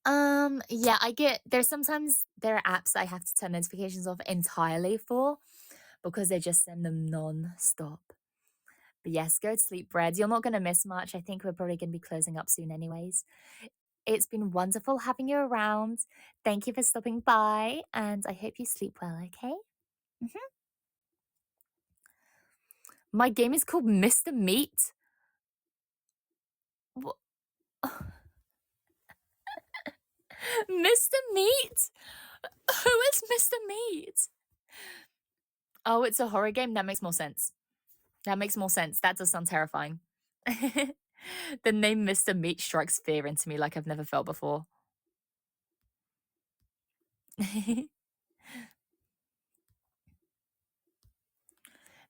Yeah, there are apps I have to turn notifications off entirely for because they just send them non-stop. But yes, go to sleep, Bread. You're not going to miss much. I think we're probably going to be closing up soon anyways. It's been wonderful having you around. Thank you for stopping by, and I hope you sleep well, okay? Mhm. My game is called Mr. Meat. Wha- Mr. Meat? Who is Mr. Meat? Oh, it's a horror game? That makes more sense. That makes more sense. That does sound terrifying. The name Mr. Meat strikes fear into me like I've never felt before.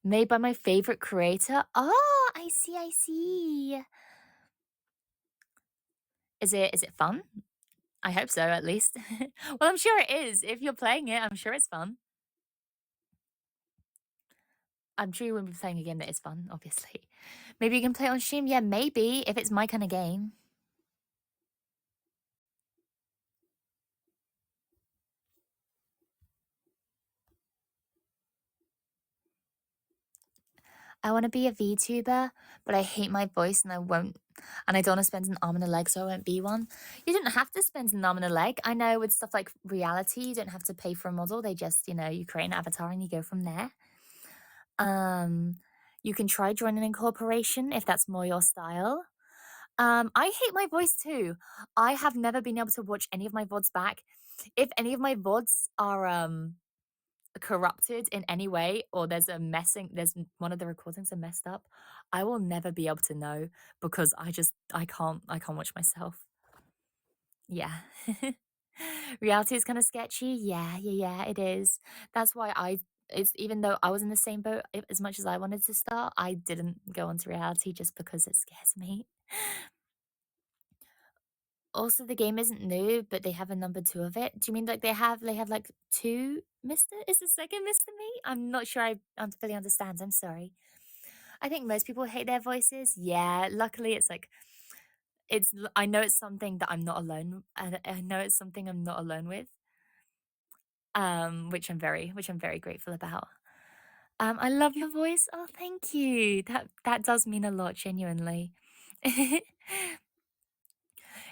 Made by my favorite creator. Oh, I see. Is it fun? I hope so, at least. Well, I'm sure it is. If you're playing it, I'm sure it's fun. I'm sure you wouldn't be playing a game that is fun, obviously. Maybe you can play it on stream. Yeah, maybe, if it's my kind of game. I want to be a VTuber, but I hate my voice and I won't. And I don't want to spend an arm and a leg, so I won't be one. You didn't have to spend an arm and a leg. I know with stuff like reality, you don't have to pay for a model. They just, you create an avatar and you go from there. You can try joining a corporation if that's more your style. I hate my voice too. I have never been able to watch any of my VODs back. If any of my VODs are corrupted in any way, or there's one of the recordings are messed up, I will never be able to know because I can't watch myself. Yeah. Reality is kind of sketchy. Yeah, it is. That's why it's even though I was in the same boat as much as I wanted to start, I didn't go onto reality just because it scares me. Also, the game isn't new, but they have a number 2 of it. Do you mean like they have like 2 Mr. Is the second Mr. Me? I'm not sure I fully understand. I'm sorry. I think most people hate their voices. Yeah, luckily it's like I know it's something that I'm not alone. I know it's something I'm not alone with. Which I'm very grateful about. I love your voice. Oh, thank you. That does mean a lot, genuinely.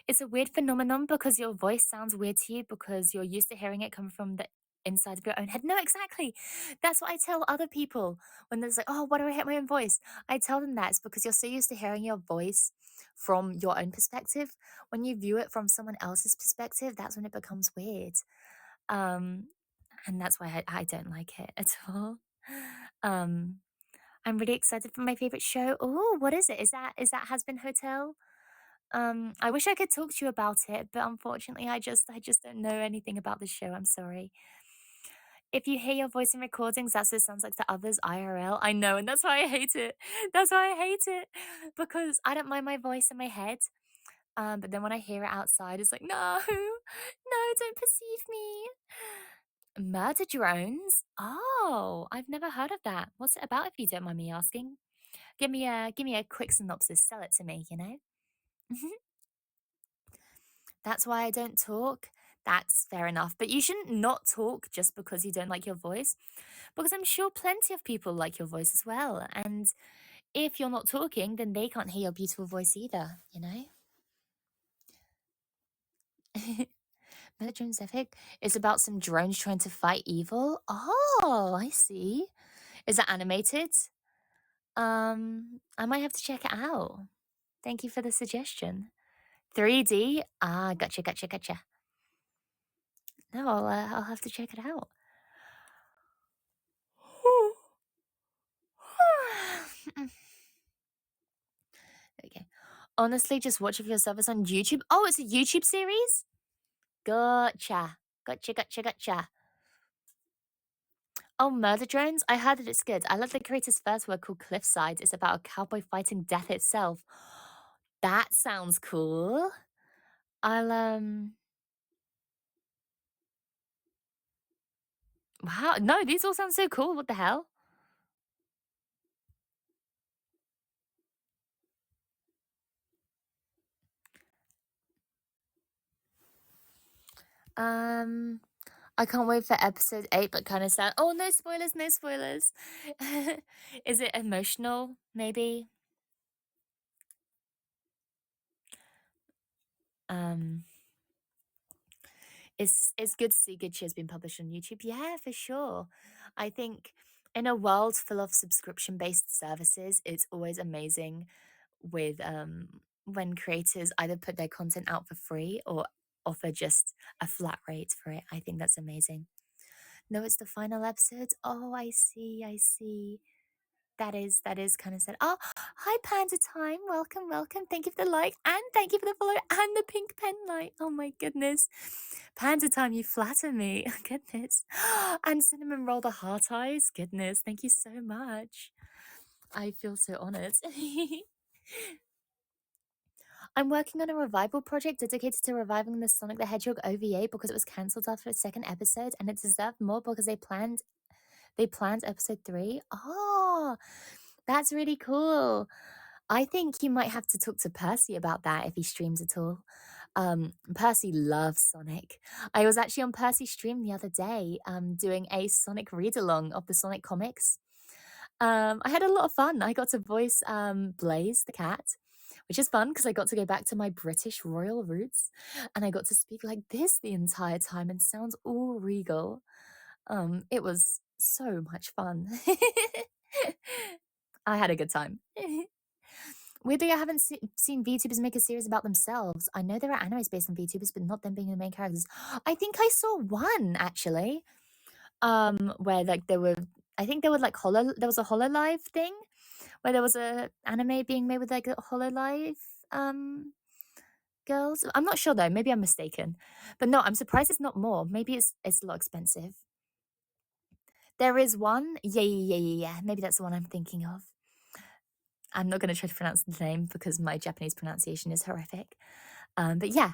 It's a weird phenomenon because your voice sounds weird to you because you're used to hearing it come from the inside of your own head. No, exactly. That's what I tell other people when there's like, oh, why do I hate my own voice? I tell them that it's because you're so used to hearing your voice from your own perspective. When you view it from someone else's perspective, that's when it becomes weird. And that's why I don't like it at all. I'm really excited for my favorite show. Oh, what is it? Is that Has Been Hotel? I wish I could talk to you about it, but unfortunately I just don't know anything about the show. I'm sorry. If you hear your voice in recordings, that's what it sounds like to others IRL. I know, and that's why I hate it. That's why I hate it. Because I don't mind my voice in my head. But then when I hear it outside, it's like, no, don't perceive me. Murder drones? Oh, I've never heard of that. What's it about, if you don't mind me asking? Give me a quick synopsis. Sell it to me, That's why I don't talk. That's fair enough. But you shouldn't not talk just because you don't like your voice, because I'm sure plenty of people like your voice as well. And if you're not talking, then they can't hear your beautiful voice either, you know? Drones Epic is about some drones trying to fight evil. Oh, I see. Is that animated? I might have to check it out. Thank you for the suggestion. 3D? Ah, gotcha. No, I'll have to check it out. Okay. Honestly, just watch if your stuff is on YouTube. Oh, it's a YouTube series? Gotcha. Oh, Murder Drones? I heard that it's good. I love the creator's first work called Cliffside. It's about a cowboy fighting death itself. That sounds cool. Wow, no, these all sound so cool. What the hell? I can't wait for episode 8, but kind of sad. Oh, no spoilers. Is it emotional, maybe? It's good to see good shows being published on YouTube. Yeah, for sure. I think in a world full of subscription-based services, it's always amazing with when creators either put their content out for free or offer just a flat rate for it. I think that's amazing. No, it's the final episode. Oh, I see. That is kind of sad. Oh, hi Panda Time. Welcome. Thank you for the like and thank you for the follow and the pink pen light. Oh my goodness. Panda Time, you flatter me. Goodness. And Cinnamon Roll the heart eyes. Goodness. Thank you so much. I feel so honored. I'm working on a revival project dedicated to reviving the Sonic the Hedgehog OVA because it was cancelled after its second episode and it deserved more because they planned episode 3. Oh, that's really cool. I think you might have to talk to Percy about that if he streams at all. Percy loves Sonic. I was actually on Percy's stream the other day doing a Sonic read-along of the Sonic comics. I had a lot of fun. I got to voice Blaze the cat, which is fun because I got to go back to my British royal roots and I got to speak like this the entire time and sounds all regal. It was so much fun. I had a good time. Weirdly, I haven't seen VTubers make a series about themselves. I know there are animes based on VTubers, but not them being the main characters. I think I saw one actually, where like there were like there was a HoloLive thing where there was a anime being made with like a HoloLive girls. I'm not sure though. Maybe I'm mistaken, but no, I'm surprised it's not more. Maybe it's a lot expensive. There is one. Yeah. Maybe that's the one I'm thinking of. I'm not going to try to pronounce the name because my Japanese pronunciation is horrific. But yeah,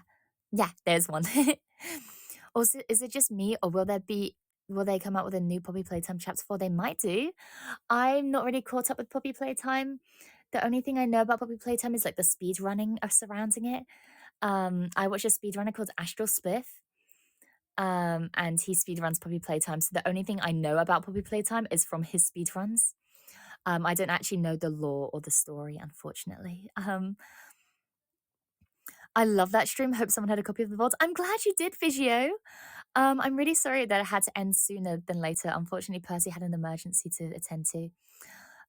there's one. Also, is it just me or will they come out with a new Poppy Playtime chapter 4? They might do. I'm not really caught up with Poppy Playtime. The only thing I know about Poppy Playtime is like the speed running surrounding it. I watch a speedrunner called Astral Spliff. And he speedruns Poppy Playtime. So the only thing I know about Poppy Playtime is from his speedruns. I don't actually know the lore or the story, unfortunately. I love that stream. Hope someone had a copy of the vault. I'm glad you did, Vigio. I'm really sorry that it had to end sooner than later. Unfortunately, Percy had an emergency to attend to.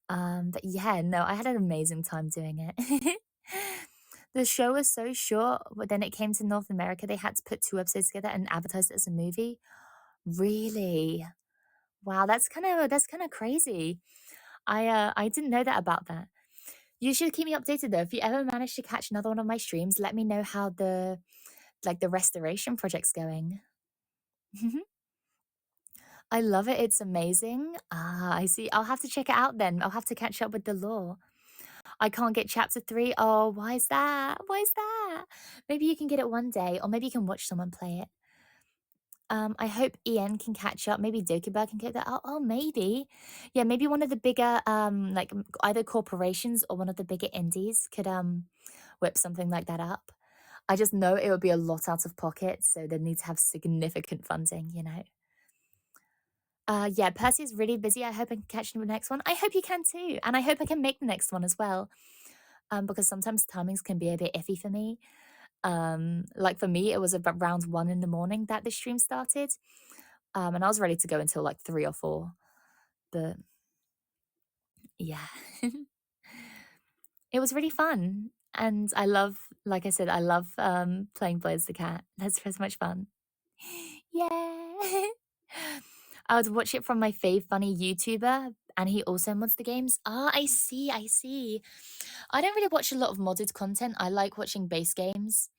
But yeah, no, I had an amazing time doing it. The show was so short, but then it came to North America. They had to put 2 episodes together and advertise it as a movie. Really? Wow, that's kind of crazy. I didn't know that about that. You should keep me updated though. If you ever manage to catch another one of my streams, let me know how the restoration project's going. I love it. It's amazing. Ah, I see. I'll have to check it out then. I'll have to catch up with the lore. I can't get chapter 3. Oh, why is that? Maybe you can get it one day, or maybe you can watch someone play it. I hope Ian can catch up. Maybe Dokuberg can get that out. Oh, maybe. Yeah, maybe one of the bigger like either corporations or one of the bigger indies could whip something like that up. I just know it would be a lot out of pocket, so they need to have significant funding, you know. Yeah, Percy is really busy. I hope I can catch him in the next one. I hope you can too. And I hope I can make the next one as well. Because sometimes timings can be a bit iffy for me. Like for me, it was about around 1 in the morning that the stream started. And I was ready to go until like 3 or 4. But yeah. It was really fun. And I love, like I said, I love playing Blaze the Cat. That's so much fun. Yeah. I would watch it from my fave funny YouTuber, and he also mods the games. Ah, I see, I see. I don't really watch a lot of modded content. I like watching base games.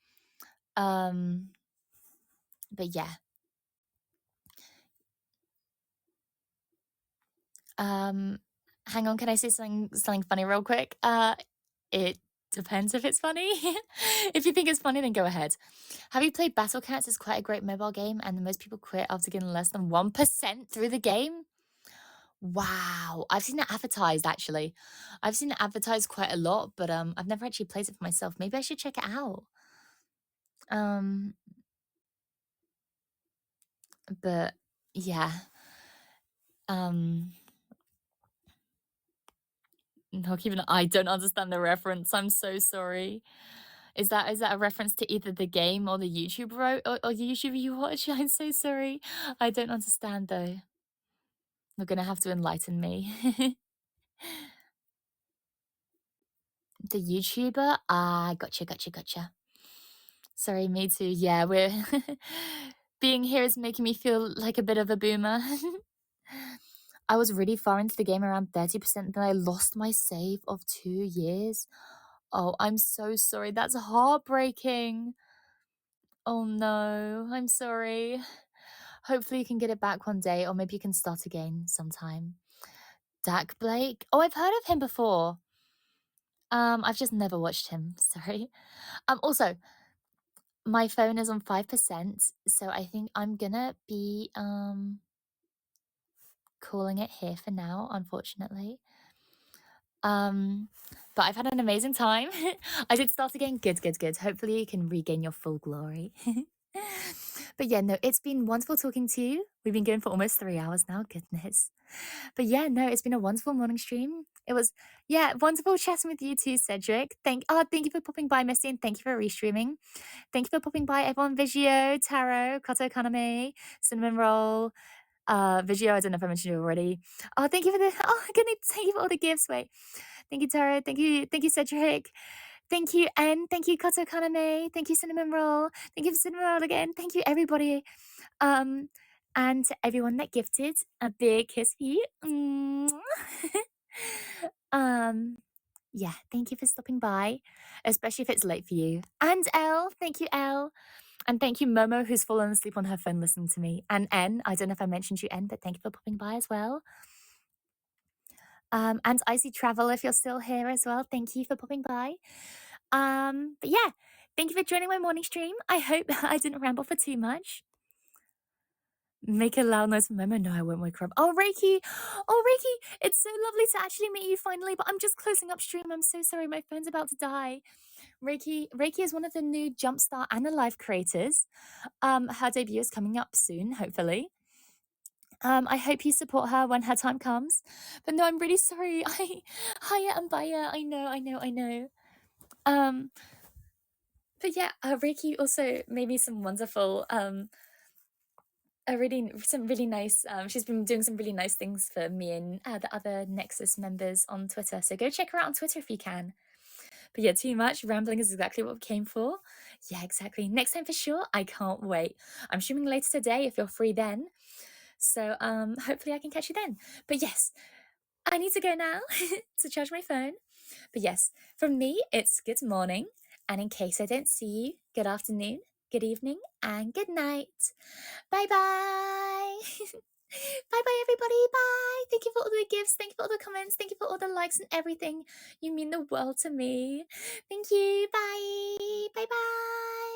But yeah. Hang on, can I say something funny real quick? It depends if it's funny. If you think it's funny, then go ahead. Have you played Battle Cats? It's quite a great mobile game, and most people quit after getting less than 1% through the game. Wow, I've seen it advertised actually. I've seen it advertised quite a lot, but I've never actually played it for myself. Maybe I should check it out. But yeah. No, even I don't understand the reference. I'm so sorry. Is that a reference to either the game or the YouTuber or YouTube you watch? I'm so sorry. I don't understand though. You're gonna have to enlighten me. The YouTuber? Ah, gotcha. Sorry, me too. Yeah, we're being here is making me feel like a bit of a boomer. I was really far into the game, around 30%, then I lost my save of 2 years. Oh, I'm so sorry. That's heartbreaking. Oh no, I'm sorry. Hopefully you can get it back one day, or maybe you can start again sometime. Dak Blake? Oh, I've heard of him before. I've just never watched him, sorry. Also, my phone is on 5%, so I think I'm gonna be calling it here for now, unfortunately. But I've had an amazing time. I did start again. Good. Hopefully you can regain your full glory. But yeah, no, it's been wonderful talking to you. We've been going for almost 3 hours now. Goodness. But yeah, no, it's been a wonderful morning stream. It was, yeah, wonderful chatting with you too, Cedric. Thank you for popping by, Misty, and thank you for restreaming. Thank you for popping by, everyone. Vigio, Taro, Koto Kaname, Cinnamon Roll, Vigio, I don't know if I mentioned you already. Oh, thank you for the, goodness, thank you for all the gifts. Wait. Thank you, Taro. Thank you, Cedric. Thank you, N. Thank you, Koto Kaname. Thank you, Cinnamon Roll. Thank you for Cinnamon Roll again. Thank you, everybody. And to everyone that gifted, a big kiss for you. Yeah, thank you for stopping by, especially if it's late for you. And Elle, thank you, Elle. And thank you, Momo, who's fallen asleep on her phone listening to me. And N, I don't know if I mentioned you, N, but thank you for popping by as well. And Icy Travel, if you're still here as well, thank you for popping by. But yeah, thank you for joining my morning stream. I hope I didn't ramble for too much. Make a loud noise for Momo. No, I won't wake her up. Oh, Reiki, it's so lovely to actually meet you finally, but I'm just closing up stream. I'm so sorry, my phone's about to die. Reiki is one of the new Jumpstart AniLive creators. Her debut is coming up soon, hopefully. I hope you support her when her time comes. But no, I'm really sorry. Hiya and baya. I know. But yeah, Reiki also made me some wonderful, some really nice. She's been doing some really nice things for me and the other Nexus members on Twitter. So go check her out on Twitter if you can. But yeah, too much rambling is exactly what we came for. Yeah, exactly. Next time for sure. I can't wait. I'm streaming later today if you're free then. So hopefully I can catch you then. But yes, I need to go now to charge my phone. But yes, from me, it's good morning. And in case I don't see you, good afternoon, good evening, and good night. Bye-bye. Bye-bye, everybody. Bye. Thank you for all the gifts. Thank you for all the comments. Thank you for all the likes and everything. You mean the world to me. Thank you. Bye. Bye-bye.